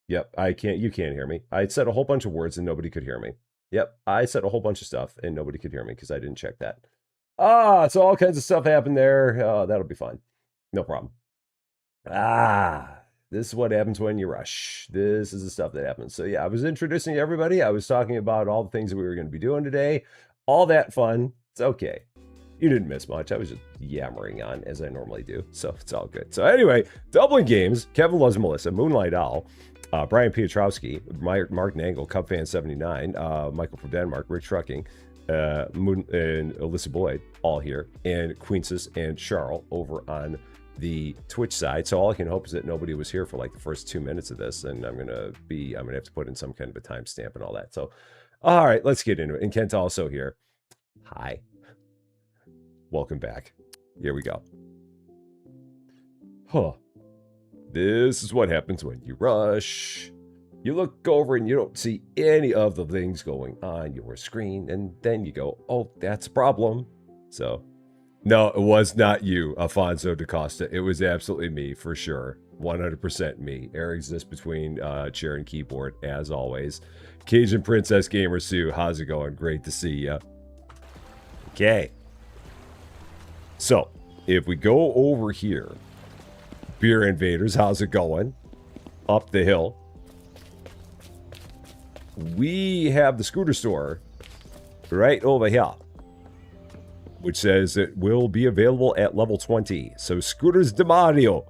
Yep, I can't. You can't hear me. I said a whole bunch of words and nobody could hear me. Yep, I said a whole bunch of stuff and nobody could hear me because I didn't check that. So all kinds of stuff happened there. That'll be fun. No problem. This is what happens when you rush. This is the stuff that happens. So yeah, I was introducing everybody. I was talking about all the things that we were going to be doing today. All that fun. It's okay. You didn't miss much. I was just yammering on as I normally do. So it's all good. So anyway, Dublin Games, Kevin Loves Melissa, Moonlight Owl, Brian Piotrowski, Mark Nangle, Cub Fan 79, Michael from Denmark, Rick Trucking, Moon and Alyssa Boyd, all here, and Queensis and Charles over on the Twitch side. So all I can hope is that nobody was here for like the first 2 minutes of this, and I'm gonna have to put in some kind of a timestamp and all that. So all right, let's get into it. And Kent's also here. Hi. Welcome back. Here we go. Huh. This is what happens when you rush. You look over and you don't see any of the things going on your screen, and then you go, oh, that's a problem. So, no, it was not you, Afonso DaCosta. It was absolutely me, for sure. 100% me. Air exists between chair and keyboard, as always. Cajun Princess Gamer Sue, how's it going? Great to see ya. Okay. So, if we go over here, Beer Invaders, how's it going? Up the hill. We have the scooter store right over here, which says it will be available at level 20. So, Scooters de Mario.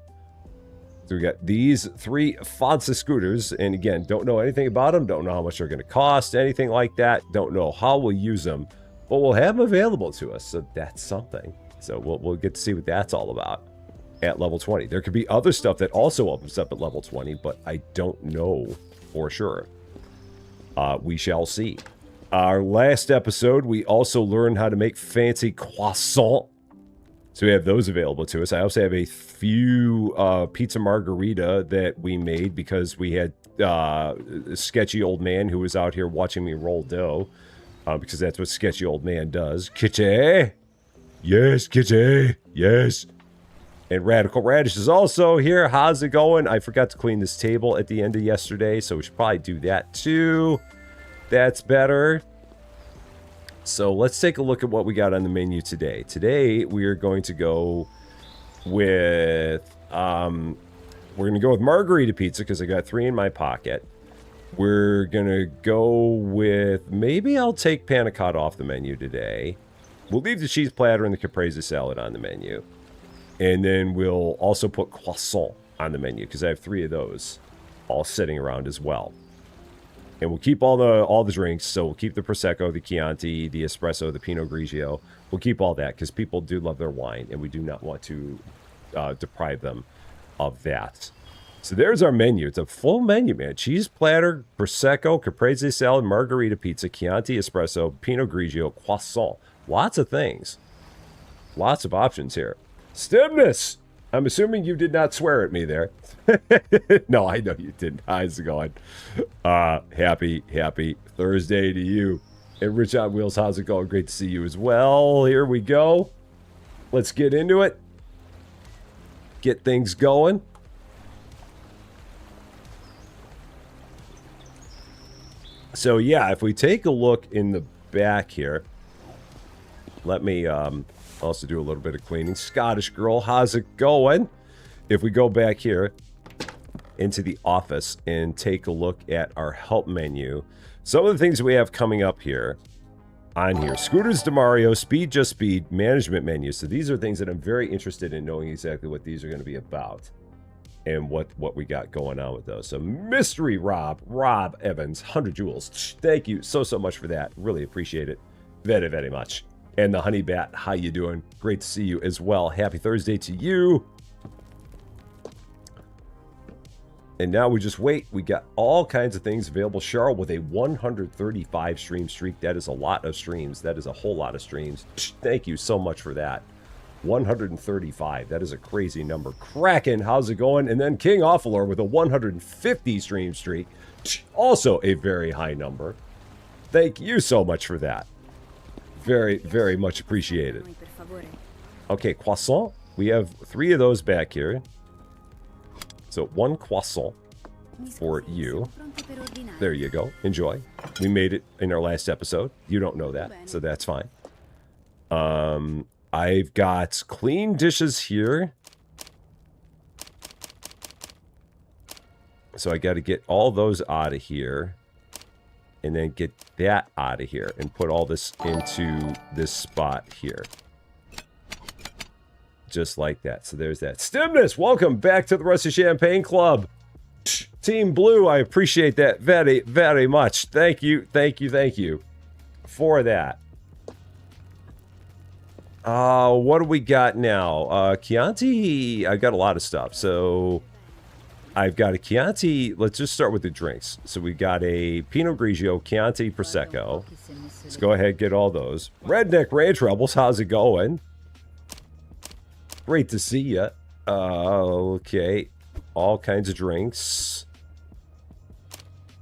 So, we got these 3 Fonsa scooters. And again, don't know anything about them. Don't know how much they're going to cost, anything like that. Don't know how we'll use them. But we'll have them available to us. So, that's something. So, we'll get to see what that's all about at level 20. There could be other stuff that also opens up at level 20, but I don't know for sure. We shall see. Our last episode, we also learned how to make fancy croissant. So we have those available to us. I also have a few pizza margarita that we made because we had a sketchy old man who was out here watching me roll dough. Because that's what sketchy old man does. Kitty! Yes, Kitty! Yes! And Radical Radish is also here. How's it going? I forgot to clean this table at the end of yesterday, so we should probably do that too. That's better. So let's take a look at what we got on the menu today. Today we are going to go with margarita pizza because I got 3 in my pocket. We're gonna go with, maybe I'll take panna cotta off the menu today. We'll leave the cheese platter and the caprese salad on the menu. And then we'll also put croissant on the menu because I have 3 of those all sitting around as well. And we'll keep all the drinks. So we'll keep the Prosecco, the Chianti, the Espresso, the Pinot Grigio. We'll keep all that because people do love their wine and we do not want to deprive them of that. So there's our menu. It's a full menu, man. Cheese platter, Prosecco, caprese salad, margarita pizza, Chianti Espresso, Pinot Grigio, croissant. Lots of things. Lots of options here. Stimness! I'm assuming you did not swear at me there. No, I know you didn't. How's it going? Happy Thursday to you. And Rich on Wheels, how's it going? Great to see you as well. Here we go. Let's get into it. Get things going. So yeah, if we take a look in the back here, let me also do a little bit of cleaning. Scottish girl, how's it going? If we go back here into the office and take a look at our help menu, some of the things we have coming up here on here. Scooters de Mario, Speed Just Speed, management menu. So these are things that I'm very interested in knowing exactly what these are going to be about and what we got going on with those. So Mystery Rob Evans, 100 jewels. Thank you so much for that. Really appreciate it very, very much. And the Honey Bat, how you doing? Great to see you as well. Happy Thursday to you. And now we just wait. We got all kinds of things available. Cheryl with a 135 stream streak. That is a lot of streams. That is a whole lot of streams. Thank you so much for that. 135. That is a crazy number. Kraken, how's it going? And then King Offalor with a 150 stream streak. Also a very high number. Thank you so much for that. Very, very much appreciated. Okay, croissant. We have 3 of those back here. So 1 croissant. for you. There you go. Enjoy. We made it in our last episode. You don't know that, so that's fine. I've got clean dishes here. So I got to get all those out of here. And then get that out of here. And put all this into this spot here. Just like that. So there's that. Stimness, welcome back to the Rusty Champagne Club. Team Blue, I appreciate that very, very much. Thank you, thank you, thank you for that. What do we got now? Chianti, I got a lot of stuff. So I've got a Chianti. Let's just start with the drinks. So we got a Pinot Grigio, Chianti, Prosecco. Let's go ahead and get all those. Redneck Ranch Rebels, how's it going? Great to see ya. Okay. All kinds of drinks.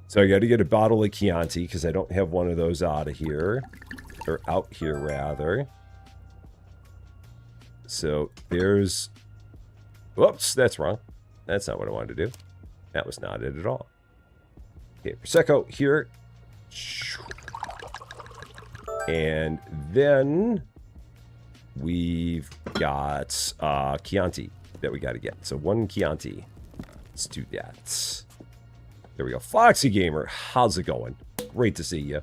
So I got to get a bottle of Chianti because I don't have one of those out of here. Or out here, rather. So there's... Whoops, that's wrong. That's not what I wanted to do. That was not it at all. Okay, Prosecco here. And then we've got Chianti that we got to get. So one Chianti. Let's do that. There we go. Foxy Gamer, how's it going? Great to see you.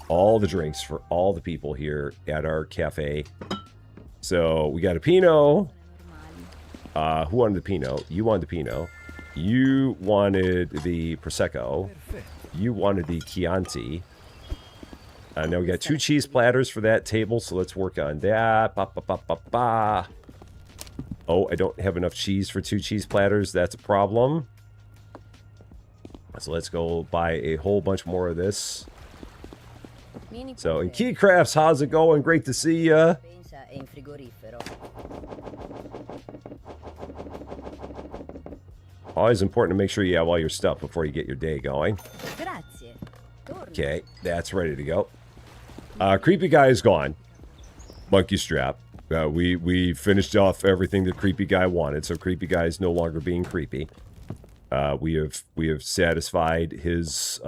All the drinks for all the people here at our cafe. So we got a Pinot. Who wanted the Pinot? You wanted the Pinot. You wanted the Prosecco. You wanted the Chianti. Now we got 2 cheese platters for that table, so let's work on that. Ba, ba, ba, ba, ba. Oh, I don't have enough cheese for 2 cheese platters. That's a problem. So let's go buy a whole bunch more of this. So, in Key Crafts, how's it going? Great to see ya. Always important to make sure you have all your stuff before you get your day going. Okay, that's ready to go. Creepy Guy is gone. Monkey Strap. We finished off everything that Creepy Guy wanted, so Creepy Guy is no longer being creepy. We have satisfied his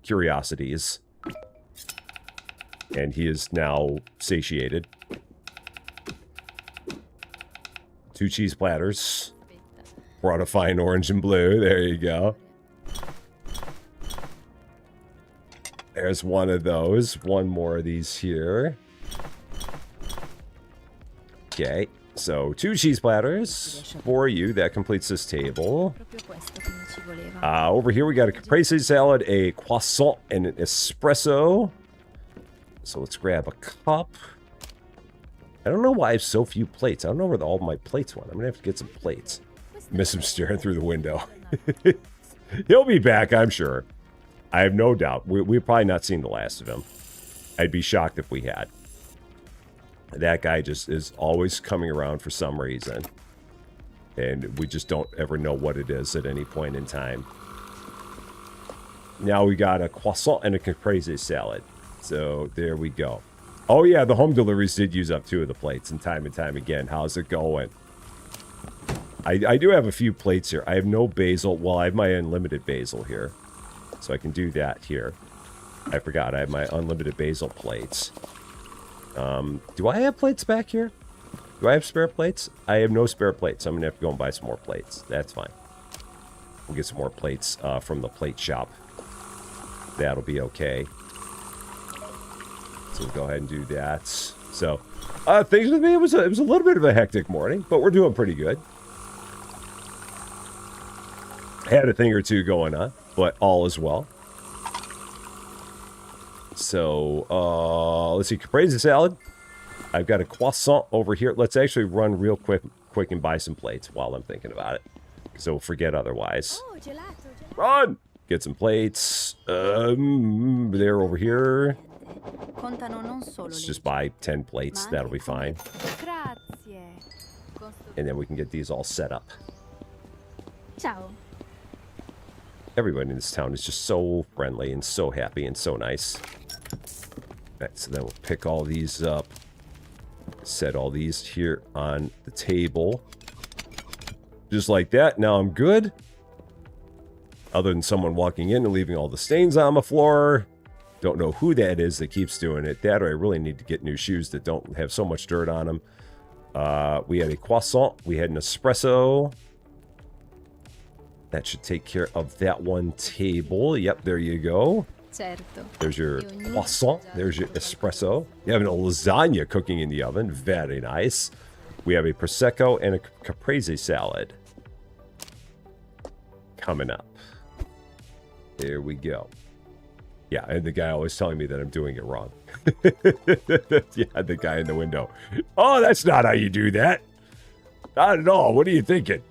curiosities, and he is now satiated. 2 cheese platters. Brought a fine orange and blue. There you go. There's one of those. One more of these here. Okay. So 2 cheese platters for you. That completes this table. Over here we got a caprese salad, a croissant, and an espresso. So let's grab a cup. I don't know why I have so few plates. I don't know where all my plates went. I'm going to have to get some plates. Miss him staring through the window. He'll be back, I'm sure. I have no doubt. We've probably not seen the last of him. I'd be shocked if we had. That guy just is always coming around for some reason. And we just don't ever know what it is at any point in time. Now we got a croissant and a caprese salad. So there we go. Oh yeah, the home deliveries did use up 2 of the plates and time again. How's it going? I do have a few plates here. I have no basil. Well, I have my unlimited basil here. So I can do that here. I forgot. I have my unlimited basil plates. Do I have plates back here? Do I have spare plates? I have no spare plates. I'm going to have to go and buy some more plates. That's fine. We'll get some more plates from the plate shop. That'll be okay. So we'll go ahead and do that. So, things with me, it was a little bit of a hectic morning, but we're doing pretty good. Had a thing or two going on, but all is well. So, let's see, caprese salad. I've got a croissant over here. Let's actually run real quick and buy some plates while I'm thinking about it. So we'll forget otherwise. Run! Get some plates. They're over here. Let's just buy 10 plates. That'll be fine. And then we can get these all set up. Ciao. Everyone in this town is just so friendly and so happy and so nice. Alright, so then we'll pick all these up. Set all these here on the table. Just like that. Now I'm good. Other than someone walking in and leaving all the stains on the floor. Don't know who that is that keeps doing it. That or I really need to get new shoes that don't have so much dirt on them. We had a croissant. We had an espresso. That should take care of that one table. Yep, there you go. Certo. There's your croissant. There's your espresso. You have a lasagna cooking in the oven. Very nice. We have a Prosecco and a caprese salad coming up. There we go. Yeah, and the guy always telling me that I'm doing it wrong. Yeah, the guy in the window. Oh, that's not how you do that. Not at all. What are you thinking?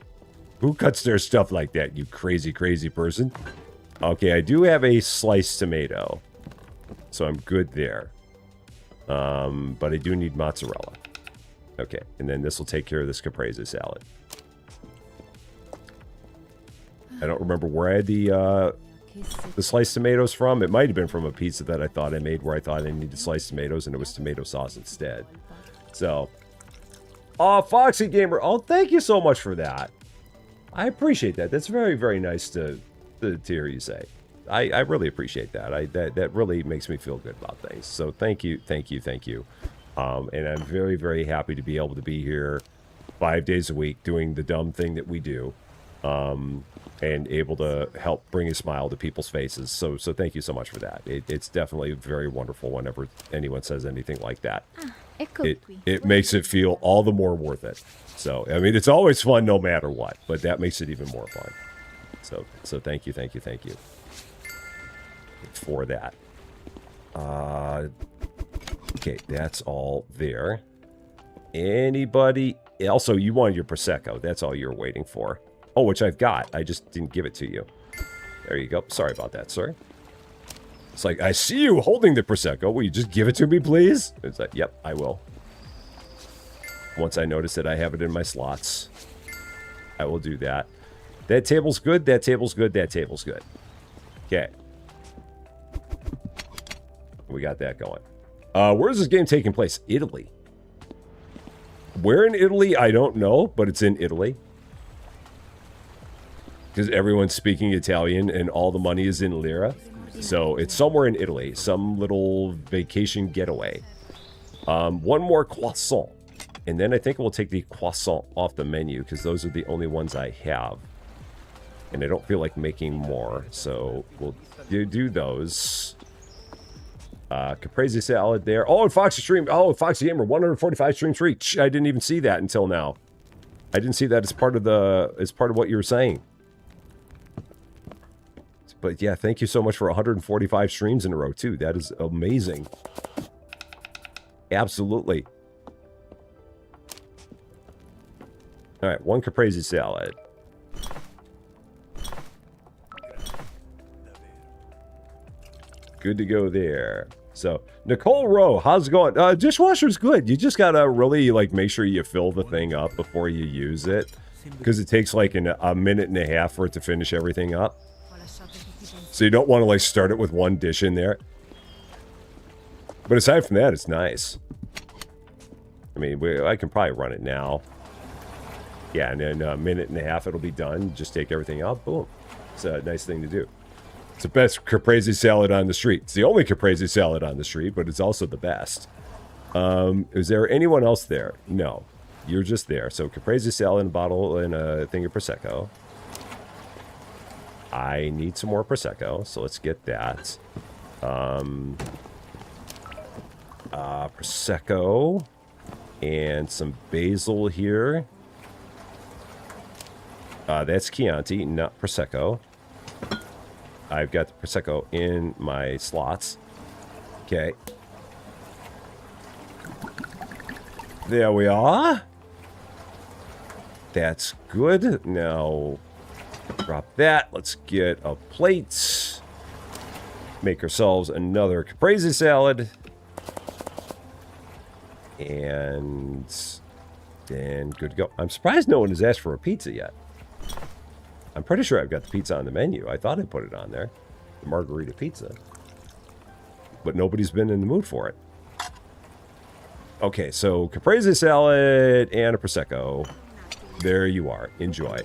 Who cuts their stuff like that, you crazy, crazy person? Okay, I do have a sliced tomato. So I'm good there. But I do need mozzarella. Okay, and then this will take care of this caprese salad. I don't remember where I had the sliced tomatoes from. It might have been from a pizza that I thought I made where I thought I needed sliced tomatoes and it was tomato sauce instead. So, oh, Foxy Gamer. Oh, thank you so much for that. I appreciate that. That's very, very nice to hear you say. I really appreciate that. That really makes me feel good about things. So thank you, thank you, thank you. And I'm very, very happy to be able to be here 5 days a week doing the dumb thing that we do. And able to help bring a smile to people's faces. So thank you so much for that. It's definitely very wonderful whenever anyone says anything like that. It makes it feel all the more worth it. So, I mean, it's always fun no matter what, but that makes it even more fun. So thank you, thank you, thank you for that. Okay, that's all there. Anybody? Also, you wanted your Prosecco. That's all you're waiting for. Oh, which I've got. I just didn't give it to you. There you go. Sorry about that, sir. It's like, I see you holding the Prosecco. Will you just give it to me, please? It's like, yep, I will. Once I notice that I have it in my slots, I will do that. That table's good. That table's good. That table's good. Okay. We got that going. Where's this game taking place? Italy. Where in Italy? I don't know, but it's in Italy. Because everyone's speaking Italian and all the money is in lira. So it's somewhere in Italy. Some little vacation getaway. One more croissant. And then I think we'll take the croissant off the menu because those are the only ones I have. And I don't feel like making more. So we'll do those. Caprese salad there. Oh, and Foxy Stream. Oh, Foxy Gamer, 145 streams reach. I didn't even see that until now. I didn't see that as part of what you were saying. But yeah, thank you so much for 145 streams in a row, too. That is amazing. Absolutely. All right, one caprese salad. Good to go there. So, Nicole Rowe, how's it going? Dishwasher's good. You just gotta really, like, make sure you fill the thing up before you use it. Because it takes, like, a minute and a half for it to finish everything up. So you don't want to, like, start it with one dish in there. But aside from that, it's nice. I mean, I can probably run it now. Yeah, and in a minute and a half, it'll be done. Just take everything out. Boom. It's a nice thing to do. It's the best caprese salad on the street. It's the only caprese salad on the street, but it's also the best. Is there anyone else there? No. You're just there. So caprese salad in a bottle and a thing of Prosecco. I need some more Prosecco, so let's get that. Prosecco and some basil here. That's Chianti, not Prosecco. I've got the Prosecco in my slots. Okay. There we are. That's good. Now, drop that. Let's get a plate. Make ourselves another caprese salad. And then good to go. I'm surprised no one has asked for a pizza yet. I'm pretty sure I've got the pizza on the menu. I thought I put it on there. The margarita pizza. But nobody's been in the mood for it. Okay, so caprese salad and a Prosecco. There you are. Enjoy.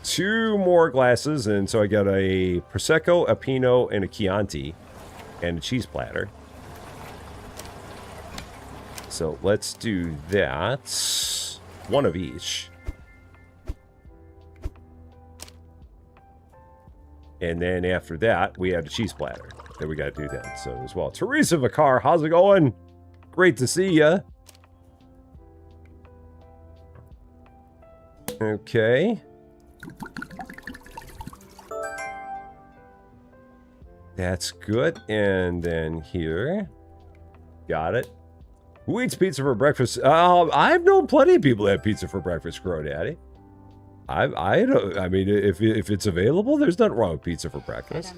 2 more glasses, and so I got a Prosecco, a Pinot, and a Chianti, and a cheese platter. So let's do that. 1 of each. And then after that, we have a cheese platter that we got to do then. So as well. Teresa Vicar, how's it going? Great to see ya. Okay. That's good. And then here. Got it. Who eats pizza for breakfast? I've known plenty of people that have pizza for breakfast, Grow Daddy. I don't. I mean, if it's available, there's nothing wrong with pizza for breakfast.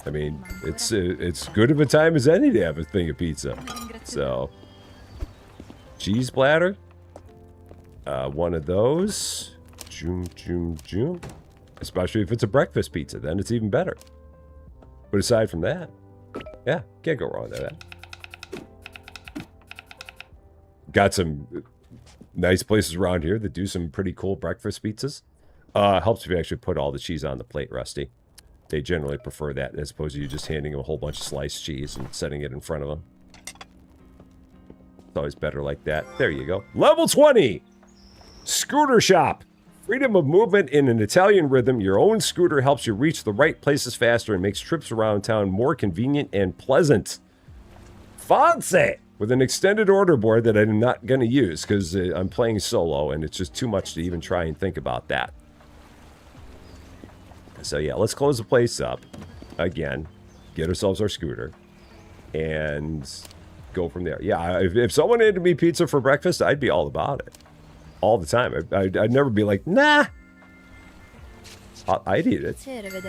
I mean, it's good of a time as any to have a thing of pizza. So, cheese platter. 1 of those. Joom. Especially if it's a breakfast pizza, then it's even better. But aside from that, yeah, can't go wrong with that. Got some nice places around here that do some pretty cool breakfast pizzas. Helps if you actually put all the cheese on the plate, Rusty. They generally prefer that as opposed to you just handing them a whole bunch of sliced cheese and setting it in front of them. It's always better like that. There you go. Level 20! Scooter Shop. Freedom of movement in an Italian rhythm. Your own scooter helps you reach the right places faster and makes trips around town more convenient and pleasant. Fancy! With an extended order board that I'm not going to use because I'm playing solo and it's just too much to even try and think about that. So yeah, let's close the place up. Again, get ourselves our scooter. And go from there. Yeah, if someone handed me pizza for breakfast, I'd be all about it. All the time. I'd never be like, nah. I'd eat it.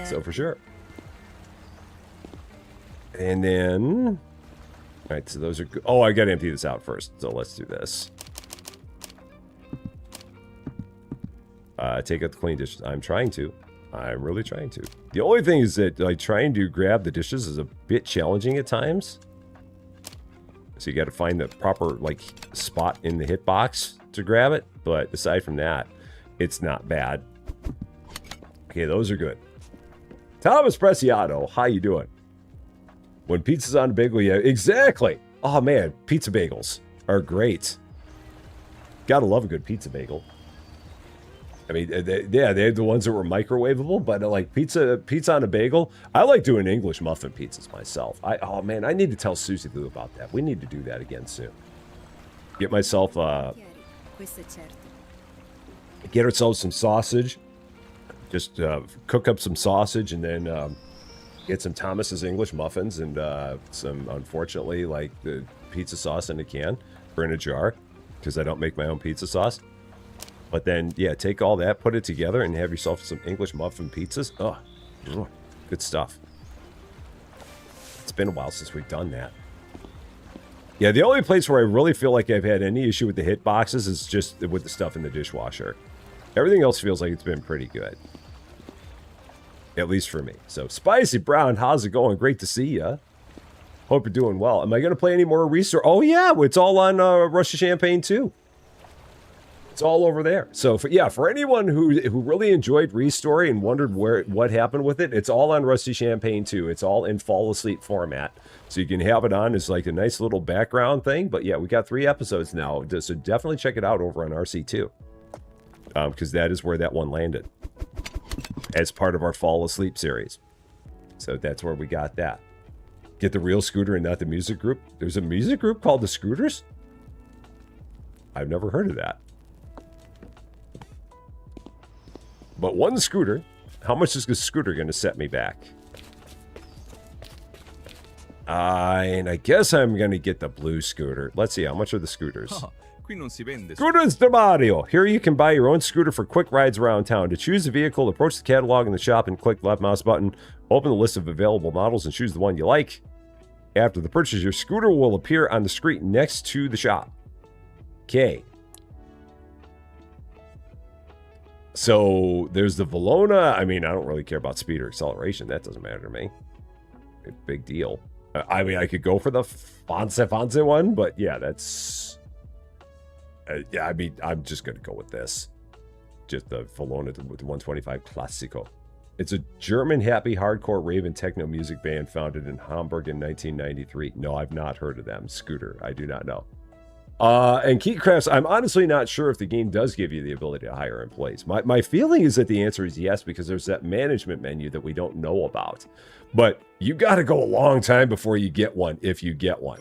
So for sure. And then... Alright, so those are good. Oh, I gotta empty this out first. So let's do this. Take out the clean dishes. I'm trying to. I'm really trying to. The only thing is that like trying to grab the dishes is a bit challenging at times. So you got to find the proper like spot in the hitbox to grab it. But aside from that, it's not bad. Okay, those are good. Thomas Preciado, how you doing? When pizza's on a bagel, yeah, exactly. Oh man, pizza bagels are great. Gotta love a good pizza bagel. I mean, they're the ones that were microwavable, but like pizza on a bagel. I like doing English muffin pizzas myself. Oh man, I need to tell Susie Lou about that. We need to do that again soon. Get myself get ourselves some sausage. Just cook up some sausage and then get some Thomas's English muffins and some, unfortunately, like the pizza sauce in a can or in a jar because I don't make my own pizza sauce. But then, yeah, take all that, put it together, and have yourself some English muffin pizzas. Oh, good stuff. It's been a while since we've done that. Yeah, the only place where I really feel like I've had any issue with the hitboxes is just with the stuff in the dishwasher. Everything else feels like it's been pretty good. At least for me. So, Spicy Brown, how's it going? Great to see ya. Hope you're doing well. Am I going to play any more Restore? Oh, yeah, it's all on Rush of Champaign, too. It's all over there. So, for anyone who really enjoyed Restory and wondered what happened with it, it's all on Rusty Champagne too. It's all in fall asleep format. So you can have it on as like a nice little background thing. But yeah, we got 3 episodes now. So definitely check it out over on RC2. Because that is where that one landed. As part of our fall asleep series. So that's where we got that. Get the real scooter and not the music group. There's a music group called the Scooters? I've never heard of that. But one scooter, how much is the scooter going to set me back? And I guess I'm going to get the blue scooter. Let's see, how much are the scooters? Scooters de Mario! Here you can buy your own scooter for quick rides around town. To choose a vehicle, approach the catalog in the shop and click the left mouse button. Open the list of available models and choose the one you like. After the purchase, your scooter will appear on the screen next to the shop. Okay. So, there's the Valona. I mean, I don't really care about speed or acceleration. That doesn't matter to me. Big deal. I mean, I could go for the Fonse one, but yeah, that's... Yeah, I mean, I'm just going to go with this. Just the Falona with the 125 Prosecco. It's a German happy hardcore rave and techno music band founded in Hamburg in 1993. No, I've not heard of them. Scooter, I do not know. And Keat Crafts, I'm honestly not sure if the game does give you the ability to hire employees. My feeling is that the answer is yes, because there's that management menu that we don't know about. But you got to go a long time before you get one, if you get one.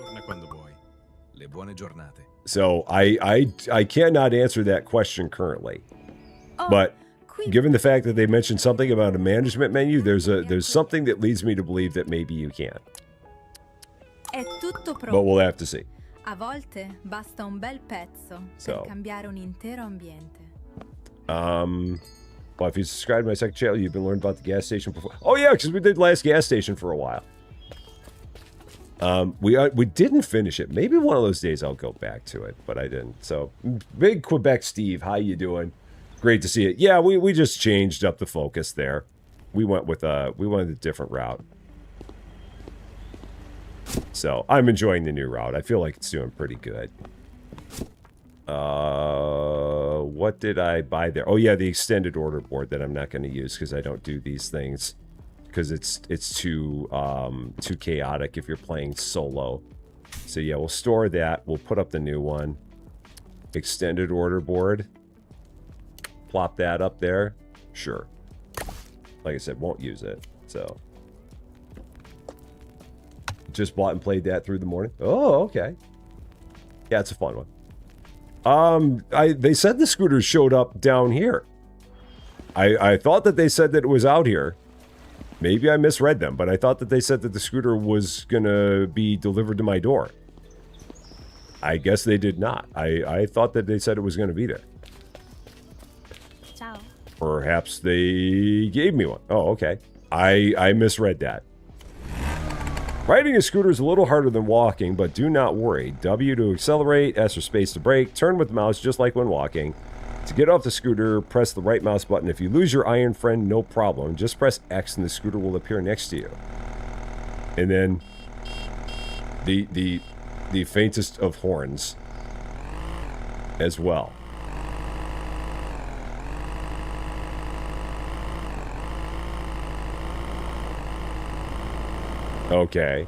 So I cannot answer that question currently. But given the fact that they mentioned something about a management menu, there's something that leads me to believe that maybe you can. But we'll have to see. A volte basta un bel pezzo per cambiare un intero ambiente. Well, if you subscribe to my second channel, you've been learning about the gas station before. Oh yeah, because we did last gas station for a while. We didn't finish it. Maybe one of those days I'll go back to it, but I didn't. So, Big Quebec Steve, how you doing? Great to see it. Yeah, we just changed up the focus there. We went with a different route. So, I'm enjoying the new route. I feel like it's doing pretty good. What did I buy there? Oh yeah, the extended order board that I'm not going to use because I don't do these things. Because it's too chaotic if you're playing solo. So yeah, we'll store that. We'll put up the new one. Extended order board. Plop that up there. Sure. Like I said, won't use it. So just bought and played that through the morning. Oh, okay. Yeah, it's a fun one. They said the scooters showed up down here. I thought that they said that it was out here. Maybe I misread them, but I thought that they said that the scooter was gonna be delivered to my door. I guess they did not. I thought that they said it was gonna be there. Ciao. Perhaps they gave me one. Oh, okay. I misread that. Riding a scooter is a little harder than walking, but do not worry. W to accelerate, S for space to brake, turn with the mouse just like when walking. To get off the scooter, press the right mouse button. If you lose your iron friend, no problem. Just press X and the scooter will appear next to you. And then the faintest of horns as well. Okay.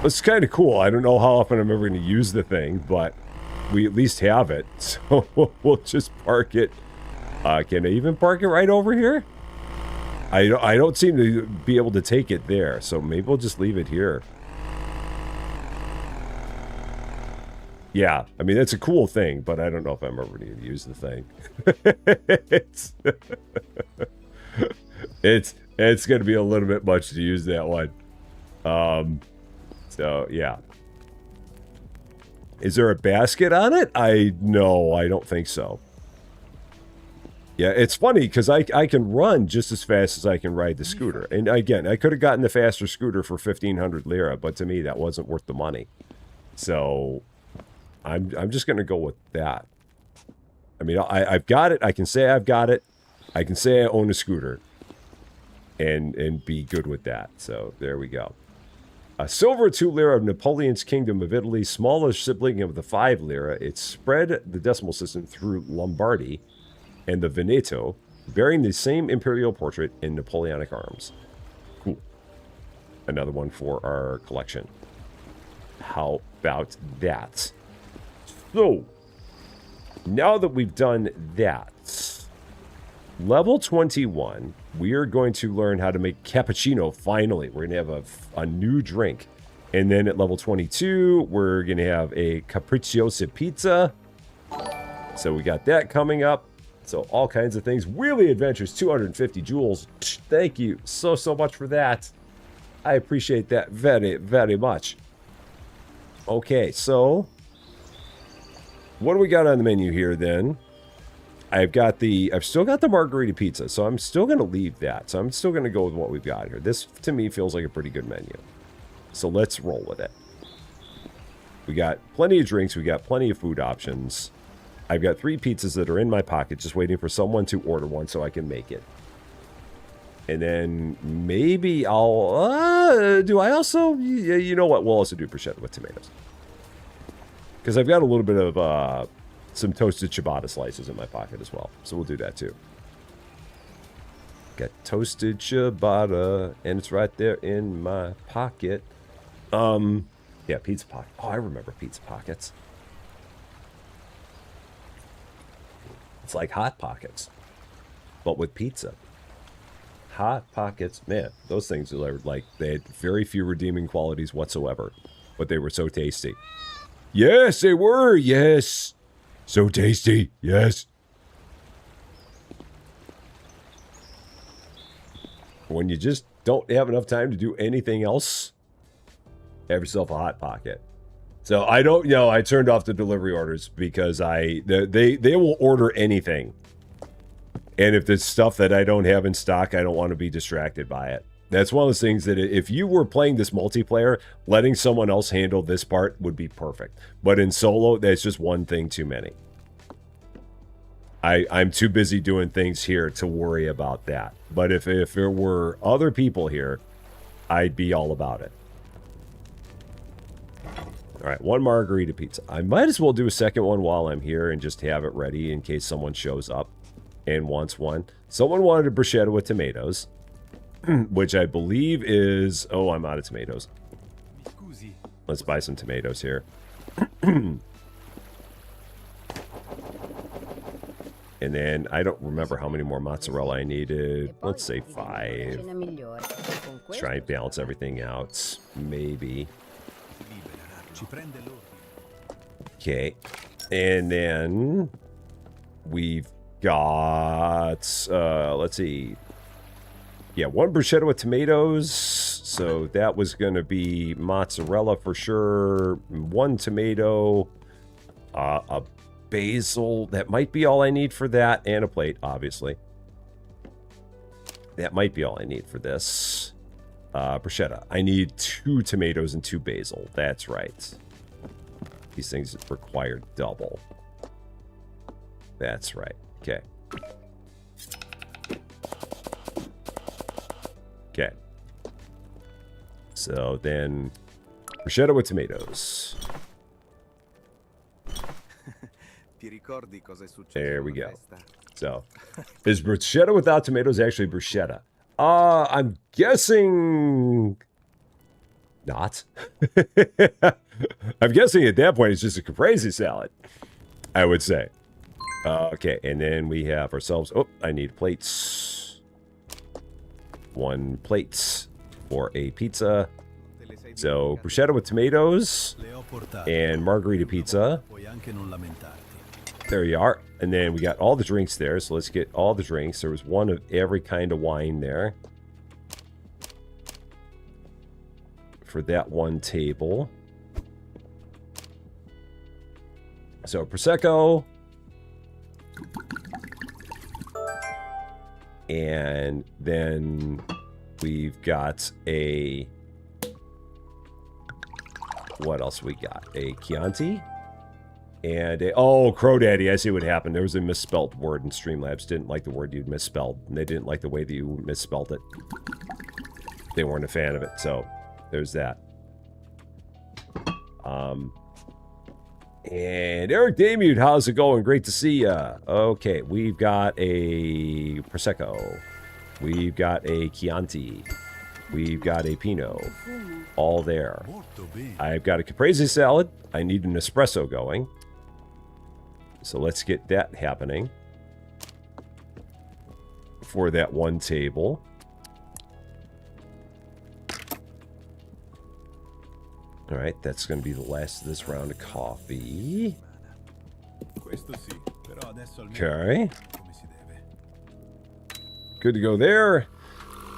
It's kind of cool. I don't know how often I'm ever going to use the thing, but we at least have it. So we'll just park it. Can I even park it right over here? I don't seem to be able to take it there, so maybe we'll just leave it here. Yeah, I mean, that's a cool thing, but I don't know if I'm ever going to use the thing. It's going to be a little bit much to use that one. So, yeah. Is there a basket on it? No, I don't think so. Yeah, it's funny because I can run just as fast as I can ride the scooter. And again, I could have gotten the faster scooter for 1,500 lira, but to me that wasn't worth the money. So I'm just going to go with that. I mean, I've got it. I can say I've got it. I can say I own a scooter. And be good with that. So there we go. A silver 2 lira of Napoleon's Kingdom of Italy, smaller sibling of the 5 lira. It spread the decimal system through Lombardy and the Veneto, bearing the same imperial portrait in Napoleonic arms. Cool. Another one for our collection. How about that? So, now that we've done that, level 21, we are going to learn how to make cappuccino, finally. We're going to have a new drink. And then at level 22, we're going to have a capricciosa pizza. So we got that coming up. So all kinds of things. Wheelie Adventures, 250 jewels. Thank you so much for that. I appreciate that very, very much. Okay, so what do we got on the menu here then? I've still got the margarita pizza, so I'm still going to leave that. So I'm still going to go with what we've got here. This, to me, feels like a pretty good menu. So let's roll with it. We got plenty of drinks. We got plenty of food options. I've got 3 pizzas that are in my pocket, just waiting for someone to order one so I can make it. And then maybe I'll... do I also... You know what? We'll also do prosciutto with tomatoes. Because I've got a little bit of some toasted ciabatta slices in my pocket as well. So we'll do that too. Got toasted ciabatta, and it's right there in my pocket. Yeah, pizza pocket. Oh, I remember pizza pockets. It's like Hot Pockets, but with pizza. Hot Pockets, man, those things are like, they had very few redeeming qualities whatsoever, but they were so tasty. Yes, they were, yes. So tasty, yes. When you just don't have enough time to do anything else, have yourself a Hot Pocket. So I don't, you know, I turned off the delivery orders because they will order anything. And if there's stuff that I don't have in stock, I don't want to be distracted by it. That's one of those things that if you were playing this multiplayer, letting someone else handle this part would be perfect. But in solo, that's just one thing too many. I'm too busy doing things here to worry about that. But if there were other people here, I'd be all about it. All right, one margarita pizza. I might as well do a second one while I'm here and just have it ready in case someone shows up and wants one. Someone wanted a bruschetta with tomatoes, which I believe is... Oh, I'm out of tomatoes. Let's buy some tomatoes here. And then I don't remember how many more mozzarella I needed. Let's say 5. Let's try and balance everything out. Maybe. Okay. And then we've got, let's see. Yeah, one bruschetta with tomatoes. So that was going to be mozzarella for sure. One tomato. A basil. That might be all I need for that. And a plate, obviously. That might be all I need for this. Bruschetta. I need 2 tomatoes and 2 basil. That's right. These things require double. That's right. Okay. Okay. So then, bruschetta with tomatoes. There we go. So, is bruschetta without tomatoes actually bruschetta? I'm guessing not. I'm guessing at that point it's just a caprese salad, I would say. Okay, and then we have ourselves... Oh, I need plates. 1 plate for a pizza. So, bruschetta with tomatoes and margarita pizza. There you are. And then we got all the drinks there, so let's get all the drinks. There was one of every kind of wine there. For that one table. So, Prosecco. And then we've got a... What else we got? A Chianti. And a... Oh, Crow Daddy, I see what happened. There was a misspelled word in Streamlabs. Didn't like the word you misspelled. And they didn't like the way that you misspelled it. They weren't a fan of it, so there's that. And Eric Damute, how's it going? Great to see ya. Okay, we've got a Prosecco. We've got a Chianti. We've got a Pinot. All there. I've got a caprese salad. I need an espresso going. So let's get that happening. For that one table. All right, that's going to be the last of this round of coffee. Okay. Good to go there.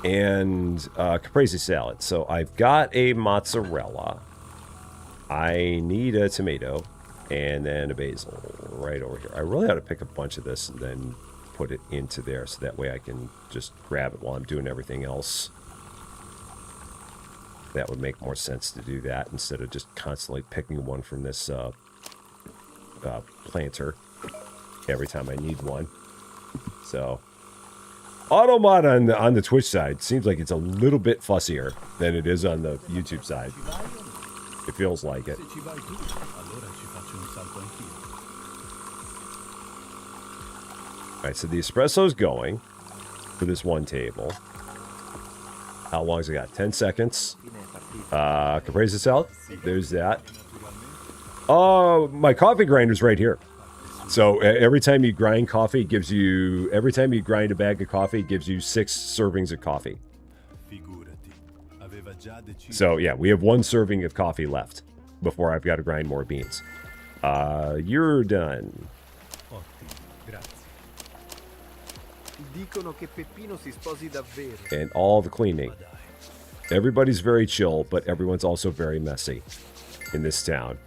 And caprese salad. So I've got a mozzarella. I need a tomato. And then a basil right over here. I really ought to pick a bunch of this and then put it into there. So that way I can just grab it while I'm doing everything else. That would make more sense to do that instead of just constantly picking one from this planter every time I need one. So, Automod on the Twitch side seems like it's a little bit fussier than it is on the YouTube side. It feels like it. Alright, so the espresso's going for this one table. How long has it got? 10 seconds. Caprese salad. There's that. Oh, my coffee grinder's right here. So every time you grind coffee, it gives you... Every time you grind a bag of coffee, it gives you 6 servings of coffee. So, yeah, we have 1 serving of coffee left before I've got to grind more beans. You're done. And all the cleaning. Everybody's very chill, but everyone's also very messy in this town.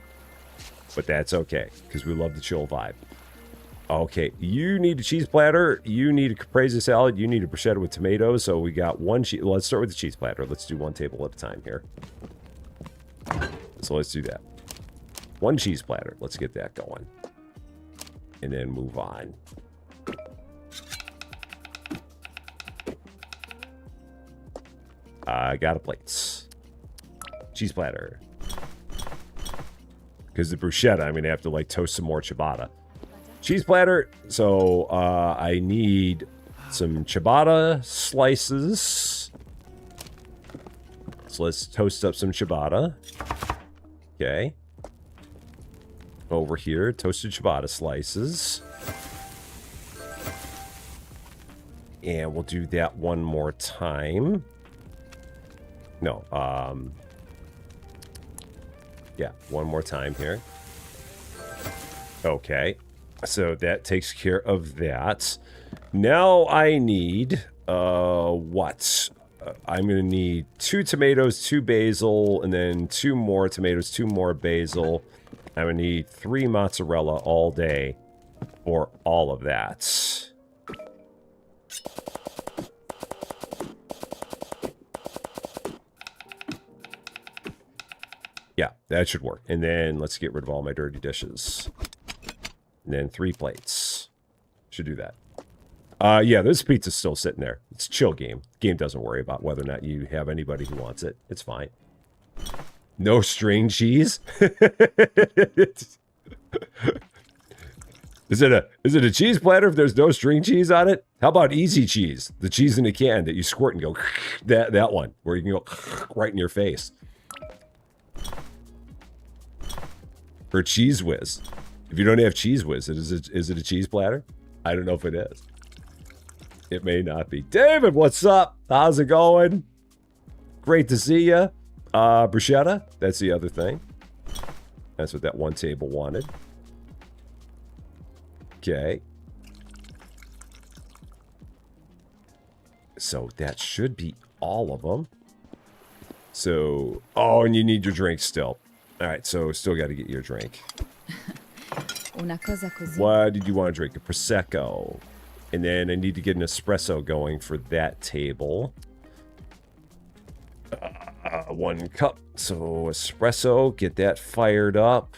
But that's okay, because we love the chill vibe. Okay, you need a cheese platter, you need a caprese salad, you need a bruschetta with tomatoes, so we got 1 cheese... Let's start with the cheese platter. Let's do 1 table at a time here. So let's do that. 1 cheese platter. Let's get that going. And then move on. I got a plate. Cheese platter. Because the bruschetta, I'm going to have to, like, toast some more ciabatta. Cheese platter. So, I need some ciabatta slices. So, let's toast up some ciabatta. Okay. Over here, toasted ciabatta slices. And we'll do that one more time. No, yeah, one more time here. Okay, so that takes care of that. Now I need, what? I'm going to need 2 tomatoes, 2 basil, and then 2 more tomatoes, 2 more basil. I'm going to need 3 mozzarella all day for all of that. Yeah, that should work. And then let's get rid of all my dirty dishes. And then 3 plates. Should do that. Yeah, this pizza's still sitting there. It's a chill game. Game doesn't worry about whether or not you have anybody who wants it. It's fine. No string cheese? Is it a cheese platter if there's no string cheese on it? How about easy cheese? The cheese in a can that you squirt and go that one where you can go right in your face. Or Cheese Whiz. If you don't have Cheese Whiz, is it a cheese platter? I don't know if it is. It may not be. David, what's up? How's it going? Great to see you. Bruschetta, that's the other thing. That's what that 1 table wanted. Okay. So that should be all of them. So, oh, and you need your drink still. All right, so still got to get your drink. What did you want to drink? A Prosecco. And then I need to get an espresso going for that table. 1 cup. So espresso, get that fired up.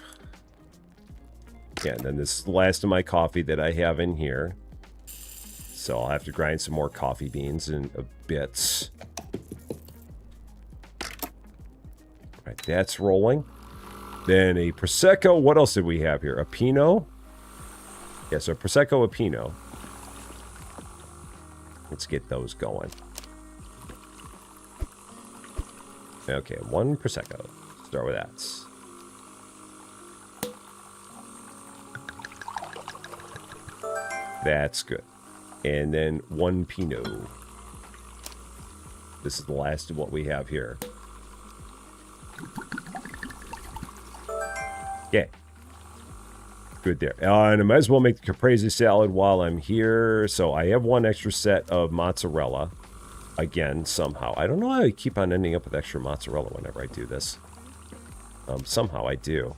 Yeah, and then this is the last of my coffee that I have in here. So I'll have to grind some more coffee beans in a bit. All right, that's rolling. Then a Prosecco. What else did we have here? A Pinot? Yeah, so a Prosecco, a Pinot. Let's get those going. Okay, 1 Prosecco. Start with that. That's good. And then 1 Pinot. This is the last of what we have here. Yeah. Good there. And I might as well make the caprese salad while I'm here. So I have 1 extra set of mozzarella. Again, somehow. I don't know how I keep on ending up with extra mozzarella whenever I do this. Somehow I do.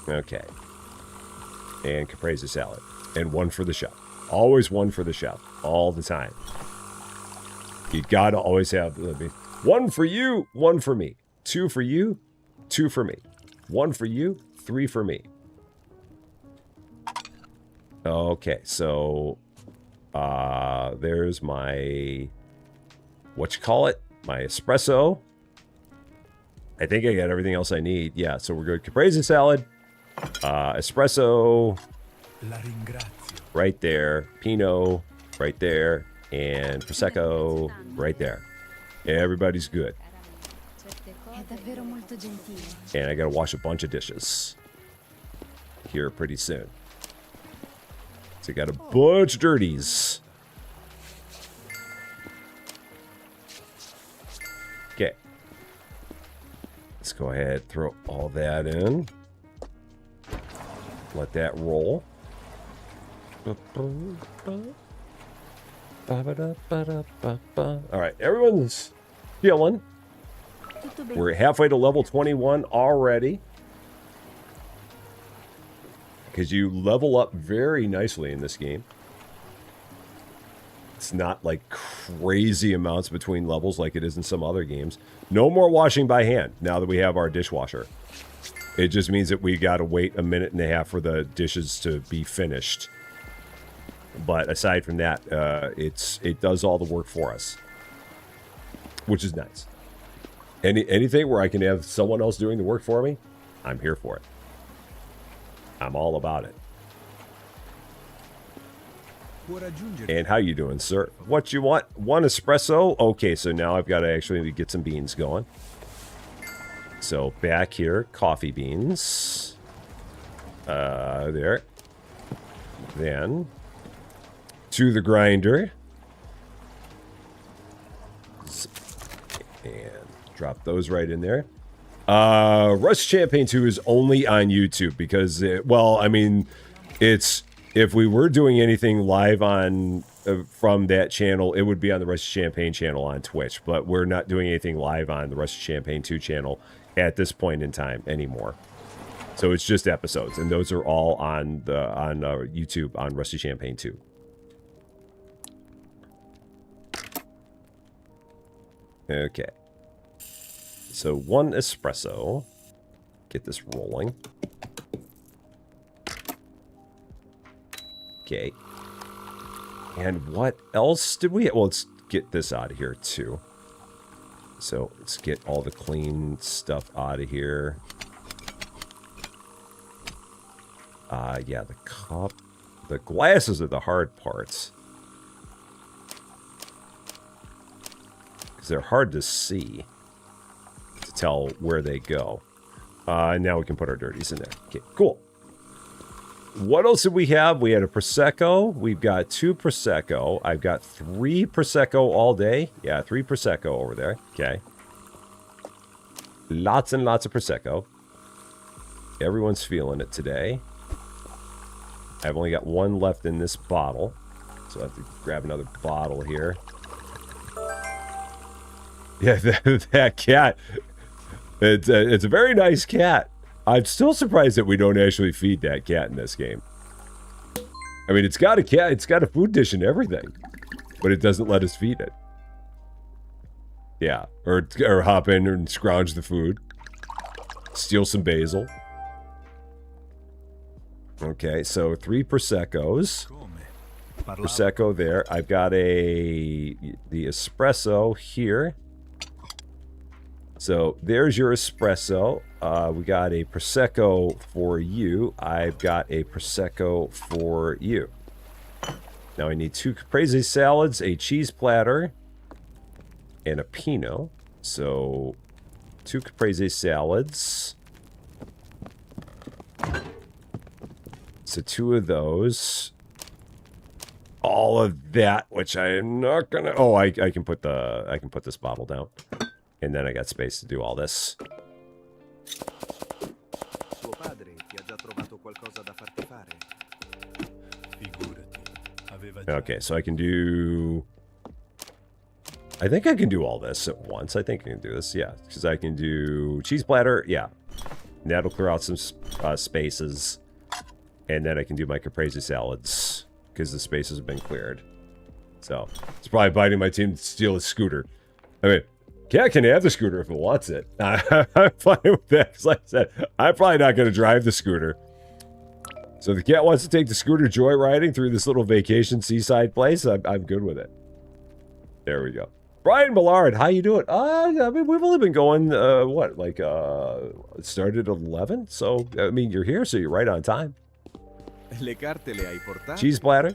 Okay. And caprese salad. And 1 for the chef. Always 1 for the chef. All the time. You gotta always have 1 for you, 1 for me. 2 for you, 2 for me. 1 for you, 3 for me. Okay, so there's my my espresso. I think I got everything else I need. Yeah, so we're good. Caprese salad, espresso, right there, Pinot, right there, and Prosecco, right there. Everybody's good. And I gotta wash a bunch of dishes here pretty soon. So I got a bunch of dirties. Okay. Let's go ahead, throw all that in. Let that roll. Alright, everyone's healing. We're halfway to level 21 already. Because you level up very nicely in this game. It's not like crazy amounts between levels like it is in some other games. No more washing by hand now that we have our dishwasher. It just means that we got to wait a minute and a half for the dishes to be finished. But aside from that, it does all the work for us, which is nice. Anything where I can have someone else doing the work for me, I'm here for it. I'm all about it. And how you doing, sir? What you want? One espresso? Okay, so now I've got to actually get some beans going. So back here, coffee beans. There. Then to the grinder. And drop those right in there. Rust Champaign 2 is only on YouTube because, well, I mean, it's, if we were doing anything live on from that channel, it would be on the Rust Champaign channel on Twitch, but we're not doing anything live on the Rust Champaign 2 channel at this point in time anymore. So it's just episodes, and those are all on the YouTube on Rusty Champaign 2. Okay. So one espresso. Get this rolling. Okay. And what else did we... Well, let's get this out of here, too. So let's get all the clean stuff out of here. Yeah, the cup. The glasses are the hard parts. Because they're hard to see. To tell where they go. Now we can put our dirties in there. Okay, cool. What else did we have? We had a Prosecco. We've got 2 Prosecco. I've got 3 Prosecco all day. Yeah, 3 Prosecco over there. Okay. Lots and lots of Prosecco. Everyone's feeling it today. I've only got 1 left in this bottle. So I have to grab another bottle here. Yeah, that cat. It's a very nice cat. I'm still surprised that we don't actually feed that cat in this game. I mean, it's got a cat, it's got a food dish and everything, but it doesn't let us feed it. Yeah, or hop in and scrounge the food. Steal some basil. Okay, so 3 Proseccos. Prosecco there. I've got the espresso here. So there's your espresso. We got a Prosecco for you. I've got a Prosecco for you. Now I need 2 caprese salads, a cheese platter, and a Pinot. So 2 caprese salads. So 2 of those. All of that, which I am not gonna. Oh, I can put this bottle down. And then I got space to do all this. Okay, so I can do... I think I can do all this at once. I think I can do this, yeah. Because I can do cheese platter, yeah. And that'll clear out some spaces. And then I can do my caprese salads. Because the spaces have been cleared. So, it's probably biting my team to steal a scooter. I mean... Cat can have the scooter if it wants it. I'm fine with that. Because like I said, I'm probably not going to drive the scooter. So if the cat wants to take the scooter joyriding through this little vacation seaside place, I'm good with it. There we go. Brian Millard, how you doing? I mean, we've only been going, what, like, it started at 11? So, I mean, you're here, so you're right on time. Cheese platter.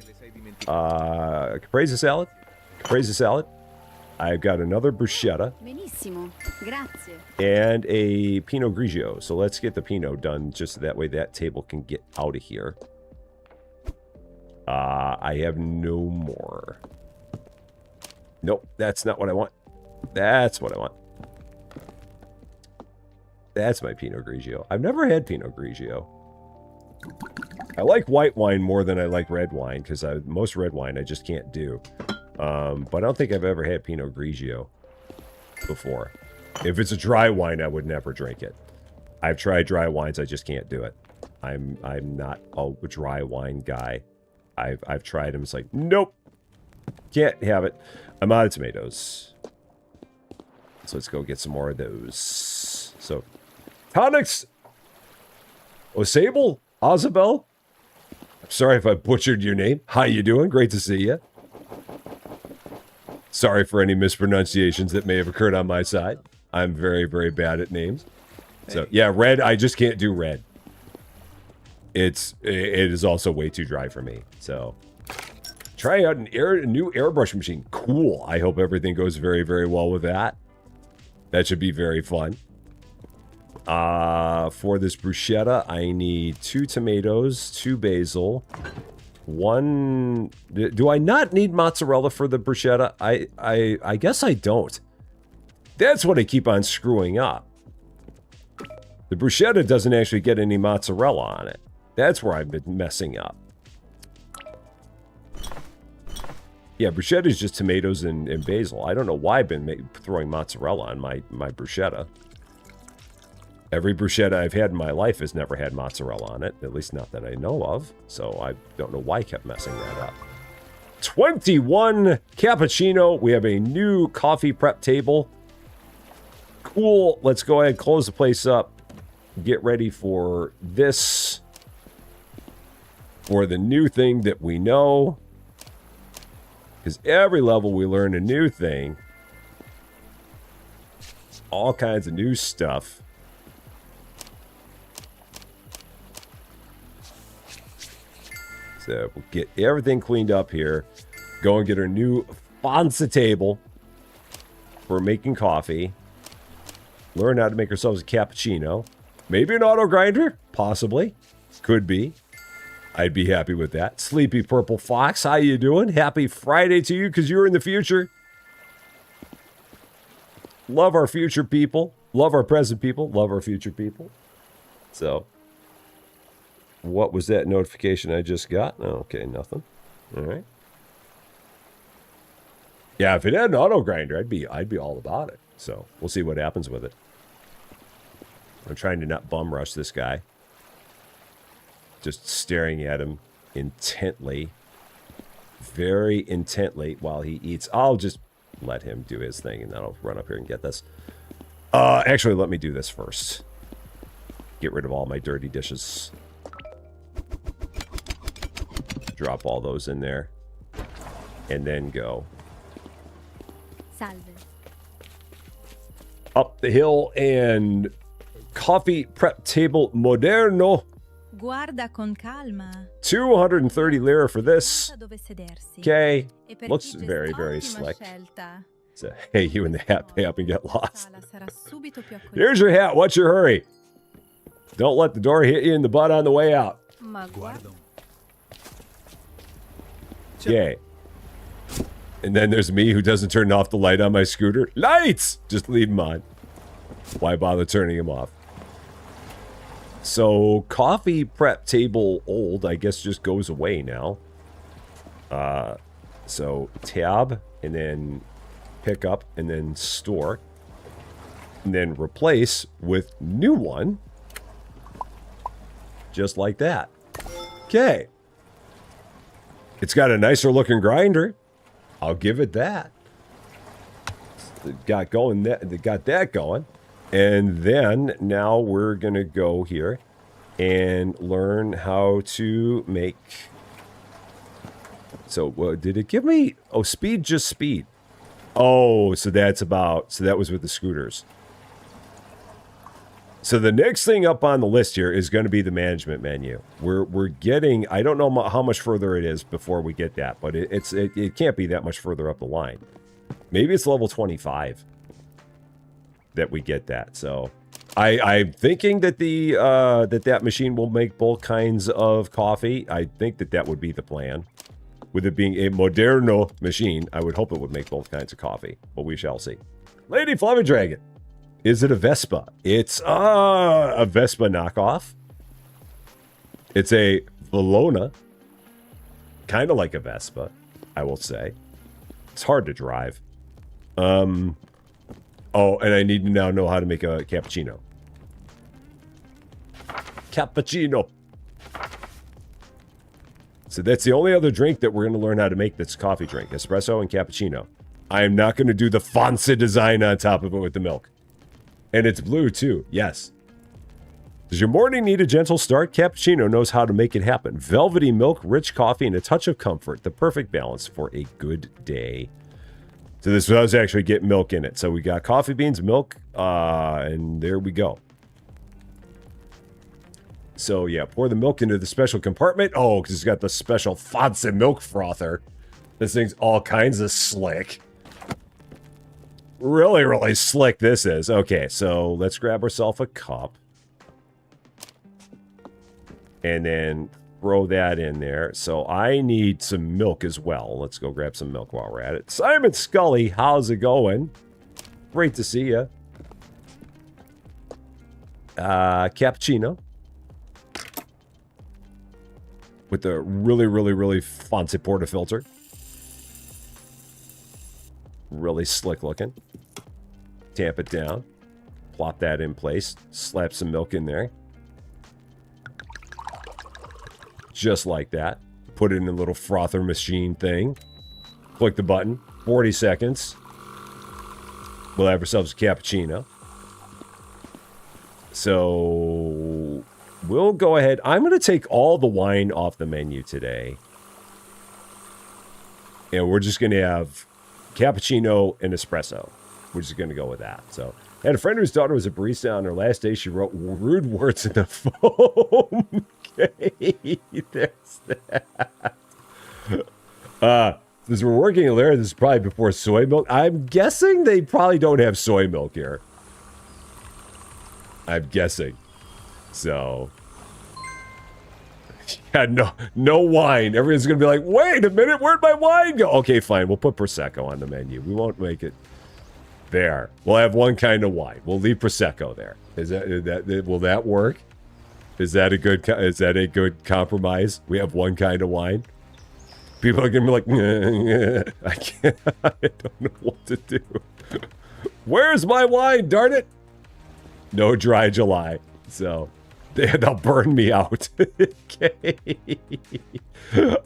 Caprese salad. Caprese salad. I've got another bruschetta. Benissimo, grazie. And a Pinot Grigio. So let's get the Pinot done, just that way that table can get out of here. I have no more. Nope, that's not what I want. That's what I want. That's my Pinot Grigio. I've never had Pinot Grigio. I like white wine more than I like red wine, because most red wine I just can't do. But I don't think I've ever had Pinot Grigio before. If it's a dry wine, I would never drink it. I've tried dry wines, I just can't do it. I'm not a dry wine guy. I've tried them, it's like, nope. Can't have it. I'm out of tomatoes. So let's go get some more of those. So, tonics. Osable? Ozabel? I'm sorry if I butchered your name. How you doing? Great to see you. Sorry for any mispronunciations that may have occurred on my side. I'm very, very bad at names. So, yeah, red. I just can't do red. It is also way too dry for me. So, try out a new airbrush machine. Cool. I hope everything goes very, very well with that. That should be very fun. For this bruschetta, I need 2 tomatoes, 2 basil, 1... Do I not need mozzarella for the bruschetta? I guess I don't. That's what I keep on screwing up. The bruschetta doesn't actually get any mozzarella on it. That's where I've been messing up. Yeah, bruschetta is just tomatoes and basil. I don't know why I've been throwing mozzarella on my bruschetta. Every bruschetta I've had in my life has never had mozzarella on it. At least not that I know of. So I don't know why I kept messing that up. 21 cappuccino. We have a new coffee prep table. Cool. Let's go ahead and close the place up. Get ready for this. For the new thing that we know. Because every level we learn a new thing. All kinds of new stuff. So we'll get everything cleaned up here. Go and get our new Fonsa table for making coffee. Learn how to make ourselves a cappuccino. Maybe an auto grinder? Possibly. Could be. I'd be happy with that. Sleepy Purple Fox, how you doing? Happy Friday to you, because you're in the future. Love our future people. Love our present people. Love our future people. So, what was that notification I just got? Okay, nothing. All right. Yeah, if it had an auto grinder, I'd be all about it. So, we'll see what happens with it. I'm trying to not bum rush this guy. Just staring at him intently. Very intently while he eats. I'll just let him do his thing and then I'll run up here and get this. Actually, let me do this first. Get rid of all my dirty dishes. Drop all those in there. And then go. Salve. Up the hill and coffee prep table moderno. Guarda con calma. 230 lira for this. Dove sedersi. Okay. E per Looks chi very, questa very ottima slick. scelta, So, hey, you in the hat, pay up and get lost. la sarà subito più accogliente. Here's your hat. What's your hurry? Don't let the door hit you in the butt on the way out. Ma guarda. Okay. And then there's me who doesn't turn off the light on my scooter. Lights! Just leave them on. Why bother turning them off? So, coffee prep table old, I guess, just goes away now. So, tab, and then pick up, and then store. And then replace with new one. Just like that. Okay. It's got a nicer looking grinder. I'll give it that. Got that going. And then now we're going to go here and learn how to make. So did it give me? Oh, speed, just speed. Oh, so that was with the scooters. So the next thing up on the list here is going to be the management menu. We're getting, I don't know how much further it is before we get that, but it can't be that much further up the line. Maybe it's level 25 that we get that. So I'm thinking that that machine will make both kinds of coffee. I think that would be the plan. With it being a Moderno machine, I would hope it would make both kinds of coffee, but we shall see. Lady Fluffy Dragon. Is it a Vespa? It's a Vespa knockoff. It's a Valona. Kind of like a Vespa, I will say. It's hard to drive. Oh, and I need to now know how to make a cappuccino. Cappuccino. So that's the only other drink that we're going to learn how to make that's coffee drink. Espresso and cappuccino. I am not going to do the fancy design on top of it with the milk. And it's blue, too. Yes. Does your morning need a gentle start? Cappuccino knows how to make it happen. Velvety milk, rich coffee, and a touch of comfort. The perfect balance for a good day. So this does actually get milk in it. So we got coffee beans, milk, and there we go. So, yeah, pour the milk into the special compartment. Oh, because it's got the special fancy milk frother. This thing's all kinds of slick. Really, really slick this is. Okay, so let's grab ourselves a cup. And then throw that in there. So I need some milk as well. Let's go grab some milk while we're at it. Simon Scully, how's it going? Great to see you. Cappuccino. With the really, really, really fancy portafilter. Really slick looking. Tamp it down. Plop that in place. Slap some milk in there. Just like that. Put it in a little frother machine thing. Click the button. 40 seconds. We'll have ourselves a cappuccino. So we'll go ahead. I'm going to take all the wine off the menu today. And we're just going to have cappuccino and espresso. We're just going to go with that. So, I had a friend whose daughter was a barista. On her last day, she wrote rude words in the foam. Okay, there's that. Since we're working in there, this is probably before soy milk. I'm guessing they probably don't have soy milk here. I'm guessing. So, yeah, no wine. Everyone's going to be like, wait a minute, where'd my wine go? Okay, fine. We'll put Prosecco on the menu. We won't make it there. We'll have one kind of wine. We'll leave Prosecco there. Will that work? Is that a good compromise? We have one kind of wine. People are going to be like, I can't, I don't know what to do. Where's my wine, darn it? No dry July. So, they'll burn me out. Okay.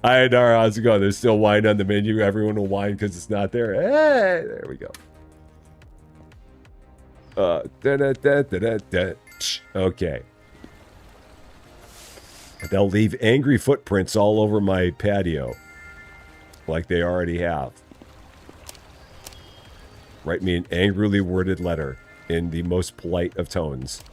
I know how's it going. There's still wine on the menu. Everyone will whine because it's not there. Hey, there we go. Okay. They'll leave angry footprints all over my patio. Like they already have. Write me an angrily worded letter in the most polite of tones.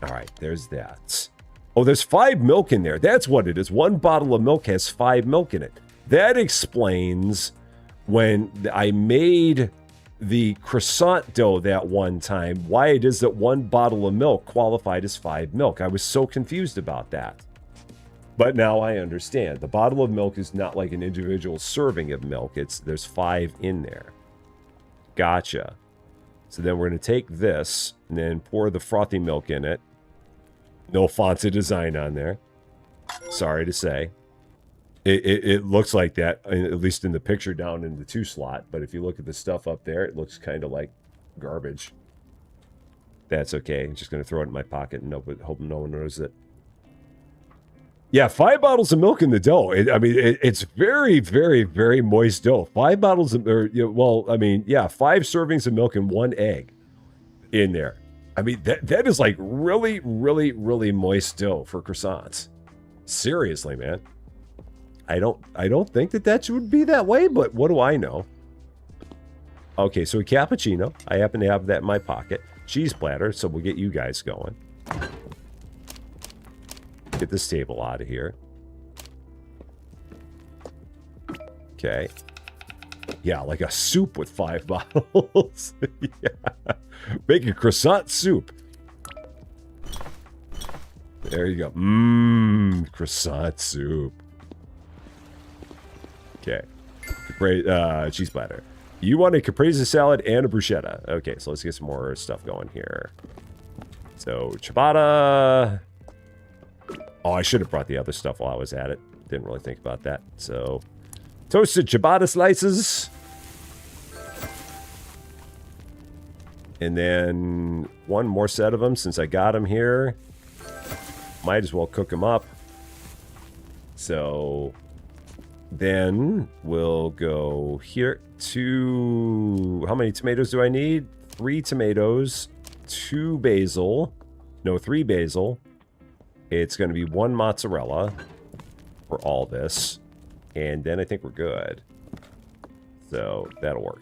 Alright, there's that. Oh, there's 5 milk in there. That's what it is. One bottle of milk has 5 milk in it. That explains when I made the croissant dough that one time, why it is that one bottle of milk qualified as 5 milk. I was so confused about that. But now I understand. The bottle of milk is not like an individual serving of milk. There's 5 in there. Gotcha. So then we're going to take this and then pour the frothy milk in it. No fancy design on there. Sorry to say. It looks like that, at least in the picture down in the 2 slot. But if you look at the stuff up there, it looks kind of like garbage. That's okay. I'm just going to throw it in my pocket and hope no one knows it. Yeah, 5 bottles of milk in the dough. It's very, very, very moist dough. 5 bottles of, 5 servings of milk and 1 egg in there. I mean, that is like really, really, really moist dough for croissants. Seriously, man. I don't think that would be that way, but what do I know? Okay, so a cappuccino. I happen to have that in my pocket. Cheese platter, so we'll get you guys going. Get this table out of here. Okay. Yeah, like a soup with 5 bottles. Yeah. Make a croissant soup. There you go. Mmm, croissant soup. Okay. Cheese platter. You want a caprese salad and a bruschetta. Okay, so let's get some more stuff going here. So, ciabatta. Oh, I should have brought the other stuff while I was at it. Didn't really think about that. So, toasted ciabatta slices. And then one more set of them since I got them here. Might as well cook them up. So, then we'll go here to... How many tomatoes do I need? 3 tomatoes, 2 basil. No, 3 basil. It's going to be 1 mozzarella for all this. And then I think we're good. So, that'll work.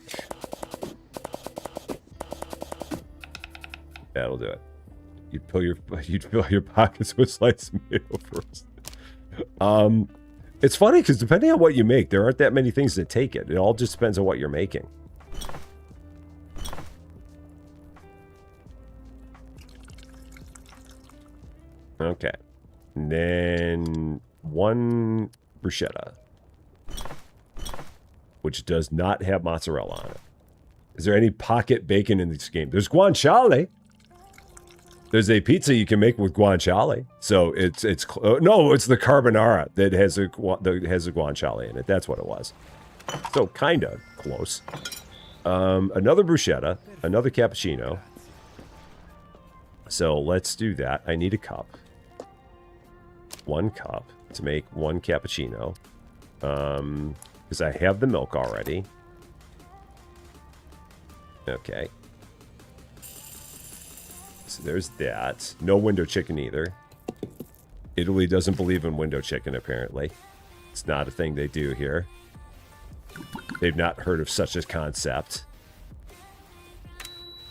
That'll do it. You'd fill your pockets with sliced tomato first. It's funny because depending on what you make, there aren't that many things that take it. It all just depends on what you're making. Okay. And then 1 bruschetta, which does not have mozzarella on it. Is there any pocket bacon in this game? There's guanciale. There's a pizza you can make with guanciale. So it's no, it's the carbonara that has a guanciale in it. That's what it was. So kind of close. Another bruschetta, another cappuccino. So let's do that. I need a cup. 1 cup to make 1 cappuccino. Because I have the milk already. Okay. So there's that. No window chicken either. Italy doesn't believe in window chicken, apparently. It's not a thing they do here. They've not heard of such a concept.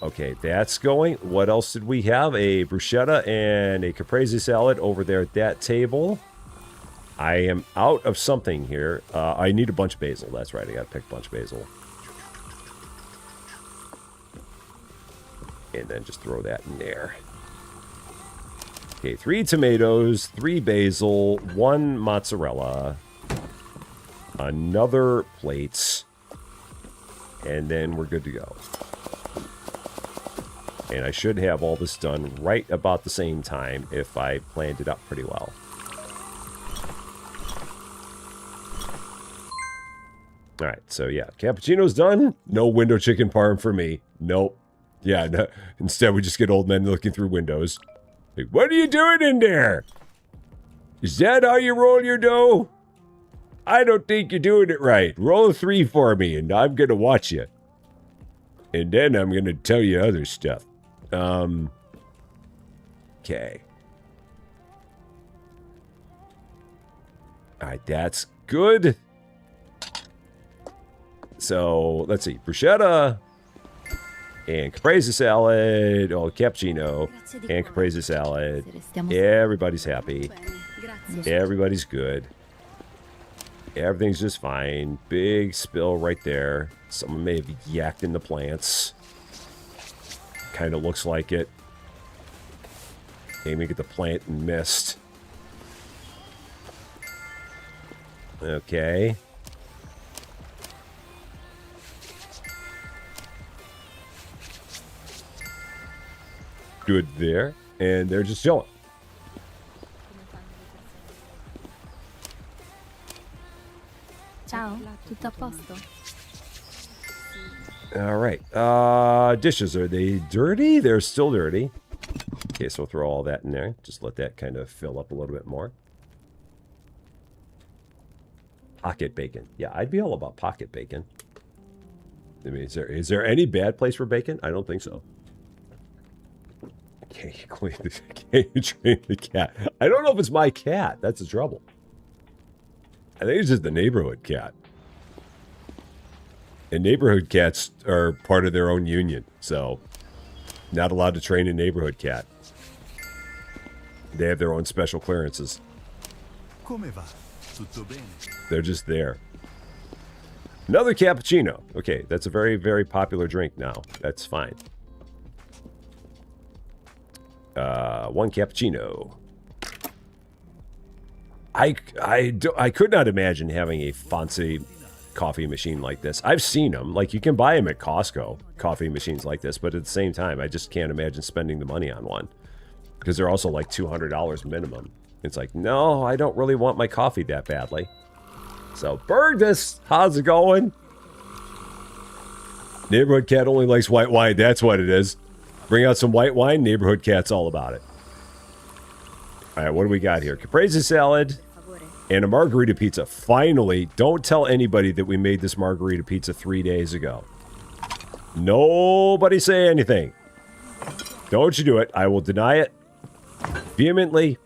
Okay, that's going. What else did we have? A bruschetta and a caprese salad over there at that table. I am out of something here. I need a bunch of basil. That's right. I got to pick a bunch of basil. And then just throw that in there. Okay, 3 tomatoes, 3 basil, 1 mozzarella, another plate, and then we're good to go. And I should have all this done right about the same time if I planned it up pretty well. Alright, so yeah, cappuccino's done. No window chicken parm for me. Nope. Yeah, no, instead we just get old men looking through windows. Like, what are you doing in there? Is that how you roll your dough? I don't think you're doing it right. Roll a 3 for me, and I'm going to watch you. And then I'm going to tell you other stuff. Okay. Alright, that's good. So, let's see. Bruschetta... and caprese salad, cappuccino, and caprese salad. Everybody's happy. Everybody's good. Everything's just fine. Big spill right there. Someone may have yacked in the plants. Kind of looks like it. Aiming at the plant and missed. Okay. Good there. And they're just chilling. Ciao, tutto a posto? All right. Dishes, are they dirty? They're still dirty. Okay, so we'll throw all that in there. Just let that kind of fill up a little bit more. Pocket bacon. Yeah, I'd be all about pocket bacon. I mean, is there any bad place for bacon? I don't think so. Can't you train the cat? I don't know if it's my cat. That's the trouble. I think it's just the neighborhood cat. And neighborhood cats are part of their own union, so not allowed to train a neighborhood cat. They have their own special clearances. They're just there. Another cappuccino. Okay, that's a very, very popular drink now. That's fine. One cappuccino. I could not imagine having a fancy coffee machine like this. I've seen them. Like, you can buy them at Costco, coffee machines like this, but at the same time, I just can't imagine spending the money on one. Because they're also like $200 minimum. It's like, no, I don't really want my coffee that badly. So, Bergdus, how's it going? Neighborhood cat only likes white wine. That's what it is. Bring out some white wine. Neighborhood cat's all about it. All right, what do we got here? Caprese salad and a margarita pizza. Finally, don't tell anybody that we made this margarita pizza 3 days ago. Nobody say anything. Don't you do it. I will deny it vehemently.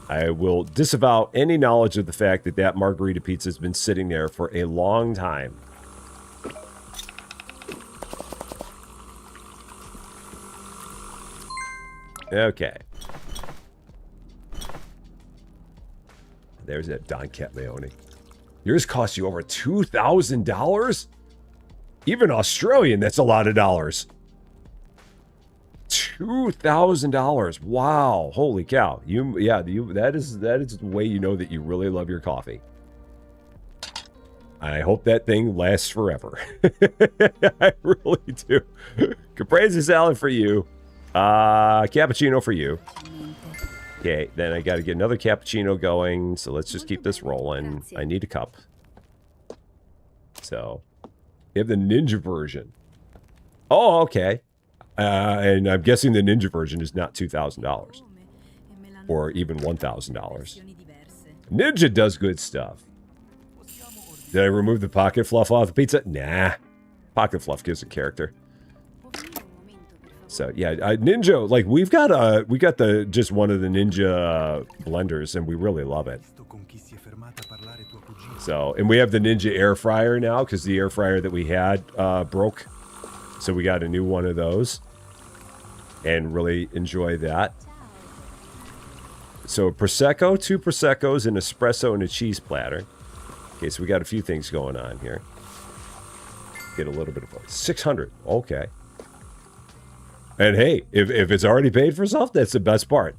I will disavow any knowledge of the fact that that margarita pizza has been sitting there for a long time. Okay. There's that Don Cat Leone. Yours cost you over $2,000? Even Australian, that's a lot of dollars. $2,000. Wow. Holy cow. That is the way you know that you really love your coffee. I hope that thing lasts forever. I really do. Caprese salad for you. Cappuccino for you. Okay, then I got to get another cappuccino going, so let's just keep this rolling. I need a cup. So, you have the ninja version. Oh, okay. And I'm guessing the ninja version is not $2,000. Or even $1,000. Ninja does good stuff. Did I remove the pocket fluff off the pizza? Nah. Pocket fluff gives a character. So yeah, Ninja, like we got the just one of the Ninja blenders, and we really love it. So, and we have the Ninja air fryer now because the air fryer that we had broke, so we got a new one of those, and really enjoy that. So a Prosecco, 2 Proseccos, an espresso, and a cheese platter. Okay, so we got a few things going on here. Get a little bit of 600. Okay. And hey, if it's already paid for itself, that's the best part.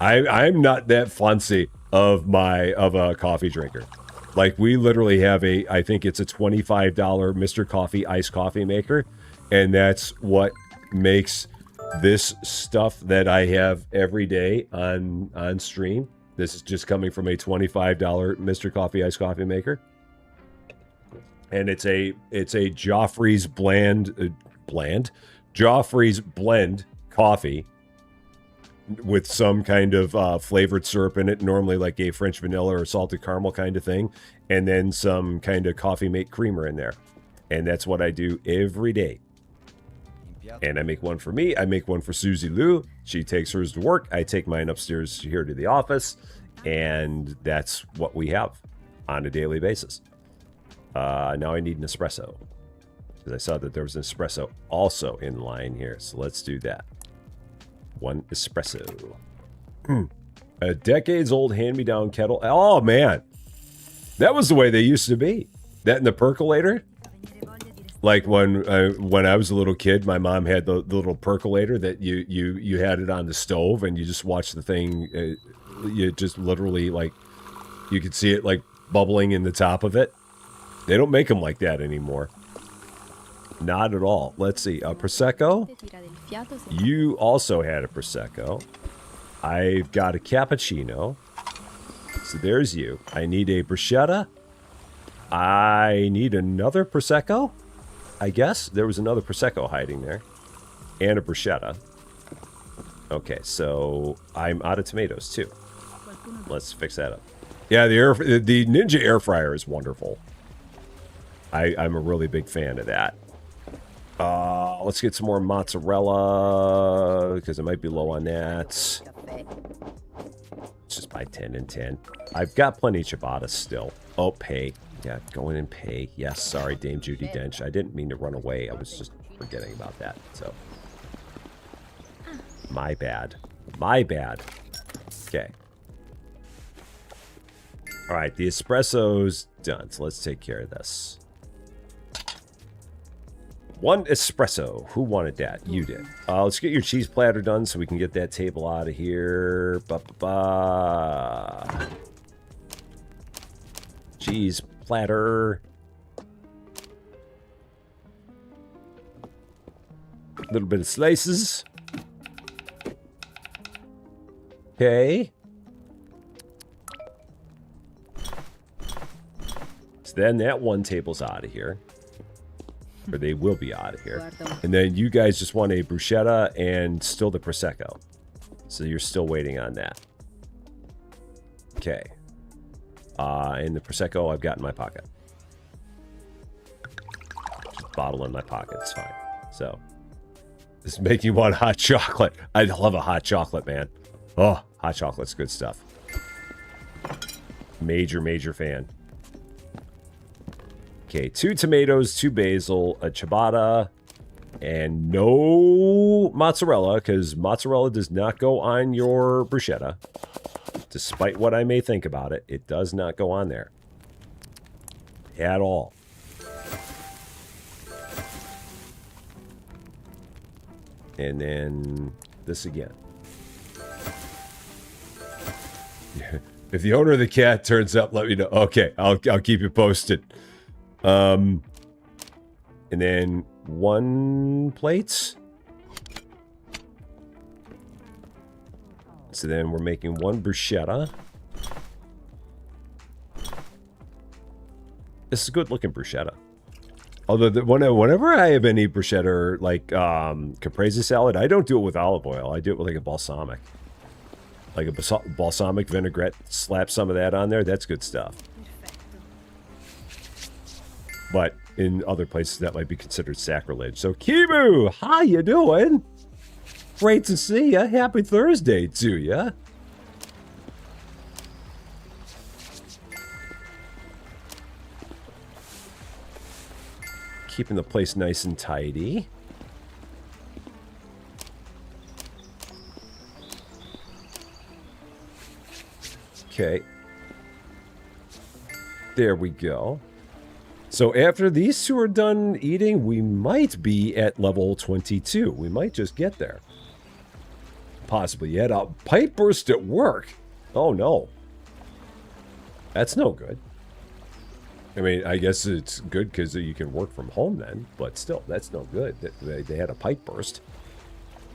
I'm not that fancy of a coffee drinker. Like, we literally have I think it's a $25 Mr. Coffee iced coffee maker, and that's what makes this stuff that I have every day on stream. This is just coming from a $25 Mr. Coffee iced coffee maker. And it's a Joffrey's Joffrey's blend coffee with some kind of flavored syrup in it, normally like a French vanilla or salted caramel kind of thing, and then some kind of coffee mate creamer in there. And that's what I do every day. And I make one for me. I make one for Susie Lou. She takes hers to work. I take mine upstairs here to the office. And that's what we have on a daily basis. Now I need an espresso. Because I saw that there was an espresso also in line here. So let's do that. One espresso. A decades-old hand-me-down kettle. Oh, man. That was the way they used to be. That and the percolator. Like when I was a little kid, my mom had the little percolator that you had it on the stove and you just watched the thing. You just literally, like, you could see it like bubbling in the top of it. They don't make them like that anymore. Not at all. Let's see. A Prosecco. You also had a Prosecco. I've got a cappuccino. So there's you. I need a bruschetta. I need another Prosecco. I guess there was another Prosecco hiding there. And a bruschetta. Okay, so I'm out of tomatoes too. Let's fix that up. Yeah, the Ninja air fryer is wonderful. I'm a really big fan of that. Let's get some more mozzarella because I might be low on that. Buy 10 and 10. I've got plenty of ciabattas still. Oh, pay. Yeah, go in and pay. Yes, sorry, Dame Judi Dench. I didn't mean to run away. I was just forgetting about that. So, my bad. My bad. Okay. All right, the espresso's done. So let's take care of this. 1 espresso. Who wanted that? You did. Let's get your cheese platter done so we can get that table out of here. Ba-ba-ba. Cheese platter. A little bit of slices. Okay. So then that one table's out of here. Or they will be out of here. And then you guys just want a bruschetta and still the Prosecco. So you're still waiting on that. Okay. And the Prosecco I've got in my pocket. Just bottle in my pocket. It's fine. So. This is making you want hot chocolate. I love a hot chocolate, man. Oh, hot chocolate's good stuff. Major, major fan. Okay, 2 tomatoes, 2 basil, a ciabatta, and no mozzarella, because mozzarella does not go on your bruschetta. Despite what I may think about it, it does not go on there. At all. And then this again. If the owner of the cat turns up, let me know. Okay, I'll keep you posted. And then 1 plate. So then we're making 1 bruschetta. This is a good looking bruschetta. Although whenever I have any bruschetta or like caprese salad, I don't do it with olive oil. I do it with like a balsamic. Like a balsamic vinaigrette. Slap some of that on there. That's good stuff. But in other places, that might be considered sacrilege. So, Kimu, how you doing? Great to see ya. Happy Thursday to ya. Keeping the place nice and tidy. Okay. There we go. So after these 2 are done eating, we might be at level 22. We might just get there. Possibly yet. A pipe burst at work. Oh, no. That's no good. I mean, I guess it's good because you can work from home then. But still, that's no good. They had a pipe burst.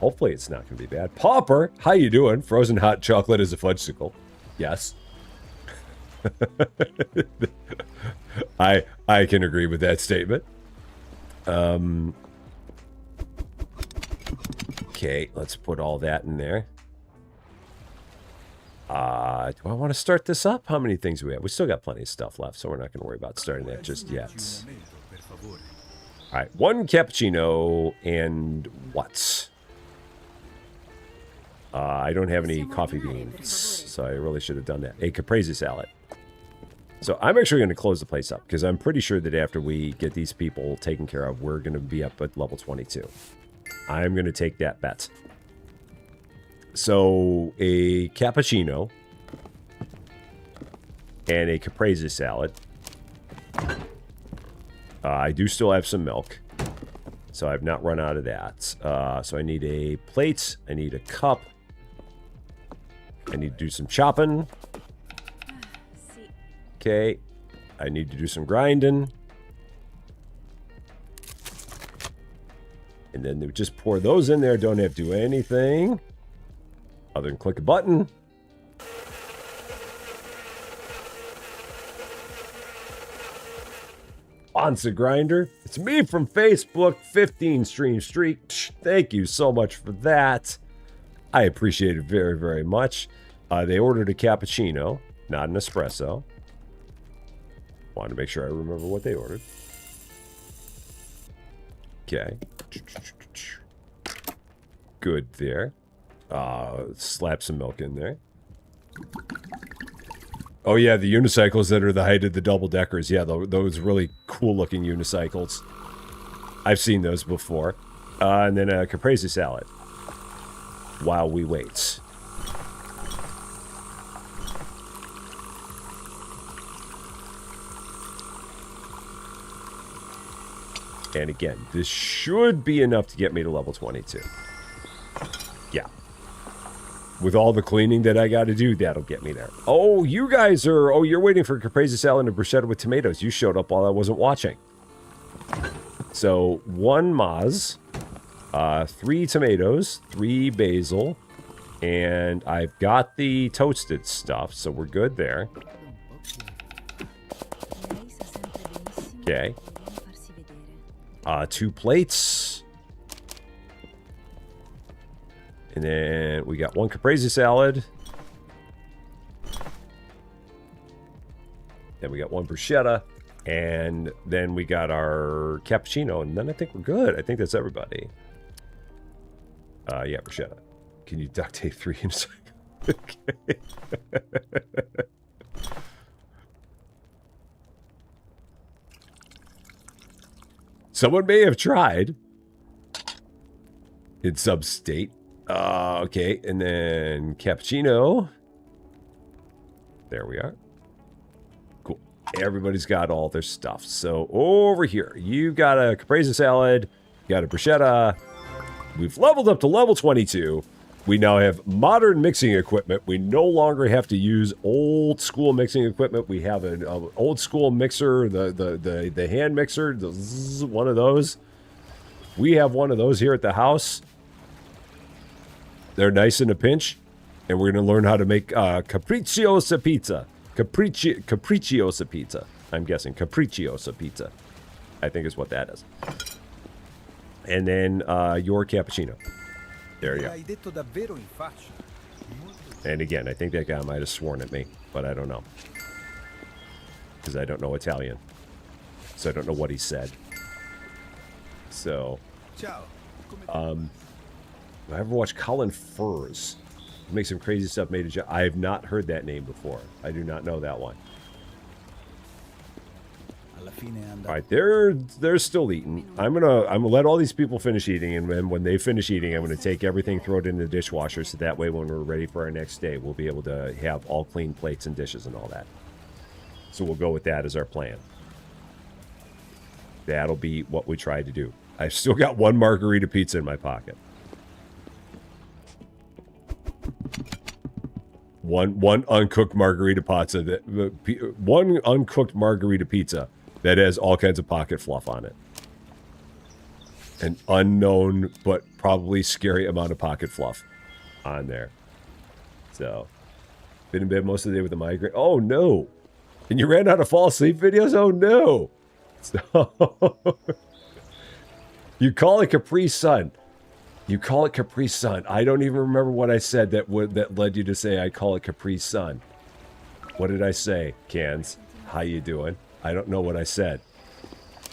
Hopefully it's not going to be bad. Pauper, how you doing? Frozen hot chocolate is a fudgesicle. Yes. I can agree with that statement. Okay, let's put all that in there. Do I want to start this up? How many things do we have? We still got plenty of stuff left, so we're not going to worry about starting that just yet. All right, 1 cappuccino and what? I don't have any coffee beans, so I really should have done that. A caprese salad. So I'm actually going to close the place up, because I'm pretty sure that after we get these people taken care of, we're going to be up at level 22. I'm going to take that bet. So a cappuccino and a caprese salad. I do still have some milk, so I've not run out of that. So I need a plate. I need a cup. I need to do some chopping. Okay. I need to do some grinding. And then they just pour those in there. Don't have to do anything other than click a button. Onsa Grinder. It's me from Facebook. 15 stream streak. Thank you so much for that. I appreciate it very, very much. They ordered a cappuccino, not an espresso. Wanted to make sure I remember what they ordered. Okay. Good there. Slap some milk in there. Oh yeah, the unicycles that are the height of the double deckers. Yeah, those really cool looking unicycles. I've seen those before. And then a caprese salad. While we wait. And again, this should be enough to get me to level 22. Yeah. With all the cleaning that I got to do, that'll get me there. Oh, you guys are... Oh, you're waiting for caprese salad and bruschetta with tomatoes. You showed up while I wasn't watching. So, 1 Maz, 3 tomatoes, 3 basil, and I've got the toasted stuff, so we're good there. Okay. 2 plates. And then we got 1 caprese salad. Then we got 1 bruschetta. And then we got our cappuccino. And then I think we're good. I think that's everybody. Yeah, bruschetta. Can you duct tape 3 in a second? Okay. Someone may have tried in some state. Okay, and then cappuccino. There we are. Cool. Everybody's got all their stuff. So over here, you got a caprese salad, you got a bruschetta. We've leveled up to level 22. We now have modern mixing equipment. We no longer have to use old school mixing equipment. We have an old school mixer, the hand mixer, one of those. We have one of those here at the house. They're nice in a pinch, and we're going to learn how to make capricciosa pizza. Capricciosa pizza. I'm guessing capricciosa pizza. I think is what that is. And then your cappuccino. There you go. And again, I think that guy might have sworn at me, but I don't know. Because I don't know Italian. So I don't know what he said. So, I ever watched Colin Furs? He makes some crazy stuff made in I have not heard that name before. I do not know that one. Alright, they're still eating. I'm gonna let all these people finish eating, and then when they finish eating, I'm gonna take everything, throw it in the dishwasher, so that way when we're ready for our next day, we'll be able to have all clean plates and dishes and all that. So we'll go with that as our plan. That'll be what we try to do. I've still got 1 margarita pizza in my pocket. One uncooked margarita pizza one uncooked margarita pizza that has all kinds of pocket fluff on it. An unknown but probably scary amount of pocket fluff on there. So, been in bed most of the day with a migraine. Oh no! And you ran out of fall asleep videos? Oh no! So, you call it Capri Sun. You call it Capri Sun. I don't even remember what I said that led you to say I call it Capri Sun. What did I say, Cans? How you doing? I don't know what I said.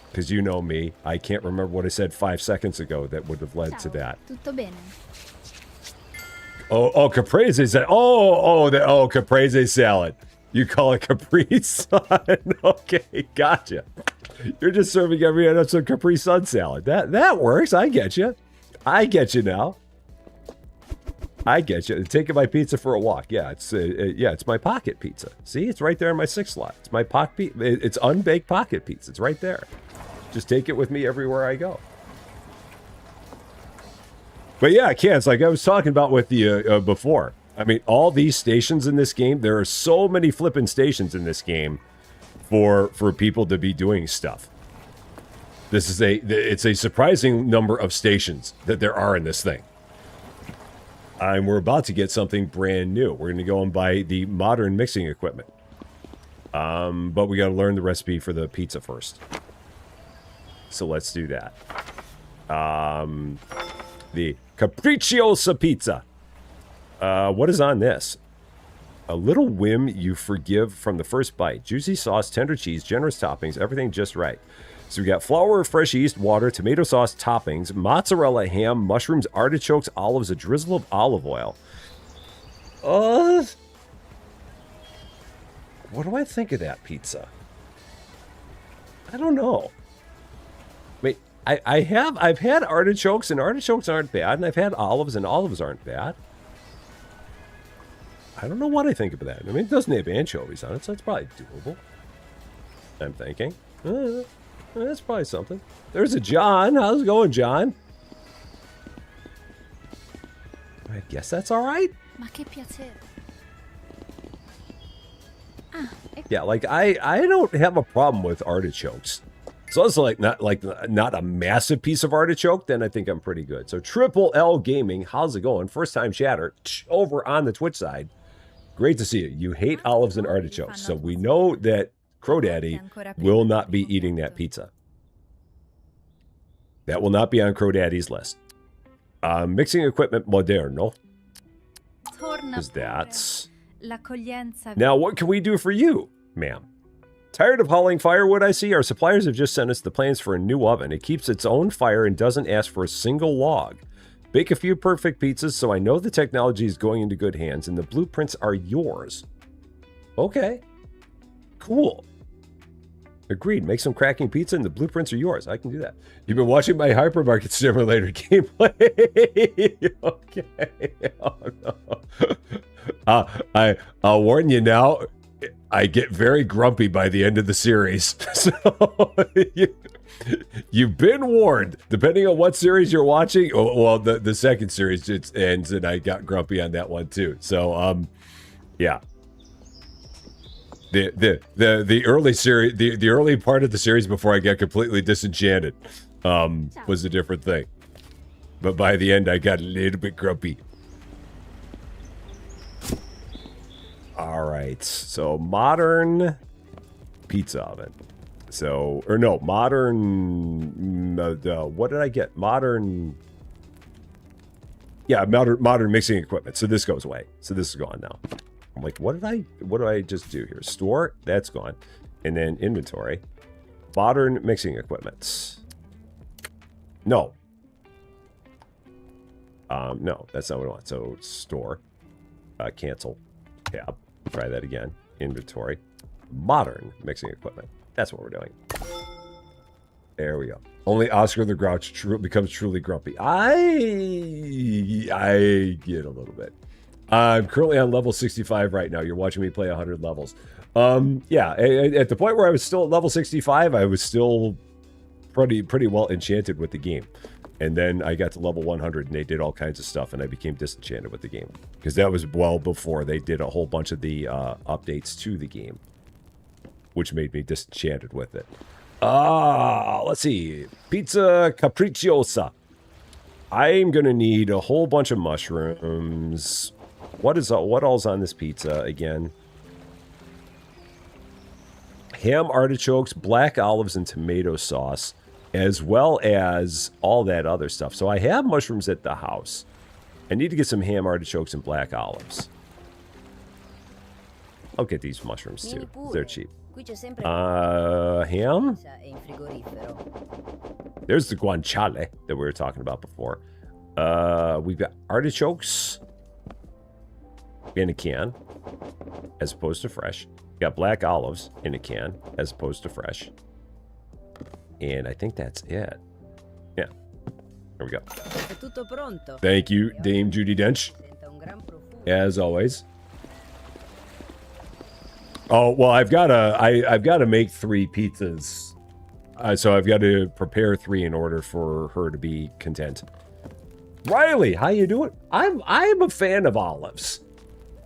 Because you know me. I can't remember what I said 5 seconds ago that would have led to that. Tutto bene. Oh, caprese salad. Oh, caprese salad. You call it Capri Sun. Okay, gotcha. You're just serving every episode Capri Sun salad. That works. I get you. I get you now. I get you. Taking my pizza for a walk. Yeah, it's my pocket pizza. See, it's right there in my 6 slot. It's my pocket. It's unbaked pocket pizza. It's right there. Just take it with me everywhere I go. But yeah, I can. It's like I was talking about with you before. I mean, all these stations in this game. There are so many flipping stations in this game for people to be doing stuff. It's a surprising number of stations that there are in this thing. And we're about to get something brand new. We're going to go and buy the modern mixing equipment. But we got to learn the recipe for the pizza first. So let's do that. The Capricciosa pizza. What is on this? A little whim you forgive from the first bite. Juicy sauce, tender cheese, generous toppings, everything just right. So we got flour, fresh yeast, water, tomato sauce, toppings, mozzarella, ham, mushrooms, artichokes, olives, a drizzle of olive oil. What do I think of that pizza? I don't know. Wait, I've had artichokes, and artichokes aren't bad, and I've had olives, and olives aren't bad. I don't know what I think of that. I mean, it doesn't have anchovies on it, so it's probably doable. I'm thinking. That's probably something. There's a John. How's it going, John? I guess that's all right. Ma che piacere. Yeah, like I don't have a problem with artichokes. So it's not a massive piece of artichoke, then I think I'm pretty good. So Triple L Gaming, how's it going? First time chatter over on the Twitch side. Great to see you. You hate olives and artichokes, so we know that Crow Daddy will not be eating that pizza. That will not be on Crow Daddy's list. Mixing equipment moderno. Is that? Now, what can we do for you, ma'am? Tired of hauling firewood, I see? Our suppliers have just sent us the plans for a new oven. It keeps its own fire and doesn't ask for a single log. Bake a few perfect pizzas, so I know the technology is going into good hands, and the blueprints are yours. Okay. Cool. Agreed. Make some cracking pizza, and the blueprints are yours. I can do that. You've been watching my Hypermarket Simulator gameplay. Okay. Oh, no. I'll warn you now. I get very grumpy by the end of the series. So you've been warned. Depending on what series you're watching, well, the second series it ends, and I got grumpy on that one too. So yeah. The early series, the early part of the series before I got completely disenchanted, was a different thing. But by the end, I got a little bit grumpy. All right, so modern pizza oven. So, or no, modern. What did I get? Modern. Yeah, modern mixing equipment. So this goes away. So this is gone now. I'm like, what do I just do here? Store, that's gone. And then inventory. Modern mixing equipment. No. No, that's not what I want. So store, cancel, tab. Try that again. Inventory. Modern mixing equipment. That's what we're doing. There we go. Only Oscar the Grouch becomes truly grumpy. I get a little bit. I'm currently on level 65 right now. You're watching me play 100 levels. Yeah, at the point where I was still at level 65, I was still pretty well enchanted with the game. And then I got to level 100 and they did all kinds of stuff and I became disenchanted with the game. Because that was well before they did a whole bunch of the updates to the game. Which made me disenchanted with it. Let's see. Pizza Capricciosa. I'm going to need a whole bunch of mushrooms. What all's on this pizza again? Ham, artichokes, black olives, and tomato sauce, as well as all that other stuff. So I have mushrooms at the house. I need to get some ham, artichokes, and black olives. I'll get these mushrooms too. They're cheap. Ham? There's the guanciale that we were talking about before. We've got artichokes in a can, as opposed to fresh. We got black olives in a can, as opposed to fresh. And I think that's it. Yeah. There we go. Thank you, Dame Judi Dench. As always. Oh, well, I've got to make 3 pizzas. So I've got to prepare 3 in order for her to be content. Riley, how you doing? I'm a fan of olives.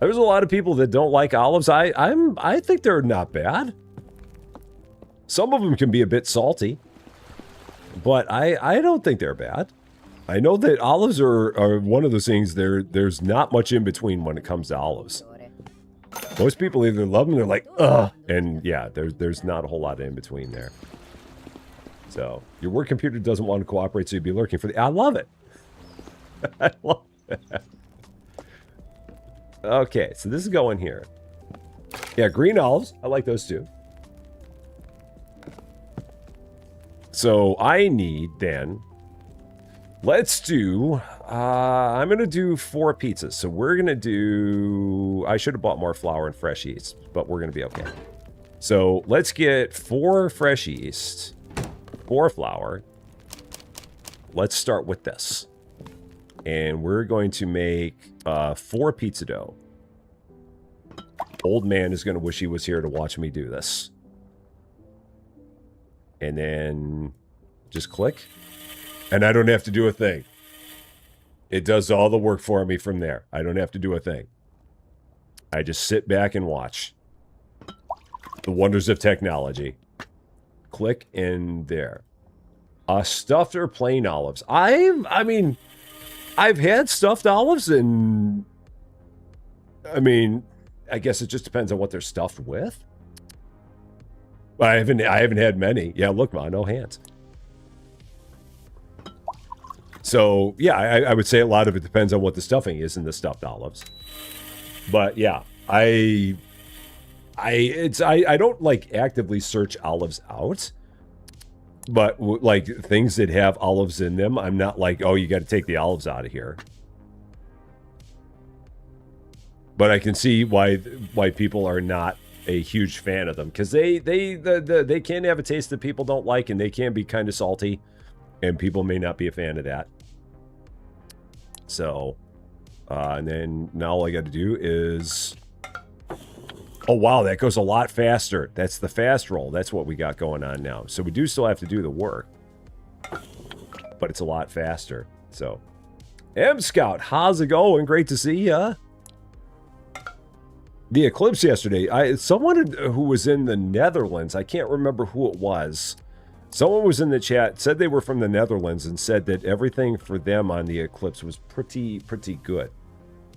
There's a lot of people that don't like olives. I think they're not bad. Some of them can be a bit salty, but I don't think they're bad. I know that olives are one of those things. There's not much in between when it comes to olives. Most people either love them, they're like, ugh, and yeah, there's not a whole lot in between there. So your work computer doesn't want to cooperate, so you'd be lurking for the. I love it. I love it. Okay, so this is going here. Yeah, green olives. I like those too. So I need then. Let's do. I'm going to do 4 pizzas. So we're going to do... I should have bought more flour and fresh yeast, but we're going to be okay. So let's get 4 fresh yeast, 4 flour. Let's start with this. And we're going to make 4 pizza dough. Old man is going to wish he was here to watch me do this. And then just click. And I don't have to do a thing. It does all the work for me from there. I don't have to do a thing. I just sit back and watch. The wonders of technology. Click in there. Stuffed or plain olives. I mean, I've had stuffed olives and... I mean, I guess it just depends on what they're stuffed with. I haven't had many. Yeah, look, Ma, no hands. So, yeah, I would say a lot of it depends on what the stuffing is in the stuffed olives. But, yeah, I don't, like, actively search olives out. But, like, things that have olives in them, I'm not like, oh, you got to take the olives out of here. But I can see why people are not a huge fan of them. Because they can have a taste that people don't like, and they can be kind of salty. And people may not be a fan of that. So, and then now all I got to do is... Oh, wow, that goes a lot faster. That's the fast roll. That's what we got going on now. So we do still have to do the work. But it's a lot faster. So, M Scout, how's it going? Great to see ya. The eclipse yesterday. Someone who was in the Netherlands, I can't remember who it was. Someone was in the chat, said they were from the Netherlands, and said that everything for them on the eclipse was pretty good.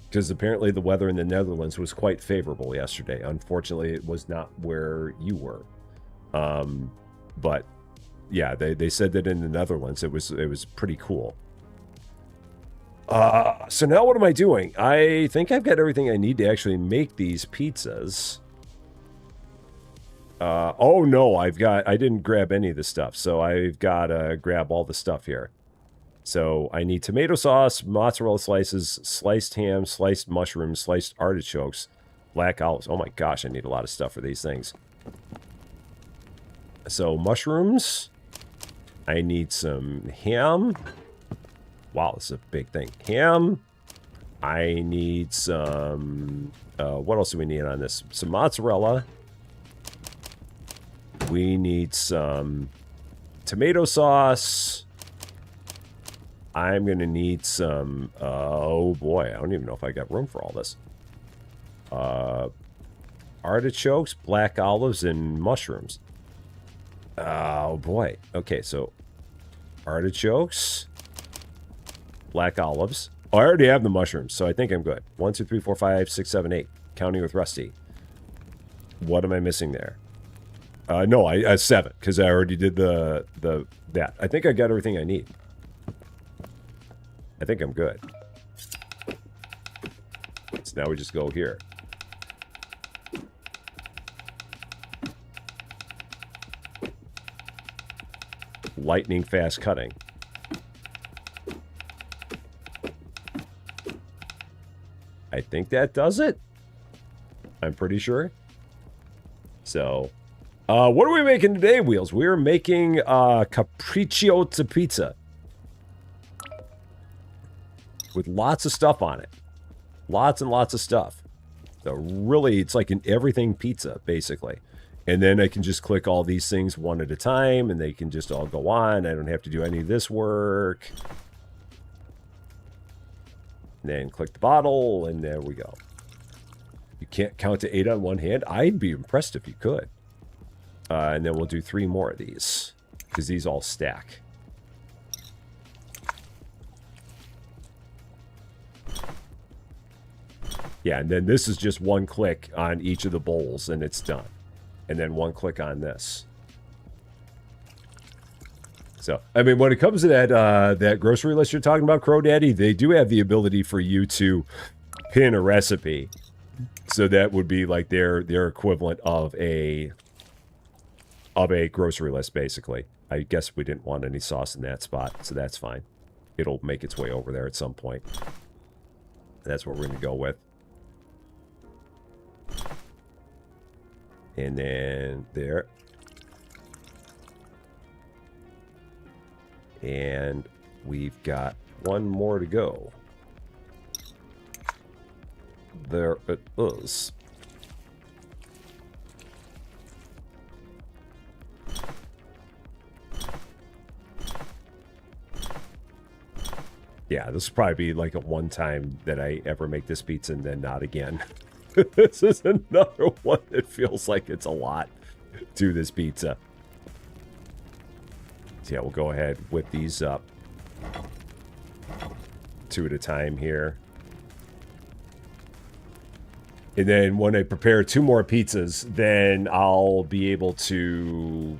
Because apparently the weather in the Netherlands was quite favorable yesterday. Unfortunately, it was not where you were. But yeah, they said that in the Netherlands it was pretty cool. So now what am I doing? I think I've got everything I need to actually make these pizzas. Oh no, I didn't grab any of the stuff, so I've got to grab all the stuff here. So I need tomato sauce, mozzarella slices, sliced ham, sliced mushrooms, sliced artichokes, black olives. Oh my gosh, I need a lot of stuff for these things. So mushrooms. I need some ham. Wow, this is a big thing. Ham. I need some... what else do we need on this? Some mozzarella. We need some tomato sauce. I'm going to need some... oh boy, I don't even know if I got room for all this. Artichokes, black olives, and mushrooms. Oh boy. Okay, so artichokes, black olives. Oh, I already have the mushrooms, so I think I'm good. 1, 2, 3, 4, 5, 6, 7, 8. Counting with Rusty. What am I missing there? No, I 7, because I already did that. I think I got everything I need. I think I'm good. So now we just go here. Lightning fast cutting. I think that does it. I'm pretty sure. So, what are we making today, Wheels? We're making capriccio pizza. With lots of stuff on it. Lots and lots of stuff. So really, it's like an everything pizza, basically. And then I can just click all these things one at a time, and they can just all go on. I don't have to do any of this work. And then click the bottle, and there we go. You can't count to 8 on one hand? I'd be impressed if you could. And then we'll do 3 more of these, because these all stack. Yeah, and then this is just one click on each of the bowls, and it's done. And then one click on this. So, I mean, when it comes to that grocery list you're talking about, Crow Daddy, they do have the ability for you to pin a recipe. So that would be like their equivalent of a grocery list, basically. I guess we didn't want any sauce in that spot, so that's fine. it'll make its way over there at some point. That's what we're going to go with. And then there. And we've got one more to go. There it is. Yeah, this will probably be like a one time that I ever make this pizza and then not again. This is another one that feels like it's a lot to this pizza. So yeah, we'll go ahead, whip these up 2 at a time here. And then when I prepare 2 more pizzas, then I'll be able to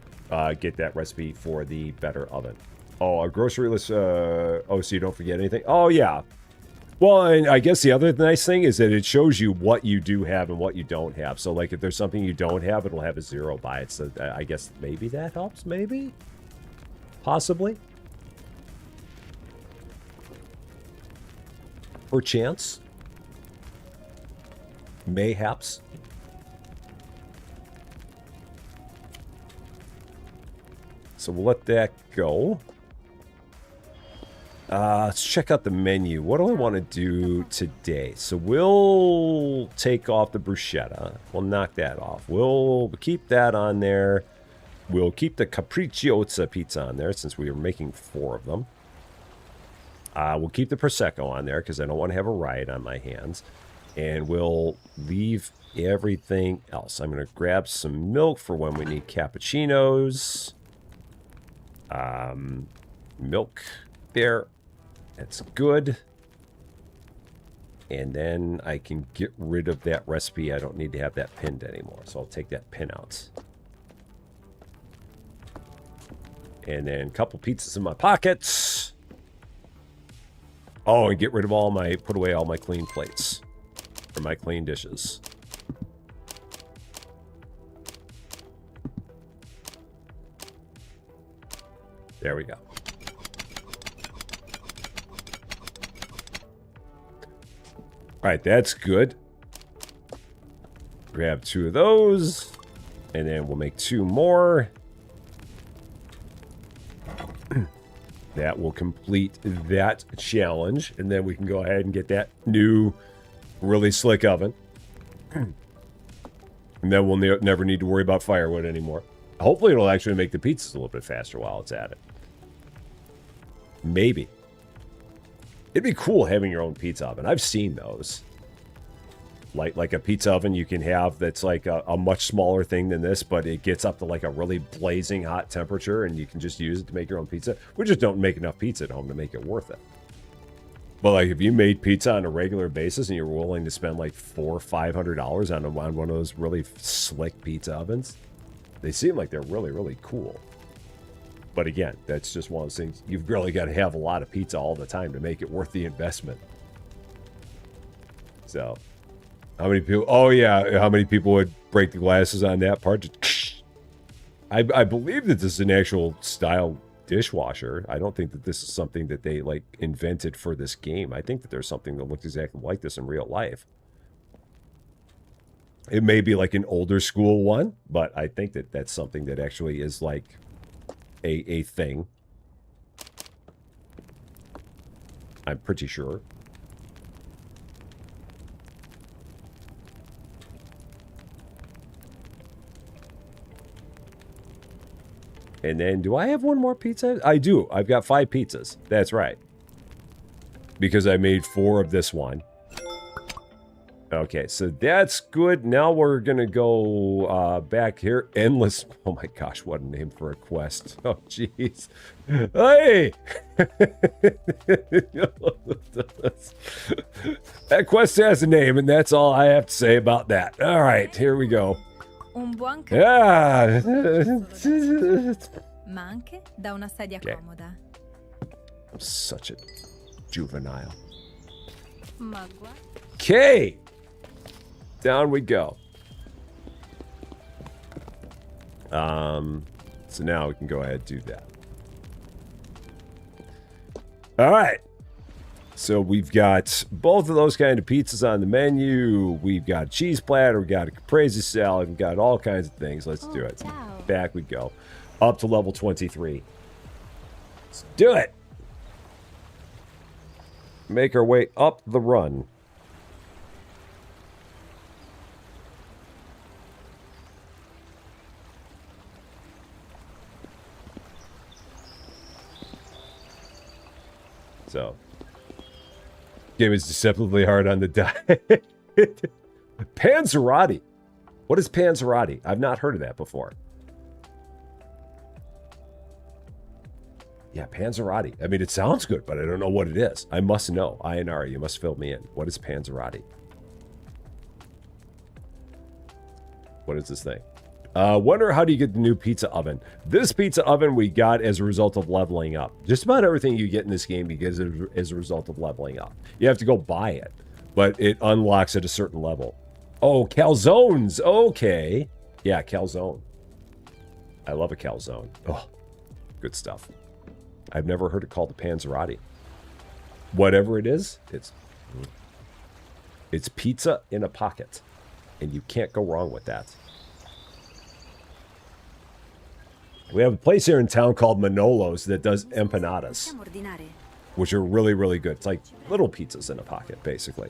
get that recipe for the better oven. Oh, a grocery list. Oh, so you don't forget anything? Oh, yeah. Well, and I guess the other nice thing is that it shows you what you do have and what you don't have. So, like, if there's something you don't have, it'll have a 0 by it. So, I guess maybe that helps. Maybe? Possibly? Perchance? Mayhaps? So, we'll let that go. Let's check out the menu. What do I want to do today? So we'll take off the bruschetta. We'll knock that off. We'll keep that on there. We'll keep the capricciosa pizza on there since we are making 4 of them. We'll keep the Prosecco on there because I don't want to have a riot on my hands. And we'll leave everything else. I'm going to grab some milk for when we need cappuccinos. Milk there. That's good. And then I can get rid of that recipe. I don't need to have that pinned anymore. So I'll take that pin out. And then a couple pizzas in my pockets. Oh, and get rid of all my, put away all my clean plates. Or my clean dishes. There we go. All right, that's good. Grab 2 of those. And then we'll make 2 more. That will complete that challenge. And then we can go ahead and get that new, really slick oven. And then we'll never need to worry about firewood anymore. Hopefully it'll actually make the pizzas a little bit faster while it's at it. Maybe. It'd be cool having your own pizza oven. I've seen those. Like a pizza oven you can have that's like a much smaller thing than this, but it gets up to like a really blazing hot temperature and you can just use it to make your own pizza. We just don't make enough pizza at home to make it worth it. But like if you made pizza on a regular basis and you're willing to spend like $400 or $500 on one of those really slick pizza ovens, they seem like they're really, really cool. But again, that's just one of those things. You've really got to have a lot of pizza all the time to make it worth the investment. So, how many people... Oh, yeah. How many people would break the glasses on that part? Just, I believe that this is an actual style dishwasher. I don't think that this is something that they, like, invented for this game. I think that there's something that looks exactly like this in real life. It may be like an older school one, but I think that that's something that actually is, like... A thing. I'm pretty sure. And then, do I have one more pizza? I do. I've got 5 pizzas. That's right. Because I made 4 of this one. Okay, so that's good. Now we're going to go back here. Endless. Oh my gosh, what a name for a quest. Oh, jeez. Hey! That quest has a name, and that's all I have to say about that. All right, here we go. Yeah. Ma anche da una sedia comoda. I'm such a juvenile. Okay. Down we go. So now we can go ahead and do that. All right. So we've got both of those kind of pizzas on the menu. We've got a cheese platter. We've got a caprese salad. We've got all kinds of things. Let's do it. Ciao. Back we go. Up to level 23. Let's do it. Make our way up the run. So, game is deceptively hard on the die. Panzerotti. What is Panzerotti? I've not heard of that before. Yeah, Panzerotti. I mean, it sounds good, but I don't know what it is. I must know. INR, you must fill me in. What is Panzerotti? What is this thing? Wonder how do you get the new pizza oven? This pizza oven we got as a result of leveling up. Just about everything you get in this game you get as a result of leveling up. You have to go buy it, but it unlocks at a certain level. Oh, calzones. Okay. Yeah, calzone. I love a calzone. Oh, good stuff. I've never heard it called a Panzerotti. Whatever it is, it's pizza in a pocket, and you can't go wrong with that. We have a place here in town called Manolo's that does empanadas, which are really, really good. It's like little pizzas in a pocket, basically.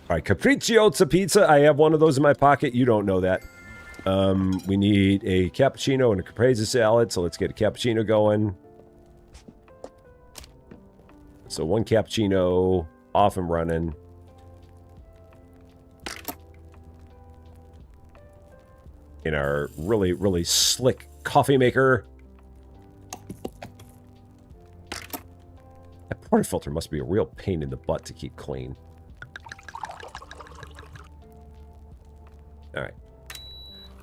All right, capricciosa pizza. I have one of those in my pocket. You don't know that. We need a cappuccino and a caprese salad, so let's get a cappuccino going. So one cappuccino, off and running. In our really, really slick coffee maker. That portafilter must be a real pain in the butt to keep clean. All right.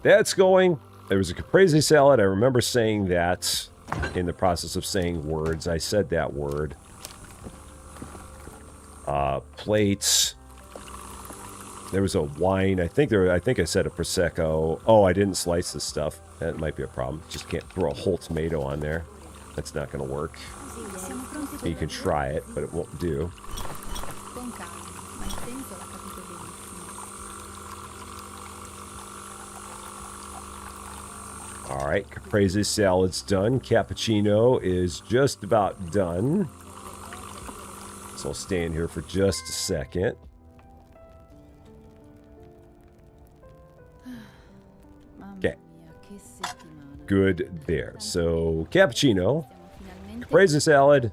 That's going. There was a caprese salad. I remember saying that in the process of saying words. I said that word. Plates. There was a wine. I think I said a Prosecco. Oh, I didn't slice this stuff. That might be a problem. Just can't throw a whole tomato on there. That's not going to work. You can try it, but it won't do. All right, caprese salad's done. Cappuccino is just about done. So I'll stay in here for just a second. Okay. Good there. So, cappuccino, caprese salad,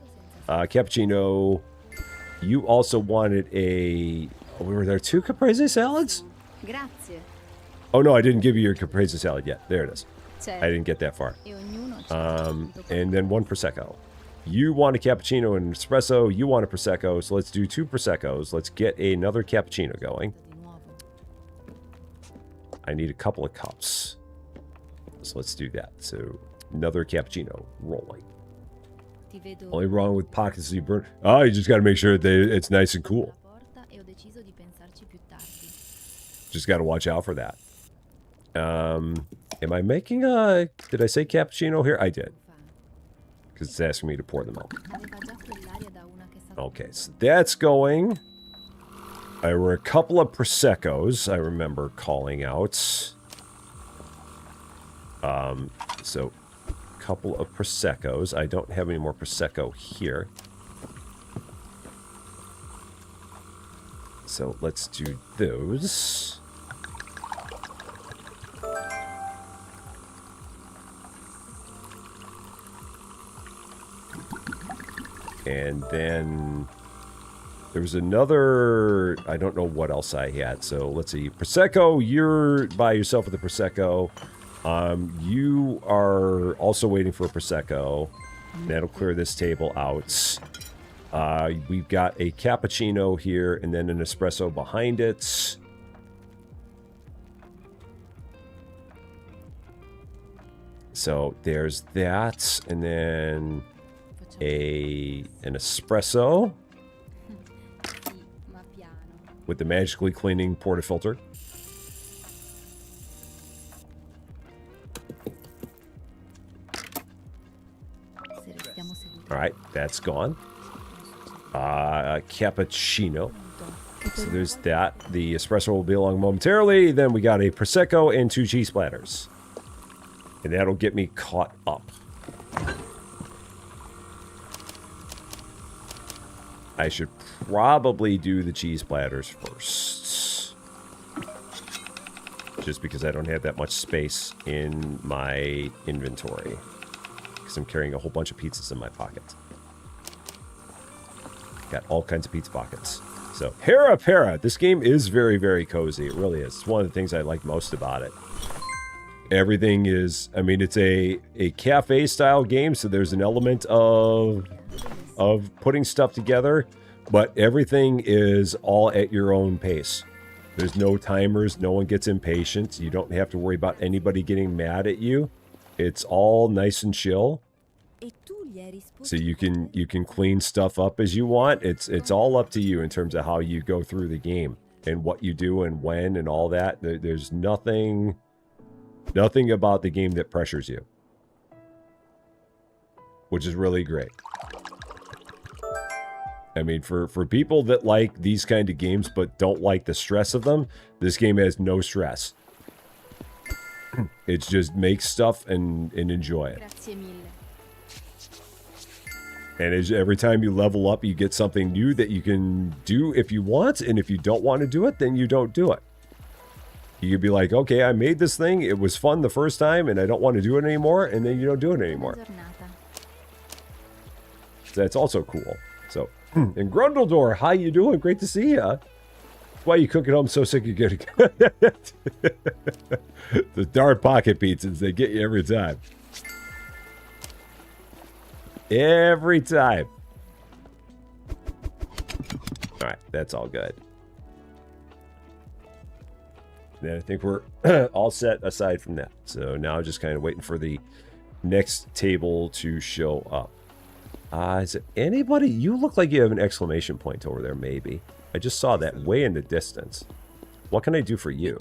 cappuccino. You also wanted a... Were there two caprese salads? Grazie. Oh, no, I didn't give you your caprese salad yet. There it is. I didn't get that far. And then one Prosecco. You want a cappuccino and an espresso. You want a Prosecco. So let's do two Proseccos. Let's get another cappuccino going. I need a couple of cups. So let's do that. So another cappuccino rolling. Only wrong with pockets you burn. Oh, you just got to make sure that it's nice and cool. Just got to watch out for that. Am I making a... Did I say cappuccino here? I did. Because it's asking me to pour the milk. Okay, so that's going. There were a couple of Proseccos I remember calling out. So a couple of Proseccos. I don't have any more Prosecco here. So let's do those. And then there was another, I don't know what else I had. So let's see. Prosecco, you're by yourself with a Prosecco. You are also waiting for a Prosecco. That'll clear this table out. We've got a cappuccino here and then an espresso behind it. So there's that. And then an espresso with the magically cleaning portafilter. All right, that's gone. cappuccino. So there's that. The espresso will be along momentarily. Then we got a Prosecco and 2 cheese platters. And that'll get me caught up. I should probably do the cheese platters first. Just because I don't have that much space in my inventory. Because I'm carrying a whole bunch of pizzas in my pocket. Got all kinds of pizza pockets. So, Hera Para. This game is very, very cozy. It really is. It's one of the things I like most about it. Everything is, I mean, it's a cafe-style game, so there's an element of putting stuff together, but everything is all at your own pace. There's no timers. No one gets impatient. You don't have to worry about anybody getting mad at you. It's all nice and chill. So you can clean stuff up as you want. It's all up to you in terms of how you go through the game and what you do and when and all that. There's nothing about the game that pressures you, which is really great. I mean, for people that like these kind of games but don't like the stress of them, this game has no stress. It's just make stuff and enjoy it. And every time you level up, you get something new that you can do if you want. And if you don't want to do it, then you don't do it. You could be like, okay, I made this thing. It was fun the first time, and I don't want to do it anymore. And then you don't do it anymore. So that's also cool. So, and Grundledor, how you doing? Great to see you. That's why you cook at home so sick you get it. The dark pocket pizzas, they get you every time. Every time. All right, that's all good. Then I think we're all set aside from that. So now just kind of waiting for the next table to show up. Is it anybody? You look like you have an exclamation point over there, maybe. I just saw that way in the distance. What can I do for you?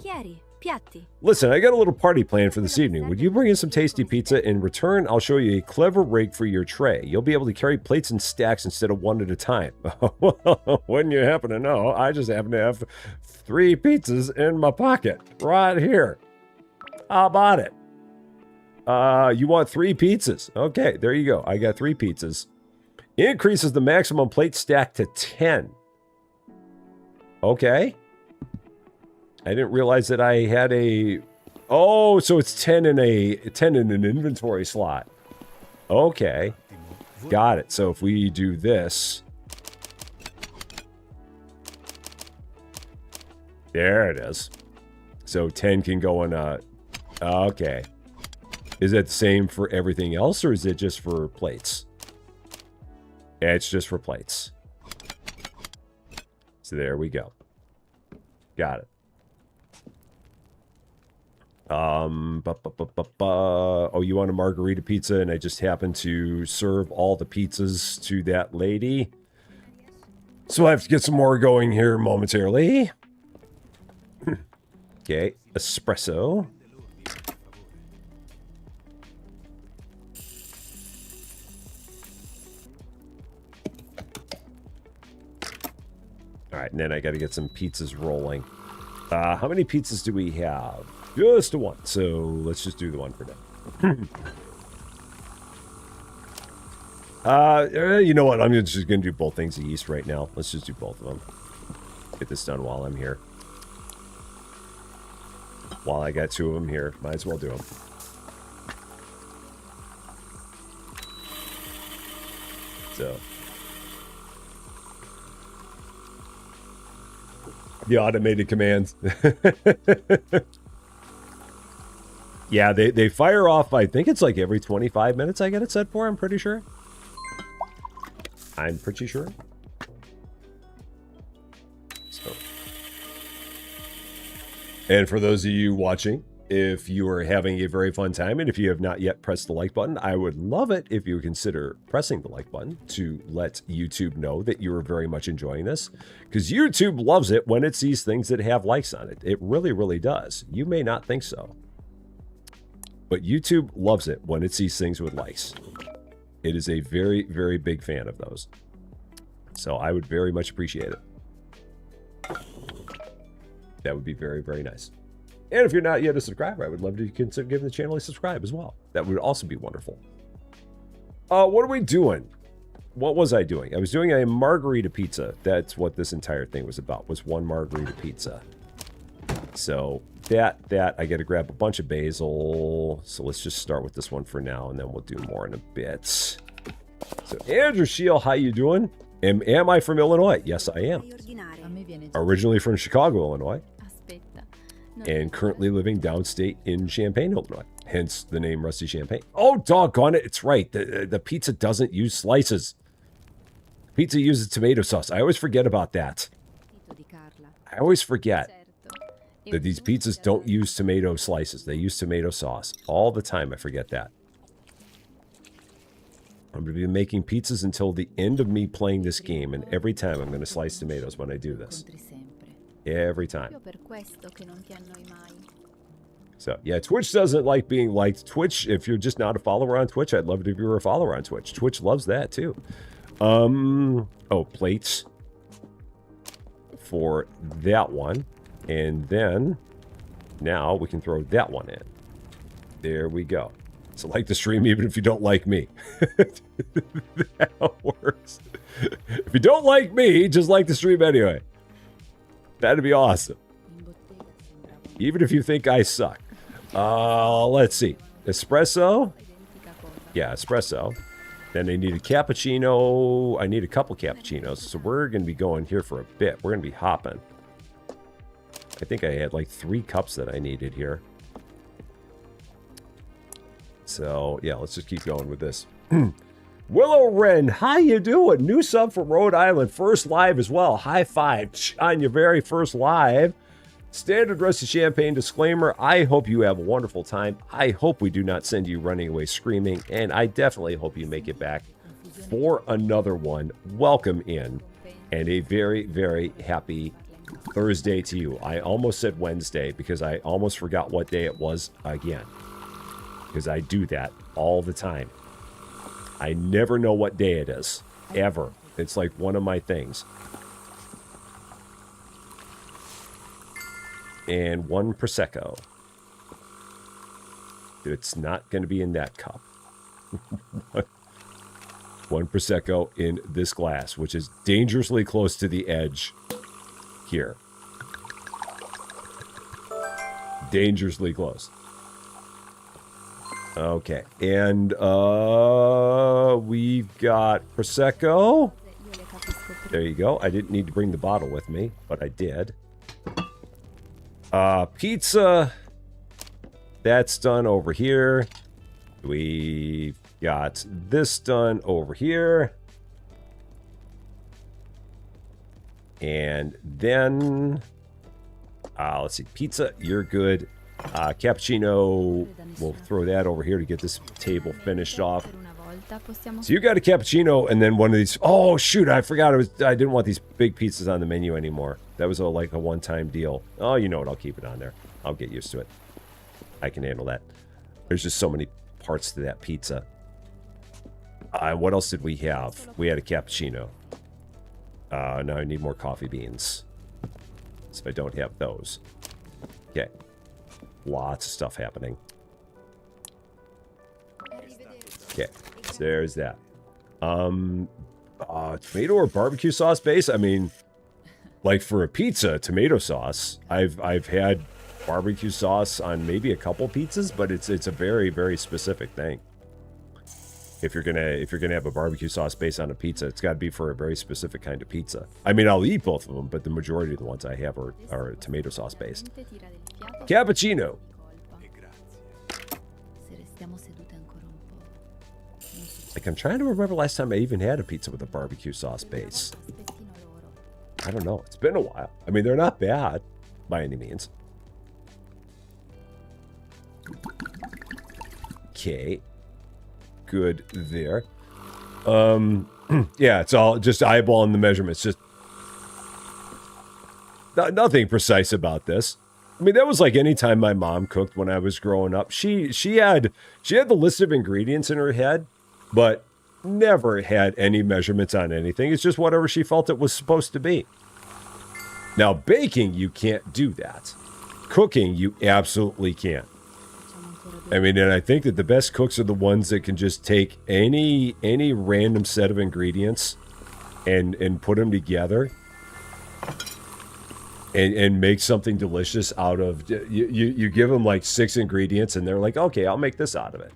Listen, I got a little party planned for this evening. Would you bring in some tasty pizza? In return, I'll show you a clever rig for your tray. You'll be able to carry plates in stacks instead of one at a time. Wouldn't you happen to know, I just happen to have 3 pizzas in my pocket right here. How about it? You want 3 pizzas? Okay, there you go. I got 3 pizzas. Increases the maximum plate stack to 10. Okay. I didn't realize that I had a... Oh, so it's 10 in an inventory slot. Okay. Got it. So if we do this... There it is. So 10 can go in a... Okay. Is that the same for everything else, or is it just for plates? Yeah, it's just for plates. So there we go. Got it. Oh, you want a margarita pizza, and I just happen to serve all the pizzas to that lady. So I have to get some more going here momentarily. Okay, espresso. All right, and then I got to get some pizzas rolling. How many pizzas do we have? Just one. So let's just do the one for now. You know what? I'm just going to do both things east right now. Let's just do both of them. Get this done while I'm here. While I got 2 of them here, might as well do them. So. The automated commands. Yeah, they fire off, I think it's like every 25 minutes I get it set for, I'm pretty sure. So. And for those of you watching, if you are having a very fun time and if you have not yet pressed the like button, I would love it if you would consider pressing the like button to let YouTube know that you are very much enjoying this. Because YouTube loves it when it sees things that have likes on it. It really, really does. You may not think so. But YouTube loves it when it sees things with likes. It is a very, very big fan of those. So I would very much appreciate it. That would be very, very nice. And if you're not yet a subscriber, I would love to consider giving the channel a subscribe as well. That would also be wonderful. What are we doing? What was I doing? I was doing a margarita pizza. That's what this entire thing was about, was one margarita pizza. So that I got to grab a bunch of basil. So let's just start with this one for now, and then we'll do more in a bit. So Andrew Shield, how you doing? Am I from Illinois? Yes, I am. Originally from Chicago, Illinois. And currently living downstate in Champaign, Illinois. Hence the name Rusty Champagne. Oh, doggone it. It's right. The pizza doesn't use slices. Pizza uses tomato sauce. I always forget about that. I always forget that these pizzas don't use tomato slices. They use tomato sauce. All the time, I forget that. I'm going to be making pizzas until the end of me playing this game, and every time I'm going to slice tomatoes when I do this. Every time. So, yeah, Twitch doesn't like being liked. Twitch, if you're just not a follower on Twitch, I'd love it if you were a follower on Twitch. Twitch loves that, too. Oh, plates. For that one. And then, now we can throw that one in. There we go. So like the stream even if you don't like me. That works. If you don't like me, just like the stream anyway. That'd be awesome. Even if you think I suck. Let's see. Espresso? Yeah, espresso. Then I need a cappuccino. I need a couple cappuccinos. So we're going to be going here for a bit. We're going to be hopping. I think I had like 3 cups that I needed here. So, yeah, let's just keep going with this. Willow Wren, how you doing? New sub from Rhode Island. First live as well. High five on your very first live. Standard Rusty Champagne disclaimer. I hope you have a wonderful time. I hope we do not send you running away screaming. And I definitely hope you make it back for another one. Welcome in. And a very, very happy Thursday to you. I almost said Wednesday because I almost forgot what day it was again. Because I do that all the time. I never know what day it is. Ever. It's like one of my things. And 1 Prosecco. It's not going to be in that cup. 1 Prosecco in this glass, which is dangerously close to the edge here. Dangerously close. Okay, and we've got Prosecco. There you go. I didn't need to bring the bottle with me, but I did. Pizza. That's done over here. We've got this done over here. And then, let's see, pizza, you're good. Cappuccino, we'll throw that over here to get this table finished off. So you got a cappuccino and then one of these. Oh shoot, I forgot I didn't want these big pizzas on the menu anymore. That was like a one-time deal. Oh, you know what? I'll keep it on there. I'll get used to it. I can handle that. There's just so many parts to that pizza. What else did we have? We had a cappuccino. Now I need more coffee beans. So I don't have those. Okay. Lots of stuff happening. Okay, so there's that. Tomato or barbecue sauce base? I mean, like for a pizza, tomato sauce. I've had barbecue sauce on maybe a couple pizzas, but it's a very, very specific thing. If you're gonna have a barbecue sauce base on a pizza, it's got to be for a very specific kind of pizza. I mean, I'll eat both of them, but the majority of the ones I have are tomato sauce based. Cappuccino. Like, I'm trying to remember last time I even had a pizza with a barbecue sauce base. I don't know. It's been a while. I mean, they're not bad by any means. Okay. Good there. Yeah, it's all just eyeballing the measurements. Just nothing precise about this. I mean, that was like any time my mom cooked when I was growing up. She had the list of ingredients in her head, but never had any measurements on anything. It's just whatever she felt it was supposed to be. Now, baking, you can't do that. Cooking, you absolutely can. I mean, and I think that the best cooks are the ones that can just take any random set of ingredients and put them together and make something delicious out of... You give them like 6 ingredients and they're like, okay, I'll make this out of it.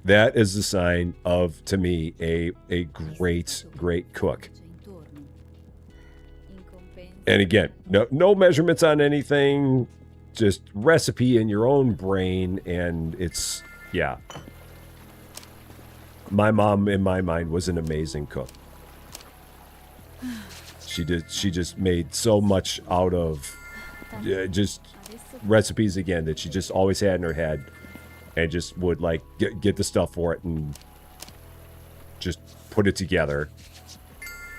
That is the sign of, to me, a great cook. And again, no measurements on anything, just recipe in your own brain, and it's, yeah. My mom, in my mind, was an amazing cook. She just made so much out of just recipes, again, that she just always had in her head, and just would, like, get the stuff for it and just put it together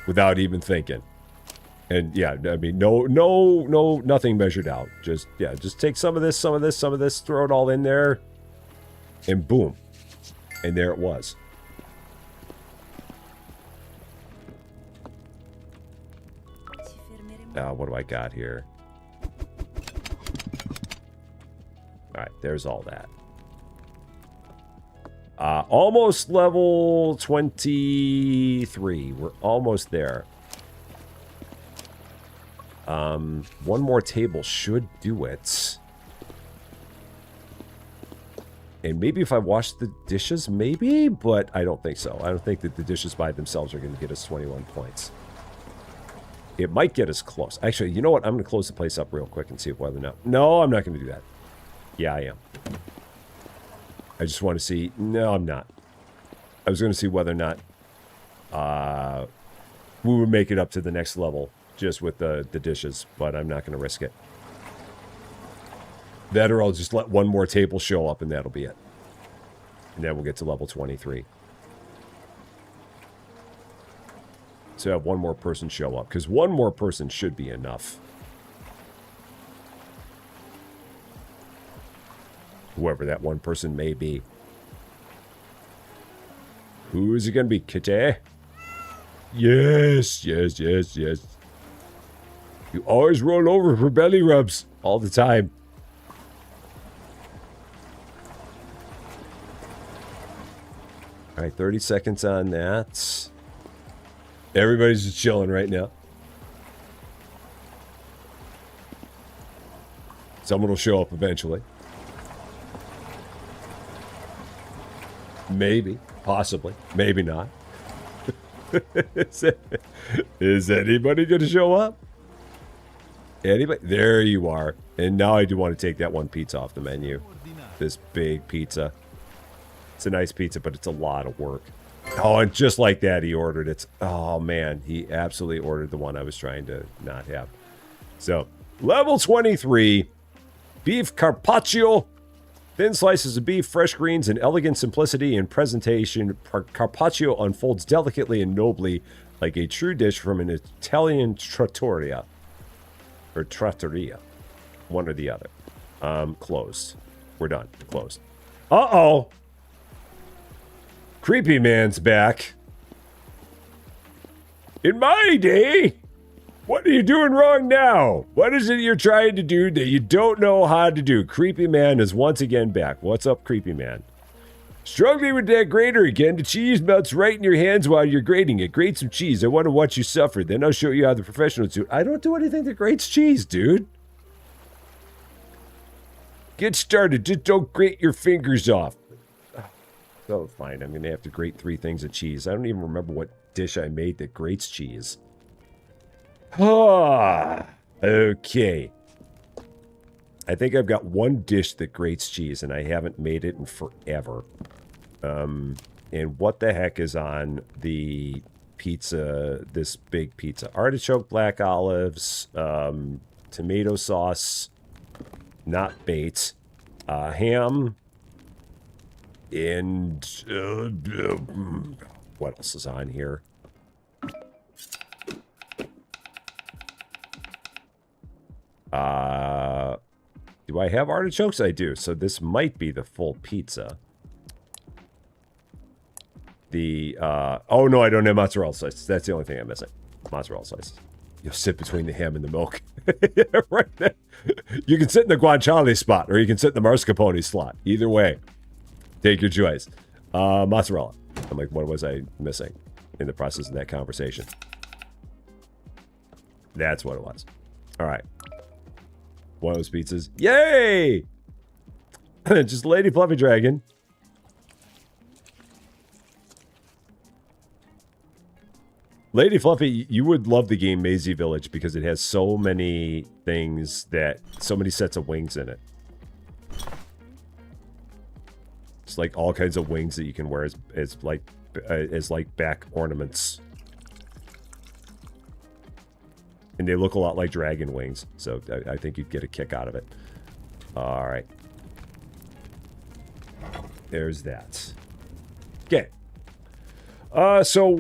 without even thinking. And yeah, I mean, no, nothing measured out. Just, yeah, just take some of this, throw it all in there, and boom. And there it was. What do I got here? Alright, there's all that. Almost level 23. We're almost there. One more table should do it. And maybe if I wash the dishes, maybe? But I don't think so. I don't think that the dishes by themselves are going to get us 21 points. It might get us close. Actually, you know what? I'm going to close the place up real quick and see whether or not... No, I'm not going to do that. Yeah, I am. I just want to see... No, I'm not. I was going to see whether or not we would make it up to the next level just with the dishes, but I'm not going to risk it. That or I'll just let one more table show up and that'll be it. And then we'll get to level 23. So have one more person show up, because one more person should be enough. Whoever that one person may be. Who is it going to be, Kitty? Yes, yes, yes, yes. You always roll over for belly rubs all the time. All right, 30 seconds on that. Everybody's just chilling right now. Someone will show up eventually. Maybe, possibly, maybe not. Is anybody going to show up? Anybody? There you are. And now I do want to take that one pizza off the menu. This big pizza. It's a nice pizza, but it's a lot of work. Oh, and just like that, he ordered it. Oh, man. He absolutely ordered the one I was trying to not have. So, level 23. Beef carpaccio. Thin slices of beef, fresh greens, and elegant simplicity in presentation. Carpaccio unfolds delicately and nobly like a true dish from an Italian trattoria. Or trattoria. One or the other. Closed. We're done. Closed. Uh-oh. Creepy man's back. In my day, what are you doing wrong now? What is it you're trying to do that you don't know how to do? Creepy man is once again back. What's up, creepy man? Struggling with that grater again. The cheese melts right in your hands while you're grating it. Grate some cheese. I want to watch you suffer. Then I'll show you how the professionals do it. I don't do anything that grates cheese, dude. Get started. Just don't grate your fingers off. Oh, fine. I'm going to have to grate 3 things of cheese. I don't even remember what dish I made that grates cheese. Ah, okay. I think I've got one dish that grates cheese, and I haven't made it in forever. And what the heck is on the pizza, this big pizza? Artichoke, black olives, tomato sauce, not bait, ham, and what else is on here? Do I have artichokes? I do. So this might be the full pizza. the, oh no, I don't have mozzarella slices. That's the only thing I'm missing. Mozzarella slices. You'll sit between the ham and the milk. Yeah, right there. You can sit in the guanciale spot, or you can sit in the mascarpone slot. Either way, take your choice. Mozzarella. I'm like, what was I missing in the process of that conversation? That's what it was. All right. One of those pizzas. Yay! Just Lady Fluffy Dragon. Lady Fluffy, you would love the game Maisie Village because it has so many things that, so many sets of wings in it. It's like all kinds of wings that you can wear as like back ornaments. And they look a lot like dragon wings, so I think you'd get a kick out of it. All right. There's that. Okay. So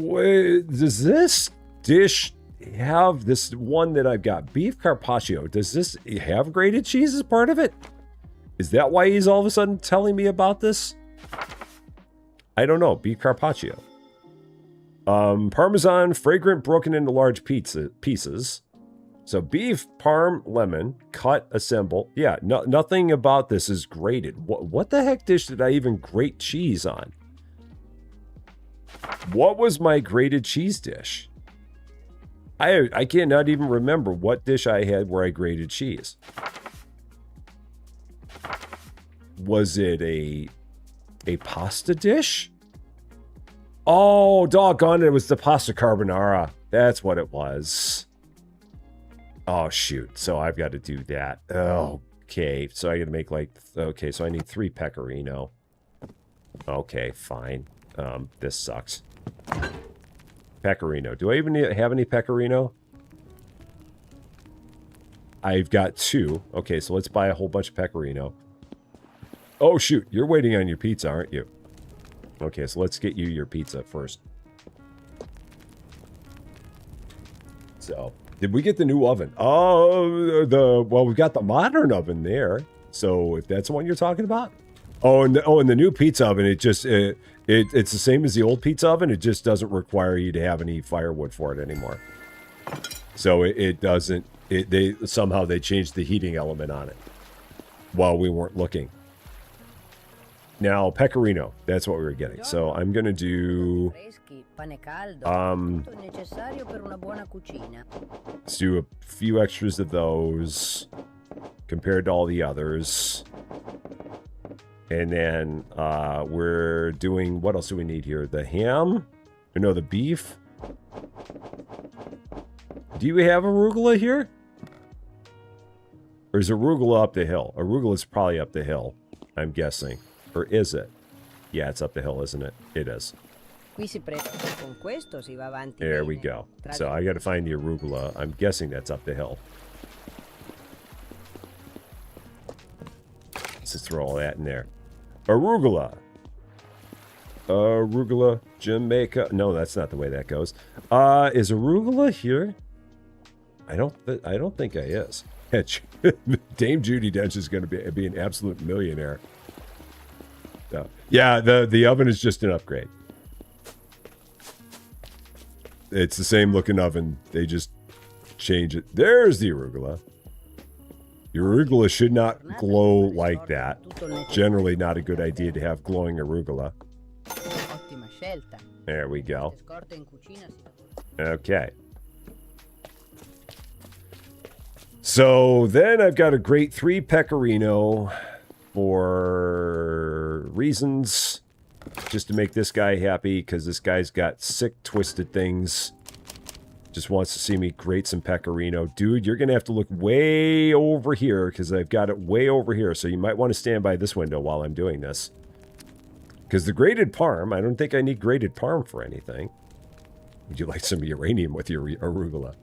does this dish have this one that I've got? Beef carpaccio. Does this have grated cheese as part of it? Is that why he's all of a sudden telling me about this? I don't know. Beef carpaccio. Parmesan, fragrant, broken into large pieces. So beef, parm, lemon, cut, assemble. Yeah, nothing about this is grated. What the heck dish did I even grate cheese on? What was my grated cheese dish? I cannot even remember what dish I had where I grated cheese. Was it a pasta dish? Oh, doggone it, it was the pasta carbonara. That's what it was. Oh, shoot. So I've got to do that. Okay, so I got to make like... Okay, so I need 3 pecorino. Okay, fine. This sucks. Pecorino. Do I even have any pecorino? I've got 2. Okay, so let's buy a whole bunch of pecorino. Oh, shoot. You're waiting on your pizza, aren't you? Okay, so let's get you your pizza first. So, did we get the new oven? Oh, well, we've got the modern oven there. So, if that's the one you're talking about. Oh, and the new pizza oven, it's the same as the old pizza oven. It just doesn't require you to have any firewood for it anymore. So it doesn't. They somehow changed the heating element on it while we weren't looking. Now pecorino, that's what we were getting. So I'm gonna do. Let's do a few extras of those compared to all the others. And then we're doing, what else do we need here? The ham? Or no, the beef? Do you have arugula here? Or is arugula up the hill? Arugula's probably up the hill, I'm guessing. Or is it? Yeah, it's up the hill, isn't it? It is. There we go. So I got to find the arugula. I'm guessing that's up the hill. Let's just throw all that in there. Arugula. Arugula, Jamaica. No, that's not the way that goes. Is arugula here? I don't think I is. Dame Judi Dench is going to be an absolute millionaire. So, yeah, the oven is just an upgrade. It's the same looking oven. They just change it. There's the arugula. Your arugula should not glow like that. Generally not a good idea to have glowing arugula. There we go. Okay. So then I've got to grate 3 pecorino for reasons. Just to make this guy happy, because this guy's got sick, twisted things. Just wants to see me grate some pecorino. Dude, you're going to have to look way over here, because I've got it way over here. So you might want to stand by this window while I'm doing this. Because the grated parm, I don't think I need grated parm for anything. Would you like some uranium with your arugula?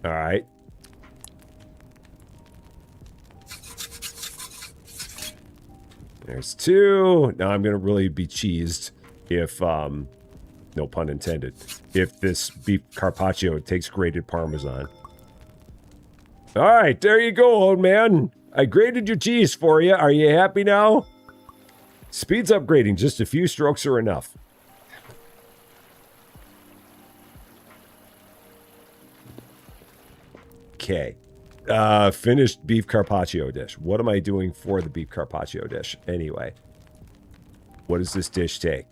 All right. There's 2. Now I'm going to really be cheesed if, no pun intended, if this beef carpaccio takes grated parmesan. All right, there you go, old man. I grated your cheese for you. Are you happy now? Speed's upgrading. Just a few strokes are enough. Okay. Finished beef carpaccio dish. What am I doing for the beef carpaccio dish? Anyway. What does this dish take?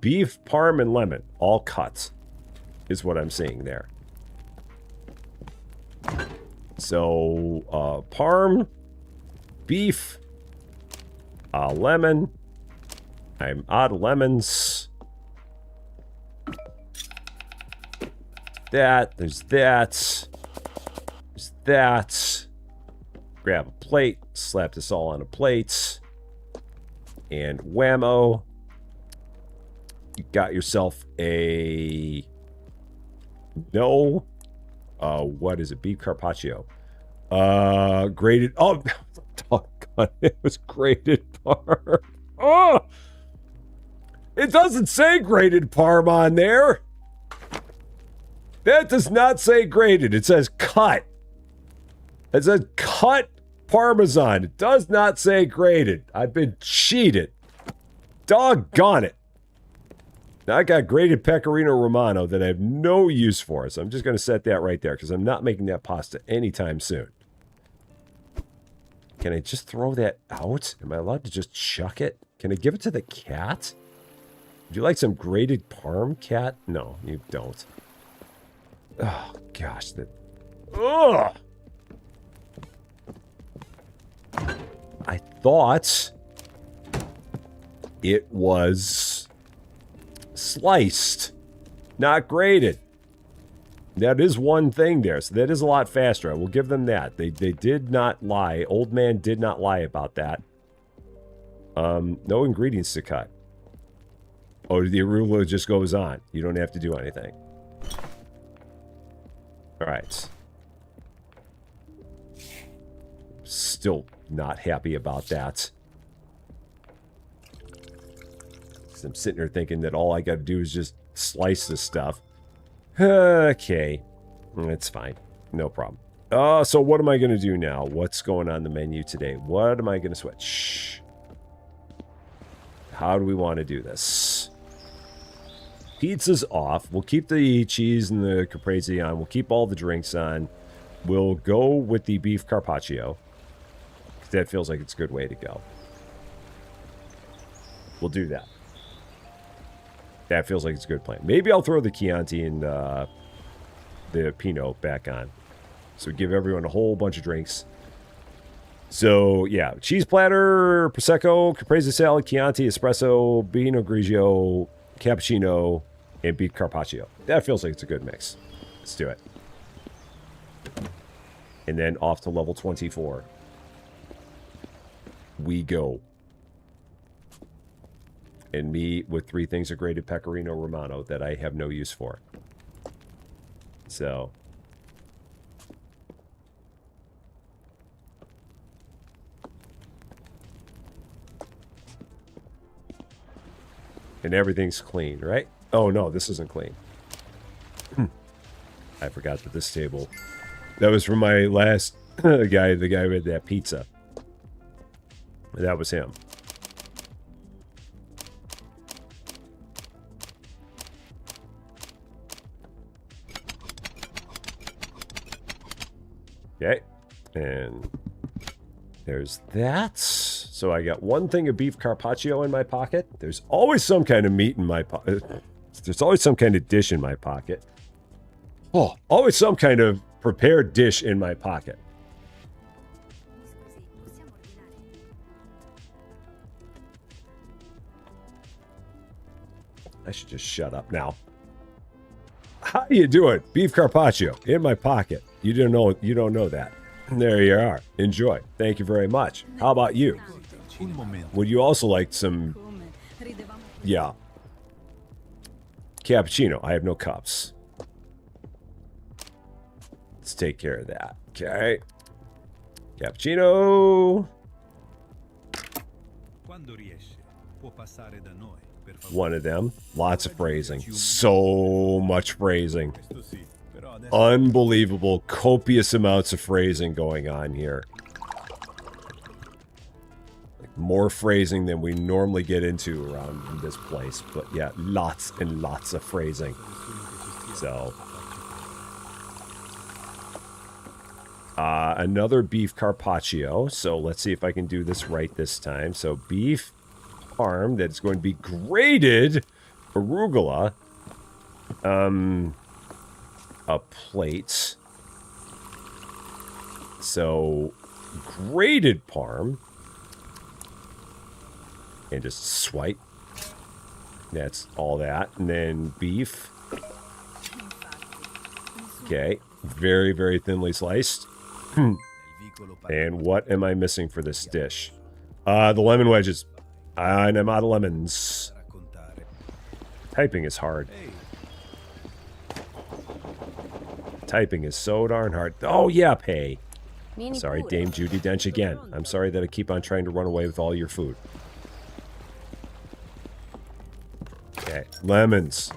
Beef, parm, and lemon. All cuts. Is what I'm seeing there. So, parm, beef, lemon. I'm out of lemons. There's that. There's that. Grab a plate. Slap this all on a plate. And whammo. You got yourself a... No. What is it? Beef carpaccio. Grated... Oh, doggone, it was grated parm. Oh! It doesn't say grated parm on there. That does not say grated. It says cut. It says cut Parmesan. It does not say grated. I've been cheated. Doggone it. Now I got grated pecorino romano that I have no use for. So I'm just going to set that right there because I'm not making that pasta anytime soon. Can I just throw that out? Am I allowed to just chuck it? Can I give it to the cat? Would you like some grated parm, cat? No, you don't. Oh, gosh. Ugh! I thought it was sliced, not grated. That is one thing there, so that is a lot faster. I will give them that. They did not lie. Old man did not lie about that. No ingredients to cut. Oh, the arugula just goes on. You don't have to do anything. Alright. Still not happy about that. I'm sitting there thinking that all I gotta do is just slice this stuff. Okay. It's fine. No problem. So what am I gonna do now? What's going on the menu today? What am I gonna switch? How do we want to do this? Pizza's off. We'll keep the cheese and the caprese on. We'll keep all the drinks on. We'll go with the beef carpaccio. That feels like it's a good way to go. We'll do that. That feels like it's a good plan. Maybe I'll throw the Chianti and the Pinot back on. So give everyone a whole bunch of drinks. So, yeah. Cheese platter, Prosecco, caprese salad, Chianti, espresso, Pinot Grigio, cappuccino, and beef carpaccio. That feels like it's a good mix. Let's do it. And then off to level 24. We go. And me with 3 things of grated pecorino romano that I have no use for. So. And everything's clean, right? Oh, no, this isn't clean. I forgot that this table... That was from my last guy, the guy with that pizza. That was him. Okay. And there's that. So I got one thing of beef carpaccio in my pocket. There's always some kind of meat in my pocket. There's always some kind of dish in my pocket. Oh, always some kind of prepared dish in my pocket. I should just shut up now. How you doing? Beef carpaccio in my pocket. You don't know that. There you are. Enjoy. Thank you very much. How about you? Would you also like some... Yeah. Cappuccino. I have no cups. Let's take care of that. Okay. Cappuccino. One of them. Lots of phrasing. So much phrasing. Unbelievable. Copious amounts of phrasing going on here. More phrasing than we normally get into around this place. But yeah, lots and lots of phrasing. So. Another beef carpaccio. So let's see if I can do this right this time. So beef parm that's going to be grated arugula. A plate. So grated parm. And just swipe. That's all that. And then beef. Okay. Very, very thinly sliced. And what am I missing for this dish? The lemon wedges. And I'm out of lemons. Typing is hard. Typing is so darn hard. Oh, yeah, pay. Sorry, Dame Judi Dench again. I'm sorry that I keep on trying to run away with all your food. Okay, lemons.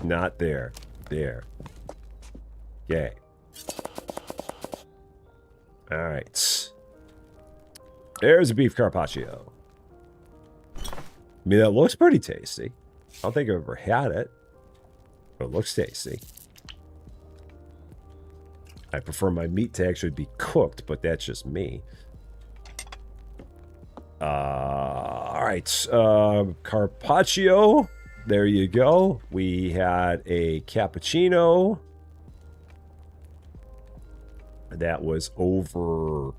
Not there. There. Okay. Alright. There's a beef carpaccio. I mean, that looks pretty tasty. I don't think I've ever had it. But it looks tasty. I prefer my meat to actually be cooked, but that's just me. Alright. Carpaccio. There you go. We had a cappuccino. That was over...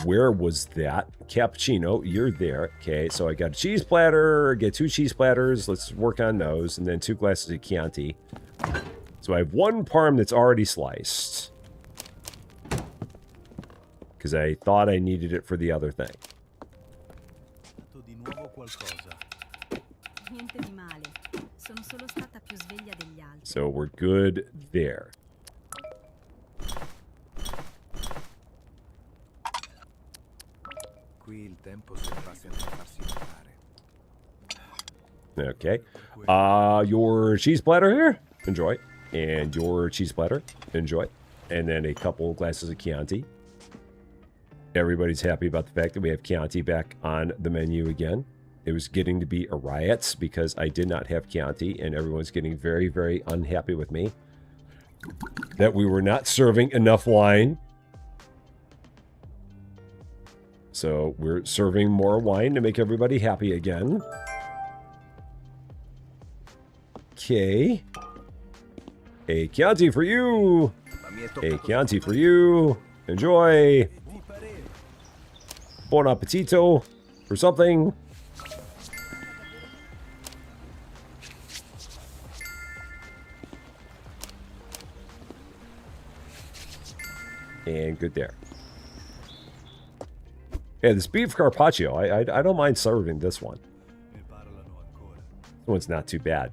Where was that? Cappuccino, you're there. Okay, so I got a cheese platter. Get 2 cheese platters. Let's work on those. And then 2 glasses of Chianti. So I have 1 parm that's already sliced. Because I thought I needed it for the other thing. So we're good there. Okay. Your cheese platter here. Enjoy. And your cheese platter. Enjoy. And then a couple glasses of Chianti. Everybody's happy about the fact that we have Chianti back on the menu again. It was getting to be a riot because I did not have Chianti, and everyone's getting very, very unhappy with me that we were not serving enough wine. So we're serving more wine to make everybody happy again. Okay. A Chianti for you. A Chianti for you. Enjoy. Buon appetito or something. And good there. Yeah, this beef carpaccio, I don't mind serving this one. This one's not too bad.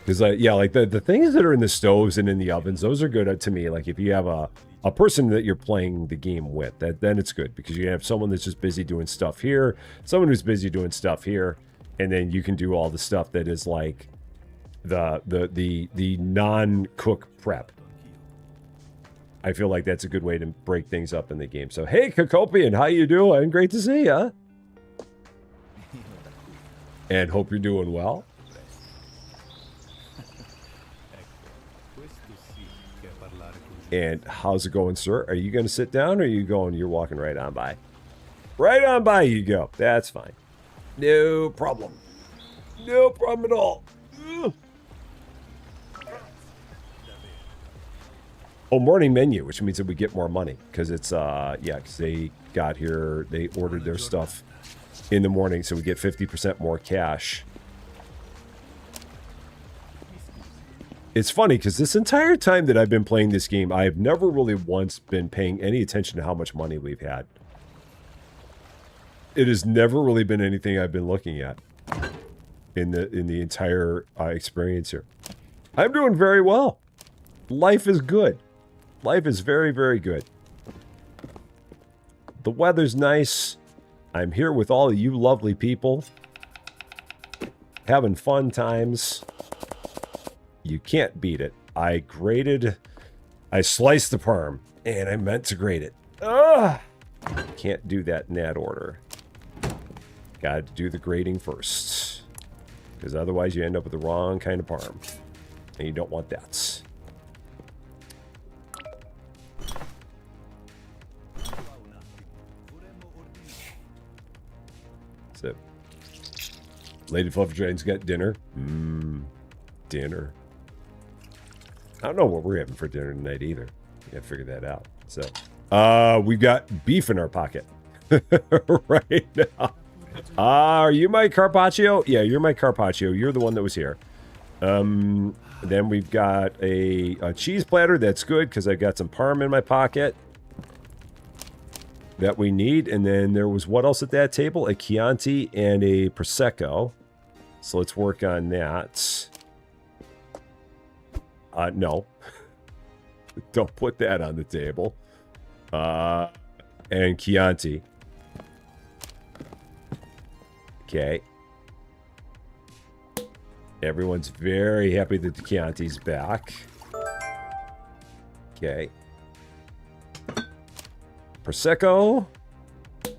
Because, yeah, like the things that are in the stoves and in the ovens, those are good to me. Like if you have a person that you're playing the game with, then it's good. Because you have someone that's just busy doing stuff here, someone who's busy doing stuff here, and then you can do all the stuff that is like the non-cook prep. I feel like that's a good way to break things up in the game. So, hey, Cacopian, how you doing? Great to see ya. And hope you're doing well. And how's it going, sir? Are you going to sit down or are you going, you're walking right on by? Right on by you go. That's fine. No problem. No problem at all. Ugh. Oh, morning menu, which means that we get more money. Because it's, yeah, because they got here, they ordered their stuff in the morning, so we get 50% more cash. It's funny, because this entire time that I've been playing this game, I have never really once been paying any attention to how much money we've had. It has never really been anything I've been looking at in the entire experience here. I'm doing very well. Life is good. Life is very, very good. The weather's nice. I'm here with all of you lovely people. Having fun times. You can't beat it. I graded I sliced the parm, and I meant to grate it. Ugh! Can't do that in that order. Got to do the grating first. Because otherwise you end up with the wrong kind of parm. And you don't want that. So, Lady Fluffy Dragon's got dinner. Dinner. I don't know what we're having for dinner tonight either. We gotta figure that out. So, we've got beef in our pocket right now. Are you my Carpaccio? Yeah, you're my Carpaccio. You're the one that was here. Then we've got a cheese platter. That's good because I've got some parm in my pocket that we need. And then there was what else at that table? A Chianti and a Prosecco. So let's work on that. No. Don't put that on the table. And Chianti. Okay. Everyone's very happy that the Chianti's back. Okay. Prosecco.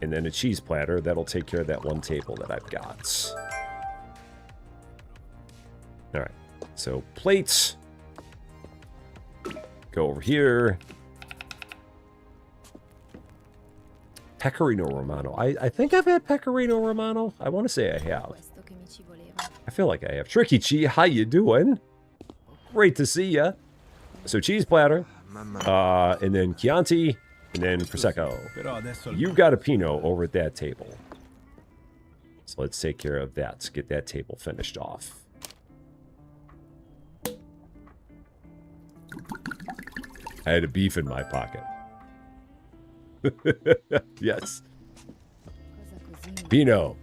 And then a cheese platter. That'll take care of that one table that I've got. Alright. So, plates. Go over here. Pecorino Romano. I think I've had Pecorino Romano. I want to say I have. I feel like I have. Tricky Chi, how you doing? Great to see ya. So cheese platter, and then Chianti, and then Prosecco. You got a Pinot over at that table. So let's take care of that to get that table finished off. I had a beef in my pocket. Yes. Pinot.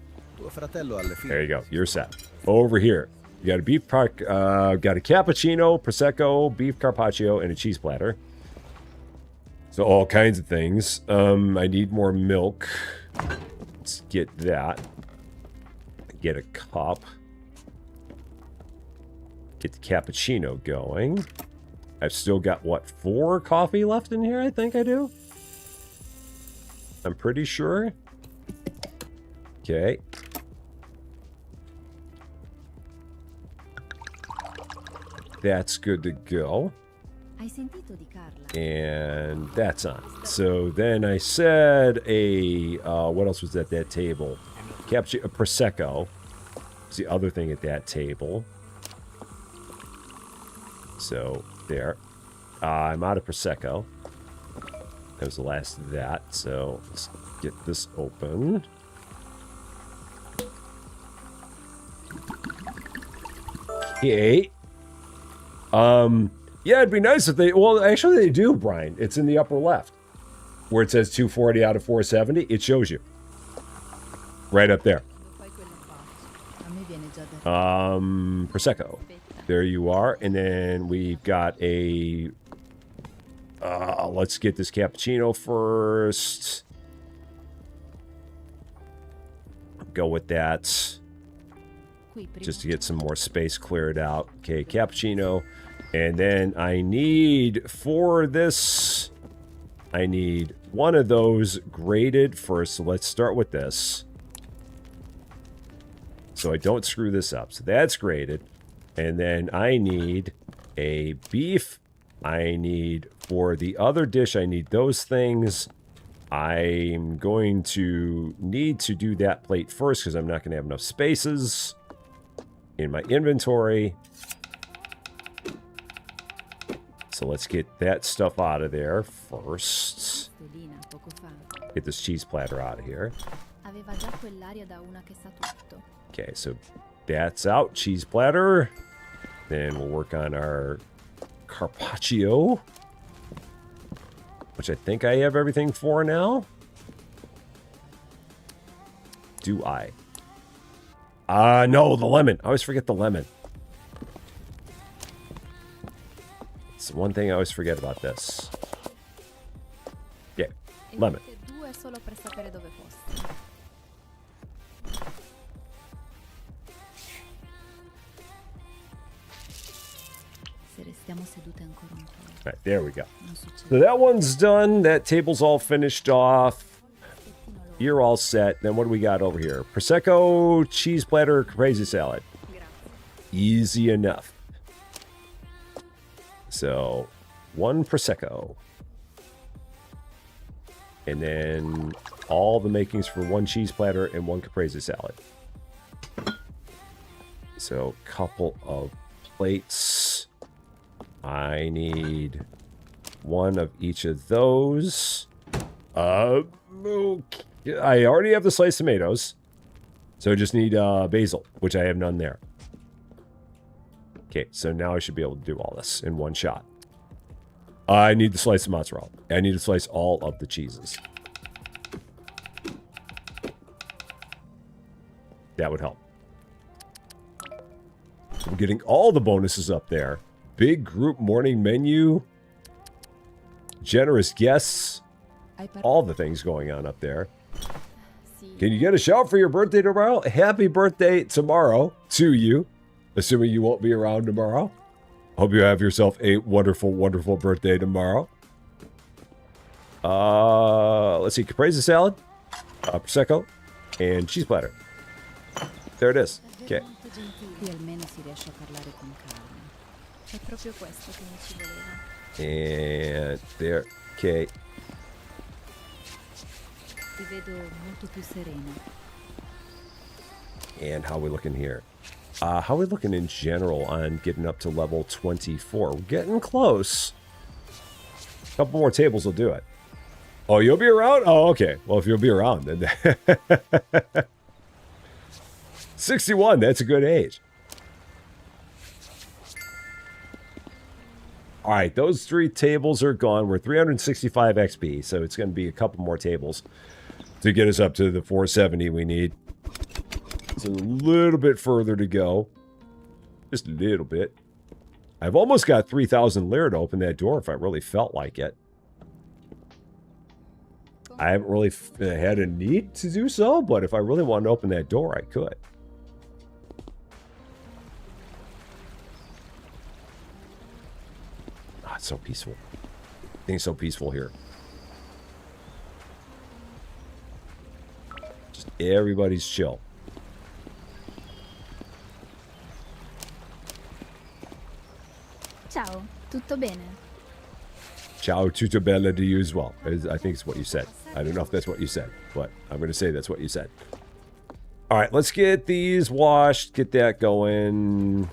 There you go. You're set. Over here. You got a beef got a cappuccino, Prosecco, beef carpaccio, and a cheese platter. So all kinds of things. I need more milk. Let's get that. Get a cup. Get the cappuccino going. I've still got, what, 4 coffee left in here? I think I do. I'm pretty sure. Okay. That's good to go. And that's on. So then I said what else was at that table? Cappuccino, Prosecco. It's the other thing at that table. So, there. I'm out of Prosecco. That was the last of that. So, let's get this open. Okay. Yeah, it'd be nice if they... Well, actually they do, Brian. It's in the upper left. Where it says 240 out of 470. It shows you. Right up there. Prosecco. There you are. And then we've got a... let's get this cappuccino first. Go with that. Just to get some more space cleared out. Okay, cappuccino. And then I need, for this, I need one of those grated first. So let's start with this. So I don't screw this up. So that's grated. And then I need a beef. I need, for the other dish, I need those things. I'm going to need to do that plate first because I'm not going to have enough spaces in my inventory. So let's get that stuff out of there first. Get this cheese platter out of here. Okay, so that's out. Cheese platter. Then we'll work on our carpaccio, which I think I have everything for now. Do I? No, the lemon. I always forget the lemon. It's one thing I always forget about this. Yeah, lemon. Right, there we go. So that one's done. That table's all finished off. You're all set. Then what do we got over here? Prosecco, cheese platter, caprese salad. Easy enough. So, 1 Prosecco. And then all the makings for 1 cheese platter and 1 caprese salad. So, couple of plates. I need 1 of each of those. Okay. I already have the sliced tomatoes. So I just need basil, which I have none there. Okay, so now I should be able to do all this in one shot. I need to slice the mozzarella. I need to slice all of the cheeses. That would help. I'm getting all the bonuses up there. Big group morning menu. Generous guests. All the things going on up there. Can you get a shout for your birthday tomorrow? Happy birthday tomorrow to you. Assuming you won't be around tomorrow. Hope you have yourself a wonderful, wonderful birthday tomorrow. Let's see. Caprese salad. Prosecco. And cheese platter. There it is. Okay. And there. Okay. And how are we looking here? How are we looking in general on getting up to level 24? We're getting close. A couple more tables will do it. Oh, you'll be around? Oh, okay. Well, if you'll be around, then 61, that's a good age. All right, those 3 tables are gone. We're 365 XP, so it's going to be a couple more tables to get us up to the 470 we need. It's a little bit further to go. Just a little bit. I've almost got 3,000 lira to open that door if I really felt like it. I haven't really had a need to do so, but if I really wanted to open that door, I could. Ah, it's so peaceful. Everything's so peaceful here. Just everybody's chill. Ciao, tutto bene? Ciao, tutto bene to you as well. I think it's what you said. I don't know if that's what you said, but I'm going to say that's what you said. All right, let's get these washed, get that going.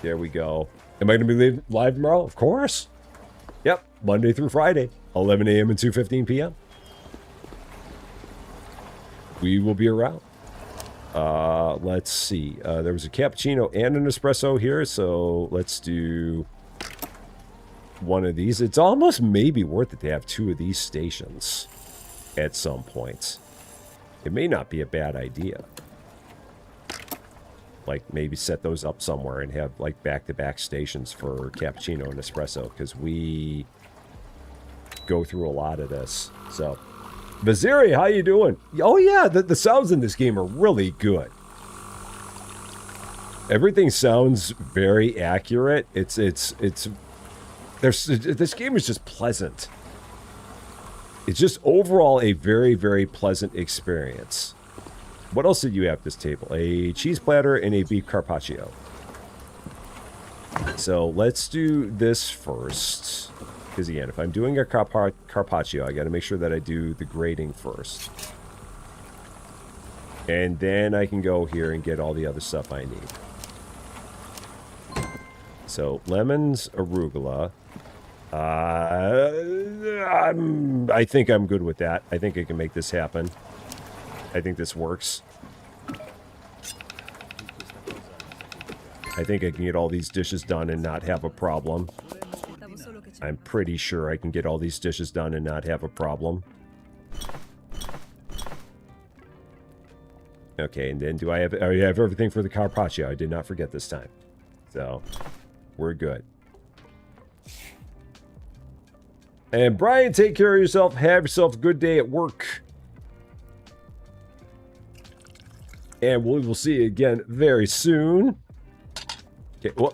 There we go. Am I going to be live tomorrow? Of course. Yep, Monday through Friday, 11 a.m. and 2:15 p.m. We will be around. Let's see. There was a cappuccino and an espresso here, so let's do one of these. It's almost maybe worth it to have 2 of these stations at some point. It may not be a bad idea. Like, maybe set those up somewhere and have, like, back-to-back stations for cappuccino and espresso, because we go through a lot of this. So, Vaziri, how you doing? Oh, yeah, the sounds in this game are really good. Everything sounds very accurate. This game is just pleasant. It's just overall a very, very pleasant experience. What else did you have at this table? A cheese platter and a beef carpaccio. So let's do this first. Because again, if I'm doing a carpaccio, I got to make sure that I do the grating first. And then I can go here and get all the other stuff I need. So lemons, arugula. I think I'm good with that. I think I can make this happen. I think this works. I think I can get all these dishes done and not have a problem. I'm pretty sure I can get all these dishes done and not have a problem. Okay, and then do I have everything for the carpaccio? I did not forget this time. So, we're good. And Brian, take care of yourself. Have yourself a good day at work. And we will see you again very soon. Okay, well,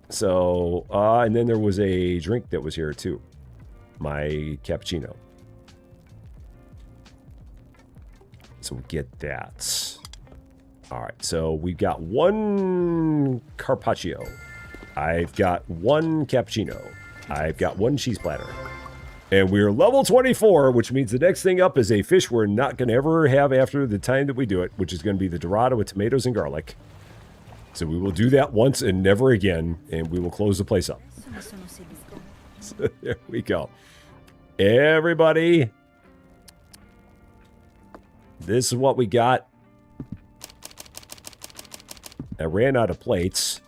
So, and then there was a drink that was here too. My cappuccino. So we'll get that. All right, so we've got one carpaccio. I've got one cappuccino. I've got one cheese platter. And we're level 24, which means the next thing up is a fish we're not going to ever have after the time that we do it, which is going to be the dorado with tomatoes and garlic. So we will do that once and never again, and we will close the place up. So there we go. Everybody, this is what we got. I ran out of plates.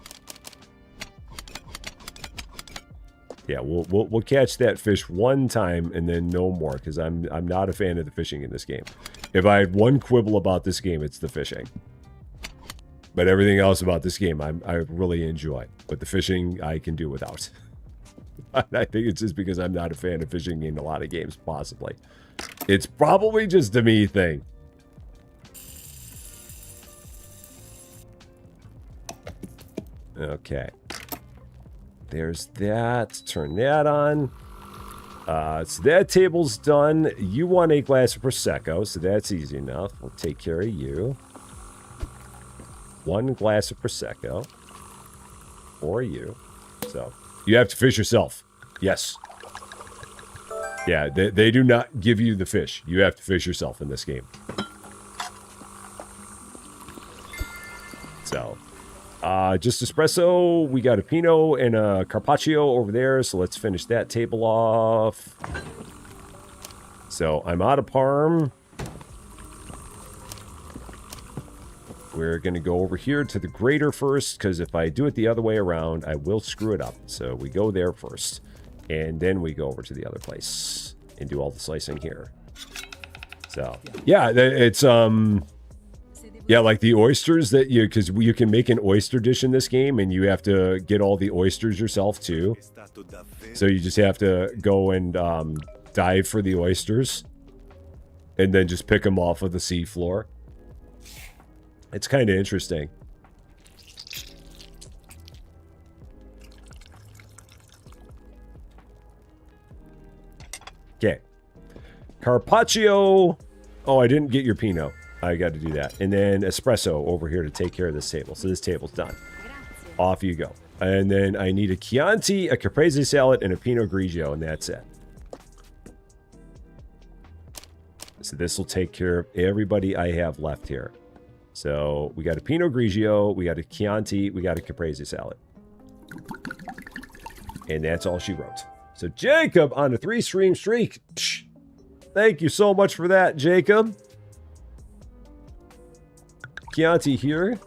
Yeah, we'll catch that fish one time and then no more, because I'm not a fan of the fishing in this game. If I had one quibble about this game, it's the fishing. But everything else about this game, I really enjoy. But the fishing, I can do without. I think it's just because I'm not a fan of fishing in a lot of games, possibly. It's probably just a me thing. Okay. There's that. Turn that on. So that table's done. You want a glass of Prosecco, so that's easy enough. We'll take care of you. One glass of Prosecco for you. So you have to fish yourself. Yes. Yeah, they do not give you the fish. You have to fish yourself in this game. So, just espresso. We got a Pinot and a Carpaccio over there, so let's finish that table off. So, I'm out of Parm. We're going to go over here to the grater first, because if I do it the other way around, I will screw it up. So, we go there first, and then we go over to the other place and do all the slicing here. So, yeah, it's, yeah, like the oysters that because you can make an oyster dish in this game, and you have to get all the oysters yourself too. So you just have to go and dive for the oysters, and then just pick them off of the seafloor. It's kind of interesting. Okay, Carpaccio. Oh, I didn't get your Pinot. I got to do that. And then espresso over here to take care of this table. So this table's done. Off you go. And then I need a Chianti, a caprese salad, and a Pinot Grigio, and that's it. So this will take care of everybody I have left here. So we got a Pinot Grigio, we got a Chianti, we got a caprese salad. And that's all she wrote. So Jacob on a 3-stream streak. Psh, thank you so much for that, Jacob. Chianti here.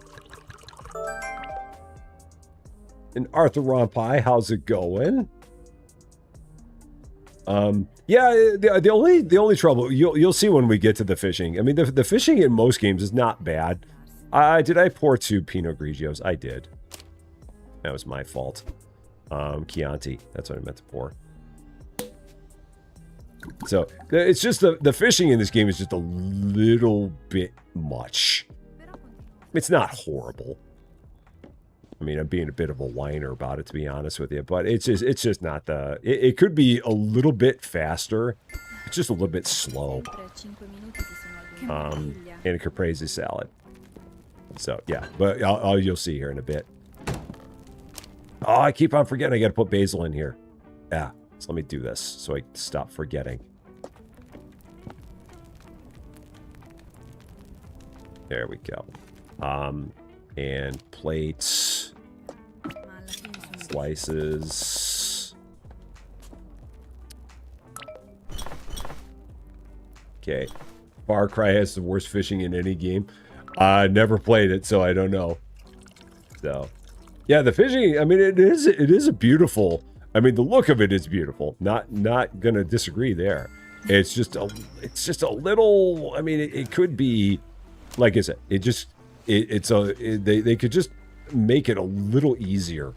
And Arthur Rompai, how's it going? Yeah, the only trouble you'll see when we get to the fishing. I mean, the fishing in most games is not bad. Did I pour 2 Pinot Grigios? I did. That was my fault. Chianti, that's what I meant to pour. So it's just the fishing in this game is just a little bit much. It's not horrible. I mean, I'm being a bit of a whiner about it, to be honest with you, but it's just not the. It could be a little bit faster. It's just a little bit slow. And a caprese salad. So yeah, but you'll see here in a bit. Oh, I keep on forgetting. I got to put basil in here. Yeah, so let me do this so I stop forgetting. There we go. And plates, slices. Okay. Far Cry has the worst fishing in any game. Never played it, so I don't know. So, yeah, the fishing, I mean, it is a beautiful, I mean, the look of it is beautiful. Not gonna disagree there. It's just a little, I mean, it could be, like I said, they could just make it a little easier.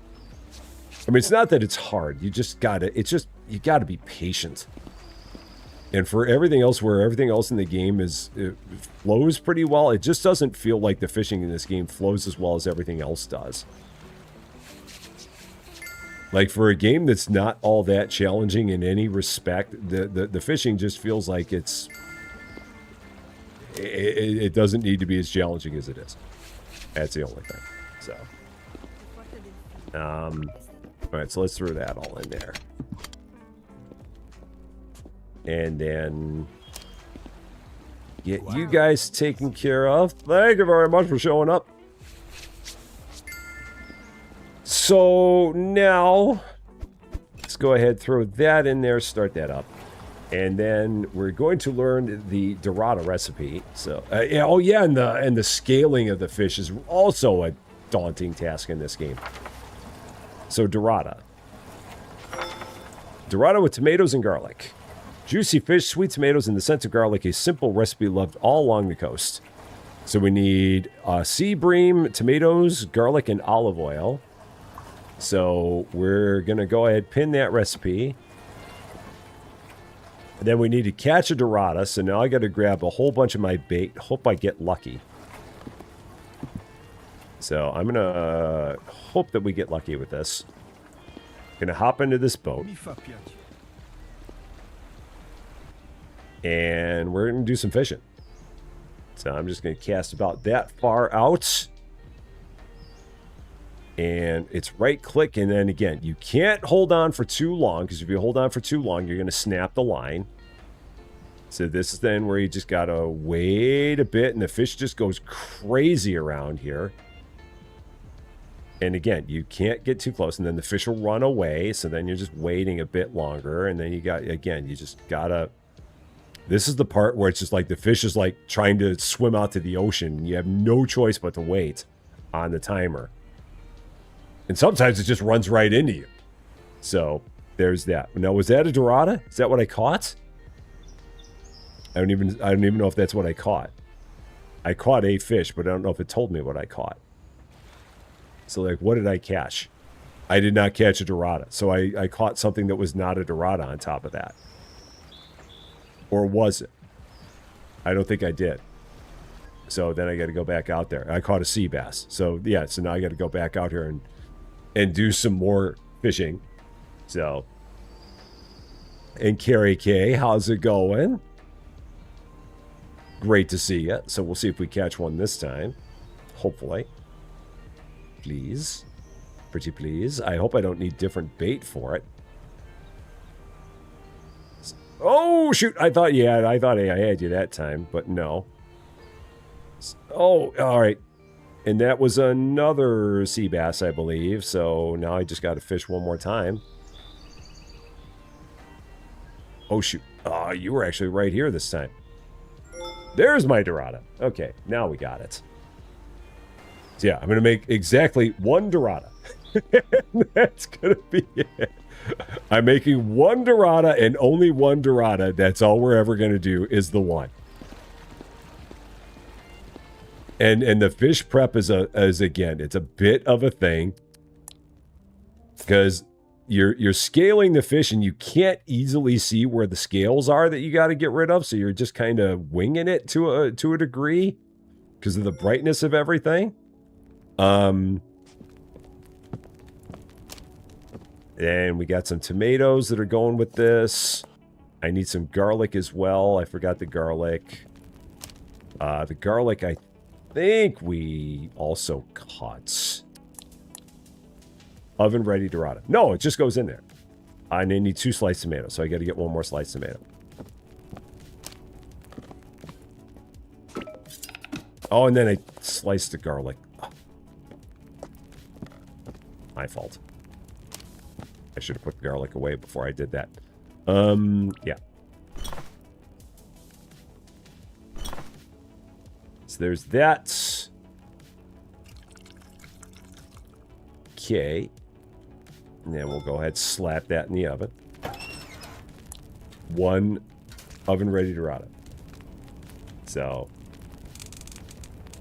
I mean, it's not that it's hard. You gotta be patient. And for everything else, where everything else in the game it flows pretty well, it just doesn't feel like the fishing in this game flows as well as everything else does. Like, for a game that's not all that challenging in any respect, the fishing just feels like it doesn't need to be as challenging as it is. That's the only thing. So, all right, so let's throw that all in there. And then get you guys taken care of. Thank you very much for showing up. So now, let's go ahead, throw that in there, start that up. And then we're going to learn the Dorada recipe. So, yeah, oh yeah, and the scaling of the fish is also a daunting task in this game. So Dorada. Dorada with tomatoes and garlic. Juicy fish, sweet tomatoes, and the scent of garlic, a simple recipe loved all along the coast. So we need sea bream, tomatoes, garlic, and olive oil. So we're going to go ahead, pin that recipe. And then we need to catch a Dorada. So now I got to grab a whole bunch of my bait. Hope I get lucky. So I'm going to hope that we get lucky with this. Going to hop into this boat. And we're going to do some fishing. So I'm just going to cast about that far out. And it's right click, and then again, you can't hold on for too long, because if you hold on for too long, you're going to snap the line. So this is then where you just got to wait a bit, and the fish just goes crazy around here. And again, you can't get too close, and then the fish will run away, so then you're just waiting a bit longer, and then you got, again, you just got to... This is the part where it's just like the fish is like trying to swim out to the ocean, and you have no choice but to wait on the timer. And sometimes it just runs right into you. So, there's that. Now, was that a Dorada? Is that what I caught? I don't even know if that's what I caught. I caught a fish, but I don't know if it told me what I caught. So, like, what did I catch? I did not catch a Dorada. So, I caught something that was not a Dorada on top of that. Or was it? I don't think I did. So, then I got to go back out there. I caught a sea bass. So, yeah, so now I got to go back out here and do some more fishing. So, and Carrie K, how's it going? Great to see you. So we'll see if we catch one this time. Hopefully. Please. Pretty please. I hope I don't need different bait for it. Oh, shoot. I thought I had you that time, but no. Oh, all right. And that was another sea bass, I believe. So now I just got to fish one more time. Oh, shoot. Oh, you were actually right here this time. There's my Dorada. Okay, now we got it. So yeah, I'm going to make exactly one Dorada. That's going to be it. I'm making one Dorada and only one Dorada. That's all we're ever going to do is the one. And the fish prep is again, it's a bit of a thing because you're scaling the fish and you can't easily see where the scales are that you got to get rid of, so you're just kind of winging it to a degree because of the brightness of everything. And we got some tomatoes that are going with this. I need some garlic as well. I forgot the garlic. The garlic I think we also caught. Oven ready Dorada. No, it just goes in there. I need 2 sliced tomatoes, so I got to get one more sliced tomato. Oh, and then I sliced the garlic. Oh. My fault. I should have put the garlic away before I did that. Yeah. So there's that. Okay. And then we'll go ahead and slap that in the oven. 1 oven ready Dorada. So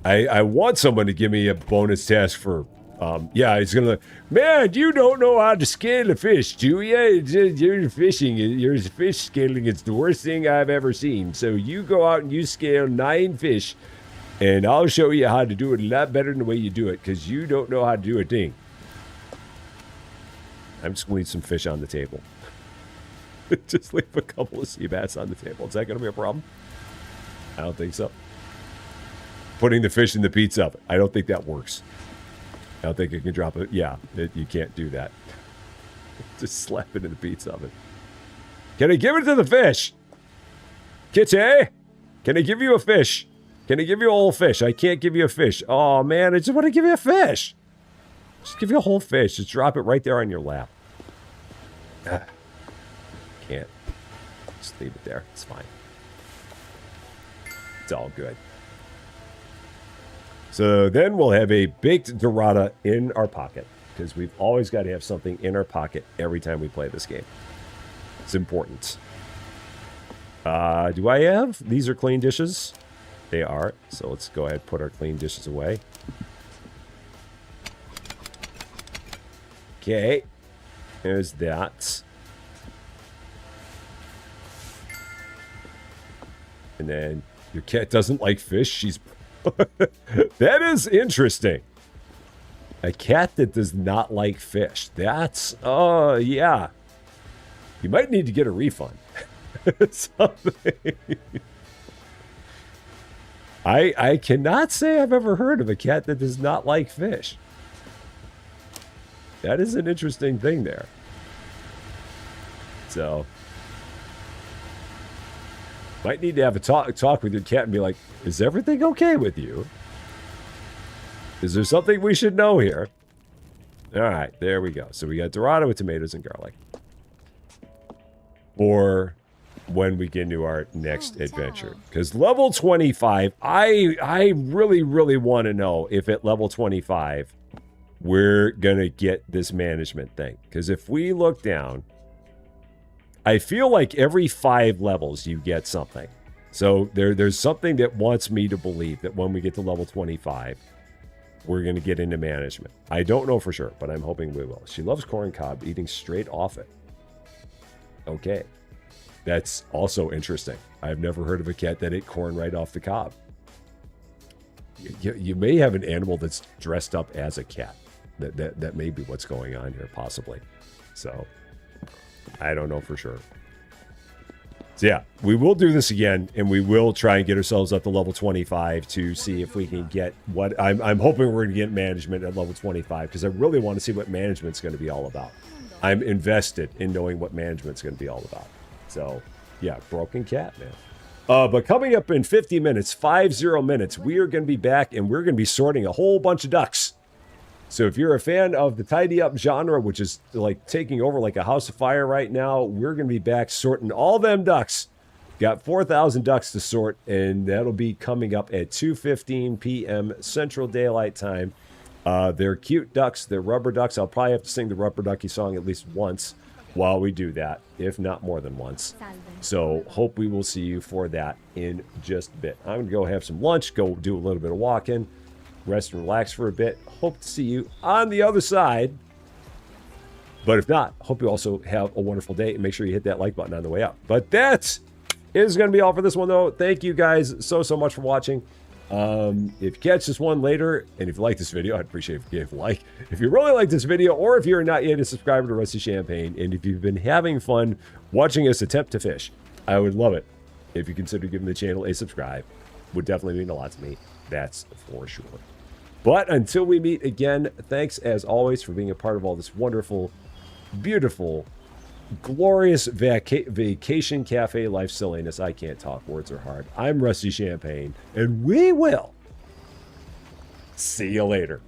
I want someone to give me a bonus task for yeah, it's gonna man, you don't know how to scale a fish, do you? Your fish scaling is the worst thing I've ever seen. So you go out and you scale 9 fish, and I'll show you how to do it a lot better than the way you do it, because you don't know how to do a thing. I'm just going to leave some fish on the table. Just leave a couple of sea bass on the table. Is that going to be a problem? I don't think so. Putting the fish in the pizza oven. I don't think that works. I don't think you can drop it. Yeah, you can't do that. Just slap it in the pizza oven. Can I give it to the fish? Kitty? Can I give you a fish? Can I give you a whole fish? I can't give you a fish. Oh, man, I just want to give you a fish. Just give you a whole fish. Just drop it right there on your lap. Can't. Just leave it there. It's fine. It's all good. So then we'll have a baked dorada in our pocket, because we've always got to have something in our pocket every time we play this game. It's important. Do I have? These are clean dishes. They are. So let's go ahead and put our clean dishes away. Okay. There's that. And then your cat doesn't like fish. She's... That is interesting. A cat that does not like fish. That's... Oh, yeah. You might need to get a refund. Something. I cannot say I've ever heard of a cat that does not like fish. That is an interesting thing there. So, might need to have a talk with your cat and be like, is everything okay with you? Is there something we should know here? All right, there we go. So we got dorado with tomatoes and garlic. Or when we get into our next adventure. Because level 25, I really, really want to know if at level 25, we're going to get this management thing. Because if we look down, I feel like every 5 levels you get something. So there's something that wants me to believe that when we get to level 25, we're going to get into management. I don't know for sure, but I'm hoping we will. She loves corn cob, eating straight off it. Okay. That's also interesting. I've never heard of a cat that ate corn right off the cob. You may have an animal that's dressed up as a cat. That may be what's going on here, possibly. So, I don't know for sure. So yeah, we will do this again, and we will try and get ourselves up to level 25 to see if we can get what... I'm hoping we're going to get management at level 25, because I really want to see what management's going to be all about. I'm invested in knowing what management's going to be all about. So, yeah, broken cat, man. But coming up in 50 minutes, 50 minutes, we are going to be back, and we're going to be sorting a whole bunch of ducks. So if you're a fan of the tidy up genre, which is like taking over like a house of fire right now, we're going to be back sorting all them ducks. Got 4,000 ducks to sort, and that'll be coming up at 2:15 p.m. Central Daylight Time. They're cute ducks. They're rubber ducks. I'll probably have to sing the Rubber Ducky song at least once while we do that, if not more than once. So hope we will see you for that in just a bit. I'm going to go have some lunch, go do a little bit of walking, rest and relax for a bit. Hope to see you on the other side. But if not, hope you also have a wonderful day, and make sure you hit that like button on the way out. But that is going to be all for this one, though. Thank you guys so much for watching. If you catch this one later, and if you like this video, I'd appreciate if you gave a like. If you really like this video, or if you're not yet a subscriber to Rusty Champagne, and if you've been having fun watching us attempt to fish, I would love it if you consider giving the channel a subscribe. Would definitely mean a lot to me. That's for sure. But until we meet again, thanks as always for being a part of all this wonderful, beautiful, glorious vacation cafe life silliness. I can't talk. Words are hard. I'm Rusty Champagne, and we will see you later.